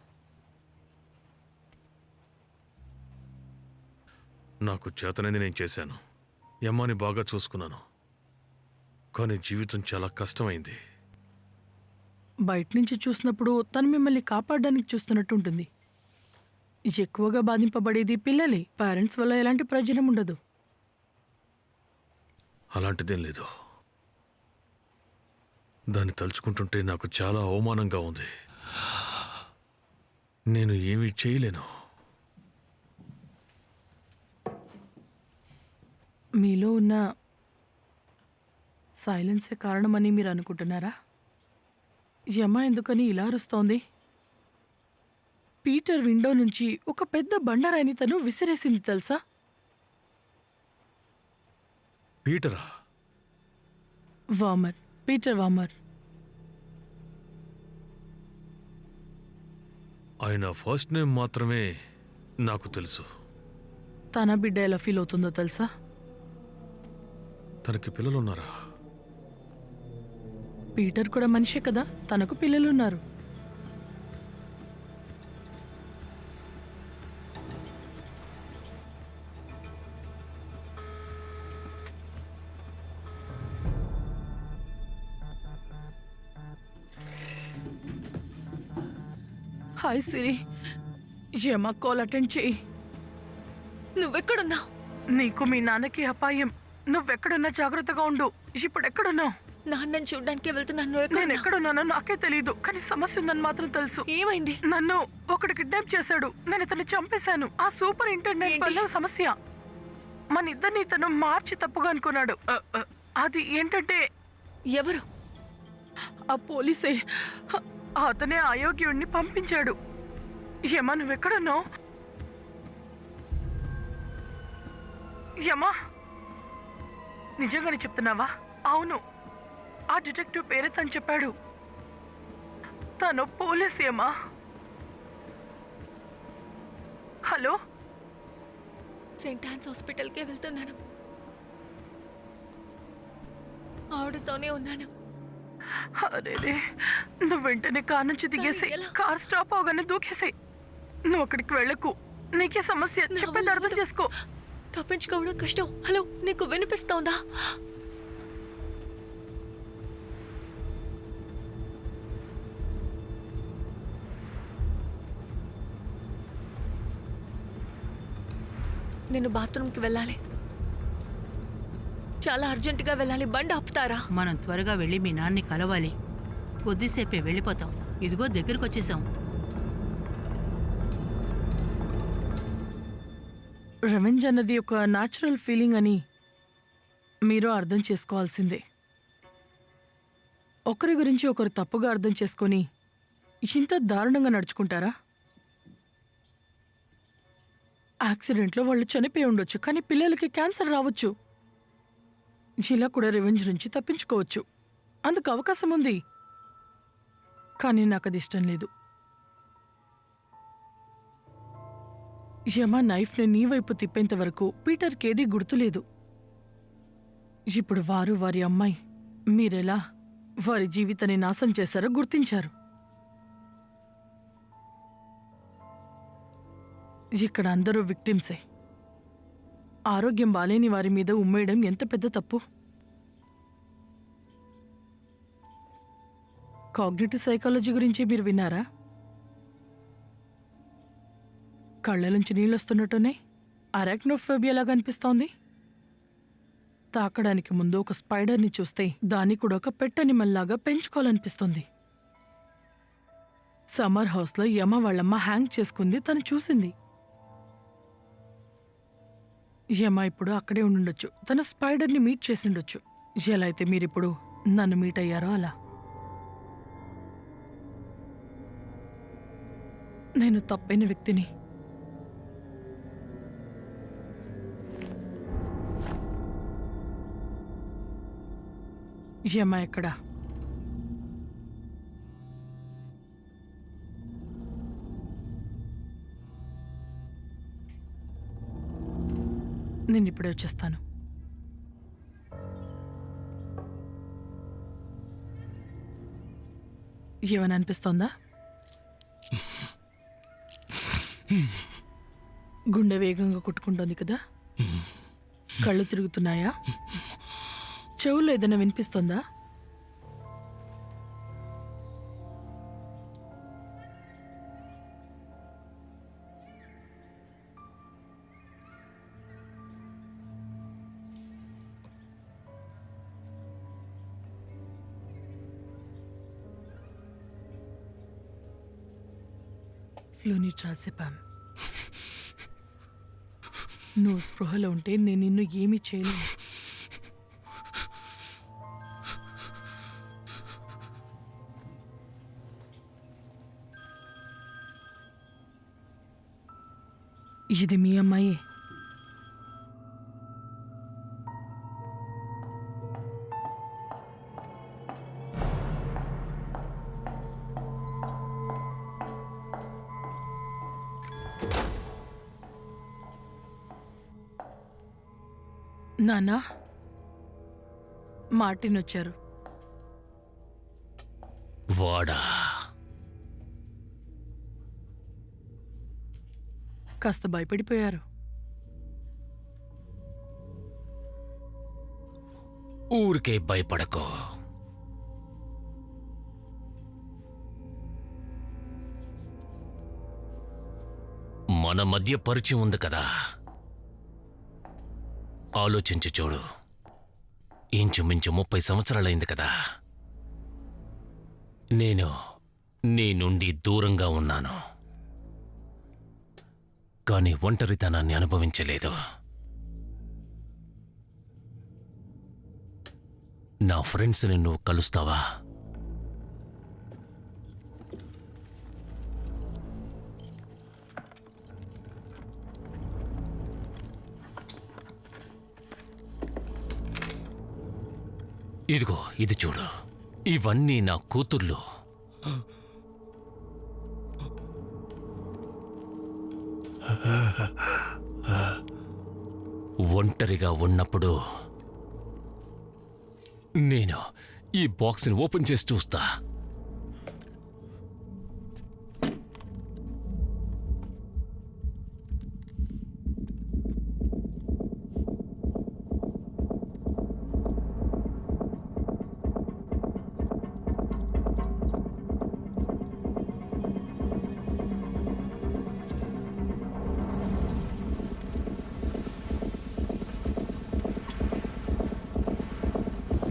Speaker 6: నాకు చేతనని నేను చేశాను. యమ్మాని బాగా చూసుకున్నాను. కానీ జీవితం చాలా కష్టమైంది.
Speaker 4: బయట నుంచి చూసినప్పుడు తను మిమ్మల్ని కాపాడడానికి చూస్తున్నట్టు ఉంటుంది. ఎక్కువగా బాధింపబడేది పిల్లలే. పేరెంట్స్ వల్ల ఎలాంటి ప్రయోజనం ఉండదు.
Speaker 6: అలాంటిదేం లేదు. దాన్ని తలుచుకుంటుంటే నాకు చాలా అవమానంగా ఉంది. నేను ఏమీ చేయలేను.
Speaker 4: మీలో ఉన్న సైలెన్సే కారణమని మీరు అనుకుంటున్నారా? యమ ఎందుకని ఇలా అరుస్తోంది? పీటర్ విండో నుంచి ఒక పెద్ద బండరాయిని తను విసిరేసింది తెలుసా?
Speaker 6: పీటరా?
Speaker 4: Warmer, Peter Warmer.
Speaker 6: ఆయన ఫస్ట్ నేమ్ మాత్రమే నాకు తెలుసు.
Speaker 4: తన బిడ్డ ఎలా ఫీల్ అవుతుందో తెలుసా?
Speaker 6: తనకి పిల్లలున్నారా?
Speaker 4: పీటర్ కూడా మనిషే కదా, తనకు పిల్లలున్నారు. హాయ్ సిరి, యమ కాల్ అటెండ్ చేయి.
Speaker 7: నువ్వెక్కడున్నావు?
Speaker 4: నీకు మీ నాన్నకి అపాయం. నువ్వెక్కడున్నా జాగ్రత్తగా ఉండు. ఇప్పుడు ఎక్కడున్నావు?
Speaker 7: నాన్నని చూడ్డానికే వెళ్తున్నాను.
Speaker 4: నేను
Speaker 7: నువ్వెక్కడున్నావు?
Speaker 4: ఎక్కడున్నానో నాకే తెలియదు, కానీ సమస్య ఉందని మాత్రం తెలుసు.
Speaker 7: ఏమైంది?
Speaker 4: నన్ను ఒకడు కిడ్నాప్ చేశాడు. నేను ఇతన్ని చంపేశాను. ఆ సూపరింటెండెంట్
Speaker 7: ఏంటి?
Speaker 4: వల్ల సమస్య. మన ఇద్దరిని ఇతను మార్చి తప్పుగా అనుకున్నాడు. అది ఏంటంటే
Speaker 7: ఎవరు?
Speaker 4: ఆ పోలీసే. అతనే అయోగ్యుడిని పంపించాడు. యమా, నువ్వెక్కడున్నావు? యమా, నిజంగానే చెప్తున్నావా? అవును, ఆ డిటెక్టివ్ పేరే తను చెప్పాడు. తను పోలీస్. యమా, హలో?
Speaker 7: సెయింట్ ఆన్స్ హాస్పిటల్కే వెళ్తున్నాను. ఆవిడతోనే ఉన్నాను.
Speaker 4: అరేరే, నువ్వు వెంటనే కార్ నుంచి దిగేసి
Speaker 7: ఎలా?
Speaker 4: కార్ స్టాప్ అవగానే దూకేసి. నువ్వు అక్కడికి వెళ్ళకు. నీకే సమస్య.
Speaker 7: నా
Speaker 4: చెప్పేది
Speaker 7: వల్ల
Speaker 4: అర్థం
Speaker 7: అవ్వదు.
Speaker 4: చేసుకో.
Speaker 7: తప్పించుకోవడం కష్టం. హలో, నీకు వినిపిస్తోందా? నేను బాత్రూమ్కి వెళ్ళాలి. చాలా అర్జెంటుగా వెళ్ళాలి. బండి ఆపుతారా?
Speaker 1: మనం త్వరగా వెళ్ళి మీ నాన్ని కలవాలి. కొద్దిసేపే వెళ్ళిపోతాం. ఇదిగో దగ్గరకు వచ్చేసాం.
Speaker 4: రెవెంజ్ అన్నది ఒక న్యాచురల్ ఫీలింగ్ అని మీరు అర్థం చేసుకోవాల్సిందే. ఒకరి గురించి ఒకరు తప్పుగా అర్థం చేసుకొని ఇంత దారుణంగా నడుచుకుంటారా? యాక్సిడెంట్లో వాళ్ళు చనిపోయి ఉండొచ్చు, కానీ పిల్లలకి క్యాన్సర్ రావచ్చు. ఇలా కూడా రెవెంజ్ నుంచి తప్పించుకోవచ్చు. అందుకు అవకాశం ఉంది. కానీ నాకు అది ఇష్టం లేదు. యమ నైఫ్ని నీ వైపు తిప్పేంత వరకు పీటర్కి ఏదీ గుర్తులేదు. ఇప్పుడు వారు, వారి అమ్మాయి, మీరెలా వారి జీవితాన్ని నాశనం చేశారో గుర్తించారు. ఇక్కడ అందరూ విక్టిమ్సే. ఆరోగ్యం బాలేని వారి మీద ఉమ్మేయడం ఎంత పెద్ద తప్పు. కాగ్నిటివ్ సైకాలజీ గురించి మీరు విన్నారా? కళ్ళ నుంచి నీళ్ళొస్తున్నట్టునే అరాక్నోఫోబియా లాగా అనిపిస్తోంది. తాకడానికి ముందు ఒక స్పైడర్ని చూస్తే దాన్ని కూడా ఒక పెట్ అనిమల్ లాగా పెంచుకోవాలనిపిస్తుంది. సమ్మర్ హౌస్లో యమ వాళ్ళమ్మ హ్యాంగ్ చేసుకుంది, తను చూసింది. యమ ఇప్పుడు అక్కడే ఉండుండొచ్చు, తన స్పైడర్ని మీట్ చేసిండొచ్చు. ఎలా అయితే మీరిప్పుడు నన్ను మీట్ అయ్యారో అలా. నేను తప్పైన వ్యక్తిని. యమ ఎక్కడా? నేను ఇప్పుడే వచ్చేస్తాను. ఏమని అనిపిస్తోందా? గుండె వేగంగా కొట్టుకుంటోంది కదా? కళ్ళు తిరుగుతున్నాయా? చెవుల్లో ఏదైనా వినిపిస్తోందా? ఫ్లూనిట్రాజెపామ్. నువ్వు స్పృహలో ఉంటే నేను నిన్ను ఏమీ చేయలేను. ఇది మీ అమ్మాయే. నాన్నా, మార్టిన్ వచ్చారు.
Speaker 8: వాడా?
Speaker 4: కాస్త భయపడిపోయారు.
Speaker 8: ఊరికే భయపడకో. మన మధ్య పరిచయం ఉంది కదా, ఆలోచించి చూడు. ఇంచుమించు 30 సంవత్సరాలైంది కదా నేను నీ నుండి దూరంగా ఉన్నాను, కానీ ఒంటరితనాన్ని అనుభవించలేదు. నా ఫ్రెండ్స్ని నువ్వు కలుస్తావా? ఇదిగో ఇది చూడు, ఇవన్నీ నా కూతుర్లు. ఒంటరిగా ఉన్నప్పుడు నేను ఈ బాక్స్ని ఓపెన్ చేసి చూస్తా.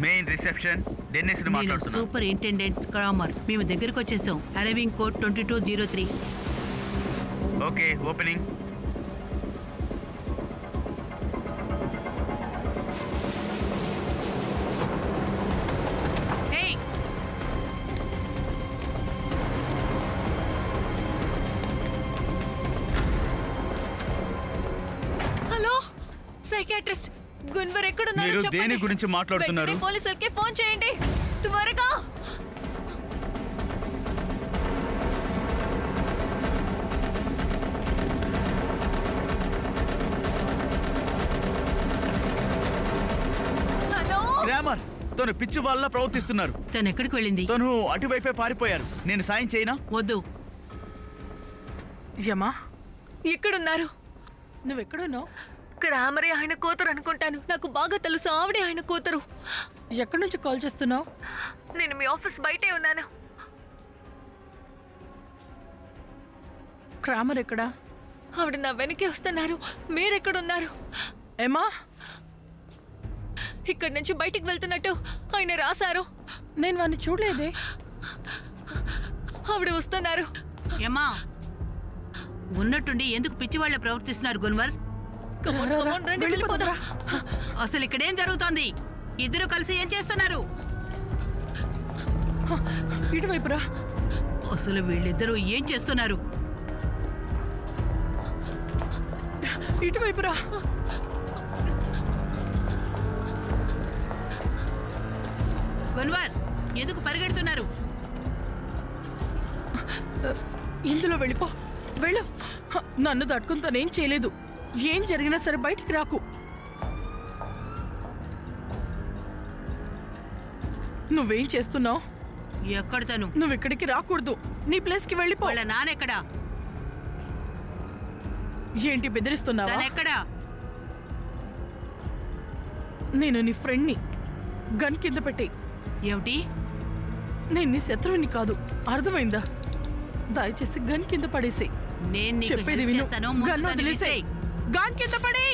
Speaker 2: మెయిన్ రిసెప్షన్, డెన్నిస్ ని
Speaker 1: నేను
Speaker 2: మాట్లాడుతున్నాను.
Speaker 1: Superintendent Kramer. మేము దగ్గరికి వచ్చేసాం. Arriving code 2203.
Speaker 2: Okay, opening.
Speaker 1: Hey!
Speaker 7: Hello, psychiatrist Gunvor ఎక్కడున్నారు?
Speaker 2: మీరు
Speaker 7: చెప్పండి.
Speaker 2: దేని గురించి మాట్లాడుతున్నారు?
Speaker 7: వెంటనే పోలీసులకి ఫోన్ చేయండి, త్వరగా. హలో,
Speaker 2: గ్రామర్, తను పిచ్చి వాళ్ళ ప్రవర్తిస్తున్నారు.
Speaker 1: తను ఎక్కడికి వెళ్ళింది?
Speaker 2: తను అటువైపే పారిపోయారు. నేను సాయం చేయనా?
Speaker 1: వద్దు.
Speaker 4: యమా,
Speaker 7: ఎక్కడున్నారు?
Speaker 4: నువ్వెక్కడున్నావు?
Speaker 7: క్రామరే ఆయన కూతురు అనుకుంటాను. నాకు బాగా తెలుసు, ఆవిడే ఆయన కూతురు.
Speaker 4: ఎక్కడి నుంచి కాల్ చేస్తున్నావు?
Speaker 7: నేను మీ ఆఫీస్ బయటే ఉన్నాను.
Speaker 4: క్రామర్ ఎక్కడా?
Speaker 7: ఆవిడ నా వెనకే వస్తున్నారు. మీరెక్కడున్నారు?
Speaker 4: ఏమా,
Speaker 7: ఇక్కడి నుంచి బయటికి వెళ్తున్నట్టు ఆయన రాశారు.
Speaker 4: నేను వాడిని చూడలేదే.
Speaker 7: ఆవిడ వస్తున్నారు.
Speaker 1: ఏమా, ఉన్నట్టుండి ఎందుకు పిచ్చివాళ్ళ ప్రవర్తిస్తున్నారు గున్వర్?
Speaker 7: Come on, come on, రండి, వెళ్ళిపోదాం.
Speaker 1: అసలు ఇక్కడేం జరుగుతోంది? ఇద్దరు కలిసి ఏం చేస్తున్నారు?
Speaker 4: ఇటువైపురా.
Speaker 1: అసలు వీళ్ళిద్దరూ ఏం చేస్తున్నారు?
Speaker 4: ఇటువైపురా.
Speaker 1: గున్వర్, ఎందుకు పరిగెడుతున్నారు?
Speaker 4: ఇందులో వెళ్ళిపో, వెళ్ళు. నన్ను తట్టుకుని తనేం చేయలేదు. ఏం జరిగినా సరే బయటికి రాకు. నువ్వేం చేస్తున్నావు?
Speaker 1: ఎక్కడ తను?
Speaker 4: నువ్వు ఇక్కడికి రాకూడదు. నీ ప్లేస్ కి వెళ్ళిపో.
Speaker 1: వాళ్ళ నానెక్కడా?
Speaker 4: ఏంటి బెదిరిస్తున్నావా?
Speaker 1: తనెక్కడా?
Speaker 4: నేను నీ ఫ్రెండ్ని. గన్ కింద పెట్టి.
Speaker 1: ఏమిటి?
Speaker 4: నేను నీ శత్రువుని కాదు, అర్థమైందా? దయచేసి గన్ కింద పడేసి.
Speaker 1: నేను నీకు
Speaker 4: చెప్పేది
Speaker 1: హెల్ప్
Speaker 4: విను.
Speaker 1: చేస్తాను. ముందు
Speaker 4: గన్
Speaker 1: దాన్ని
Speaker 4: వదిలేసేయ్.
Speaker 1: విసిరేయ్.
Speaker 4: గన్ కింద పడి.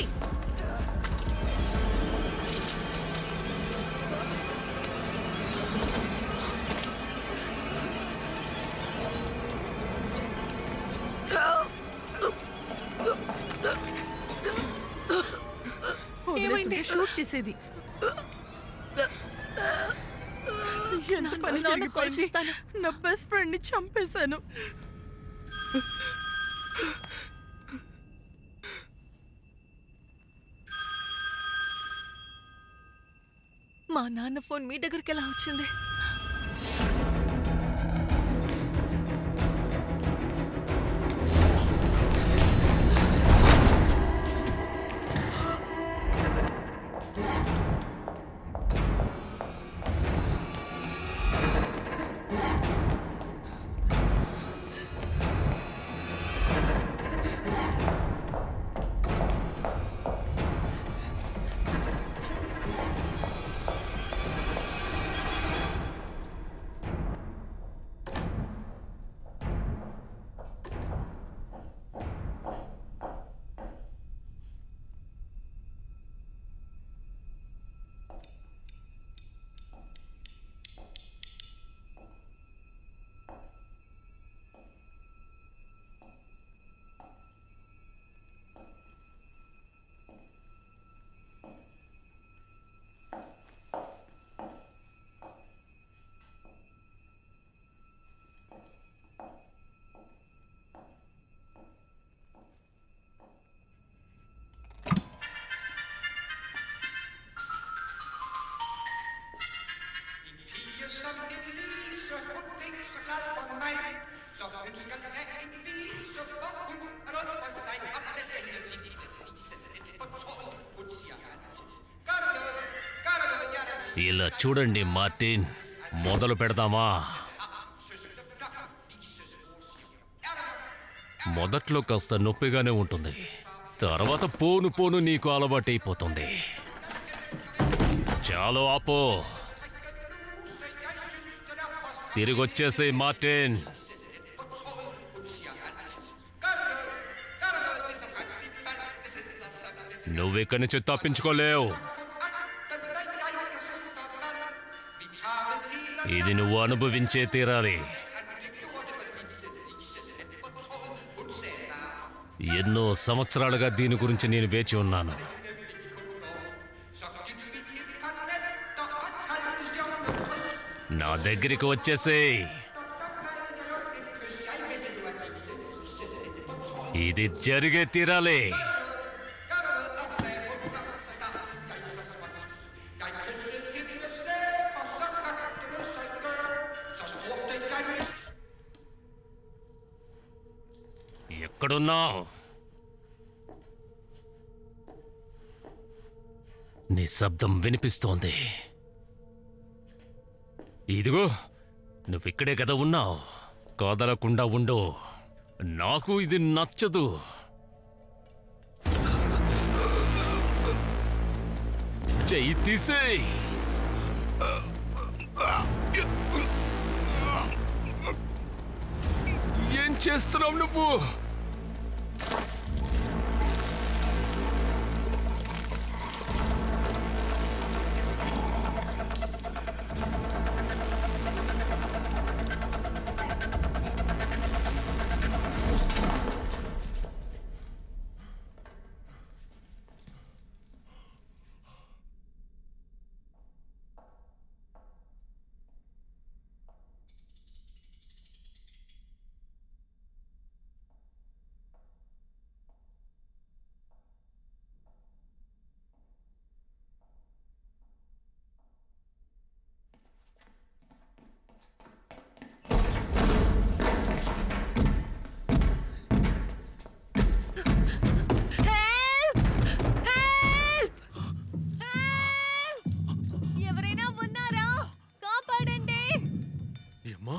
Speaker 4: వదిలేస్తుంటే షూట్ చేసేది. ఎంత పని జరిగిపోయింది. నా బెస్ట్ ఫ్రెండ్ ని చంపేశాను.
Speaker 7: మా నాన్న ఫోన్ మీ దగ్గరికి ఎలా వచ్చింది?
Speaker 8: ఇలా చూడండి మార్టిన్, మొదలు పెడదామా? మొదట్లో కాస్త నొప్పిగానే ఉంటుంది, తర్వాత పోను పోను నీకు అలవాటైపోతుంది. చాలు ఆపో, తిరిగొచ్చేసే మార్టిన్. నువ్విక్కడి నుంచి తప్పించుకోలేవు. ఇది నువ్వు అనుభవించే తీరాలి. ఎన్నో సంవత్సరాలుగా దీని గురించి నేను వేచి ఉన్నాను. నా దగ్గరికి వచ్చేసేయ్. ఇది జరిగే తీరాలి. ఎక్కడున్నావు? నీ శబ్దం వినిపిస్తోంది. ఇదిగో, నువ్విక్కడే కదా ఉన్నావు. కదలకుండా ఉండు, నాకు ఇది నచ్చదు. చెయ్యి తీసేయ్. ఏం చేస్తున్నావు నువ్వు?
Speaker 7: ఎవరైనా ఉన్నారా? కాపాడండి.
Speaker 6: ఏమ్మా?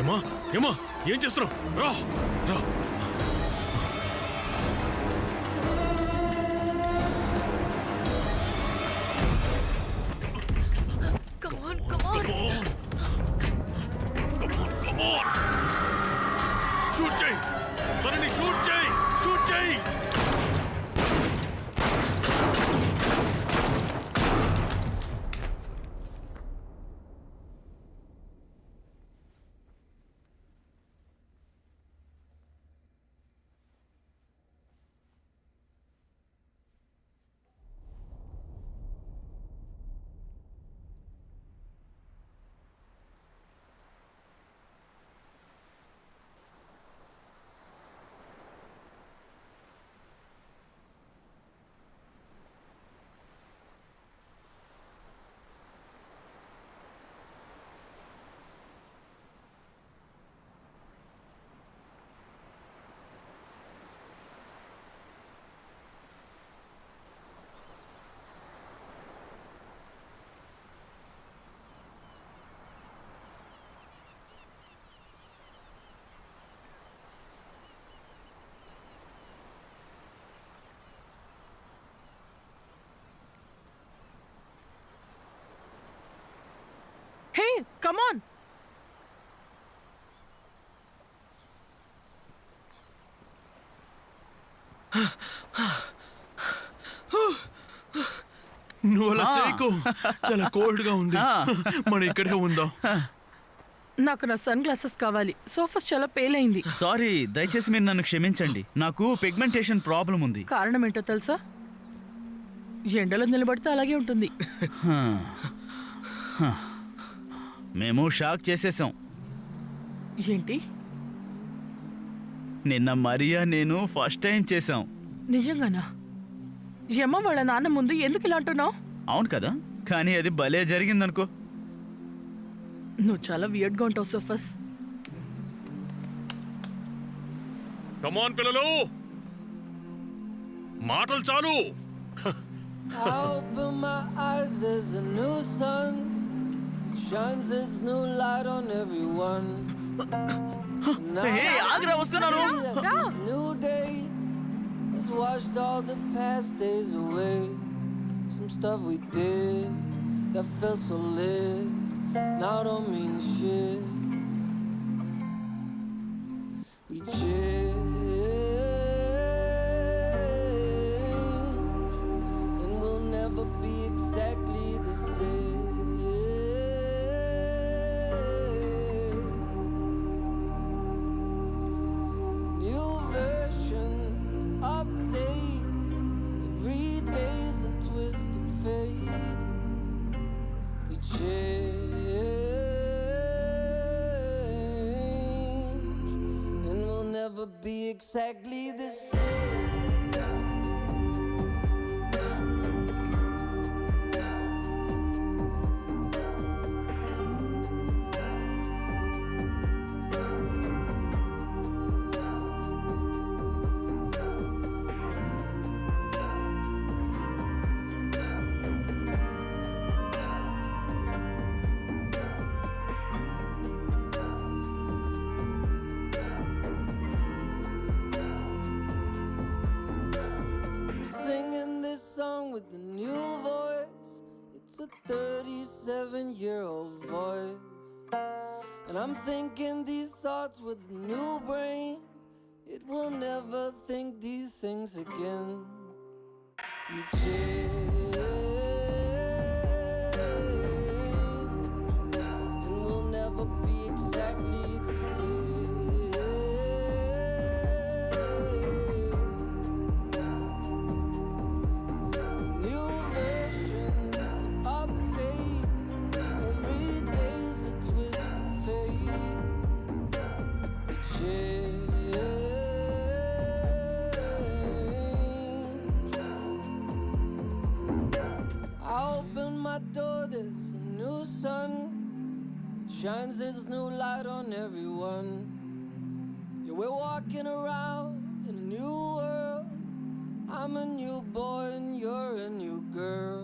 Speaker 6: ఏమా? ఏమా? ఏం చేస్తున్నావు? రా రా.
Speaker 7: Come on, come on.
Speaker 6: Shoot చేయి, తనని షూట్ చేయి, షూట్ చేయి.
Speaker 4: కమాన్.
Speaker 3: నువ్వు అలా చేయకు, చాలా కోల్డ్ గా ఉంది. మనం ఇక్కడే ఉందాం.
Speaker 4: నాకు నా సన్ గ్లాసెస్ కావాలి. సోఫస్ చాలా పేల్ అయింది.
Speaker 2: సారీ, దయచేసి మీరు నన్ను క్షమించండి. నాకు పిగ్మెంటేషన్ ప్రాబ్లం ఉంది.
Speaker 4: కారణం ఏంటో తెలుసా? ఎండలో నిలబడితే అలాగే ఉంటుంది.
Speaker 2: మేము షాక్ చేసేసాం.
Speaker 4: ఏంటి?
Speaker 2: నిన్న మరియా నేను ఫస్ట్ టైం చేసాం.
Speaker 4: నిజంగానా? యమ్మ వాళ్ళ నాన్న ముందు ఎందుకు ఇలా అంటున్నావు?
Speaker 2: అవును కదా, కానీ అది భలే జరిగిందనుకో.
Speaker 4: నువ్వు చాలా వియర్డ్గా ఉంటావు సోఫస్.
Speaker 6: కమాన్ పిల్లలు, మాటలు చాలు.
Speaker 10: I open my eyes, there's a new sun. Shines its new light on everyone. Now
Speaker 2: Agra వస్తున్నారు.
Speaker 10: this new day has washed all the past days away. Some stuff we did that felt so lit now don't mean shit. We change and we'll never be exactly the same. New version, update. Every day's a twist of fate. We change, and we'll never be exactly the same. Singing this song with a new voice. It's a 37-year-old voice. And I'm thinking these thoughts with a new brain. It will never think these things again. We change, and we'll never be exactly the same. New version, update. Every day's a twist of fate. We change. I open my door, there's a new sun. It shines its new light on everyone. Yeah, we're walking around in a new world. I'm a new boy and you're a new girl.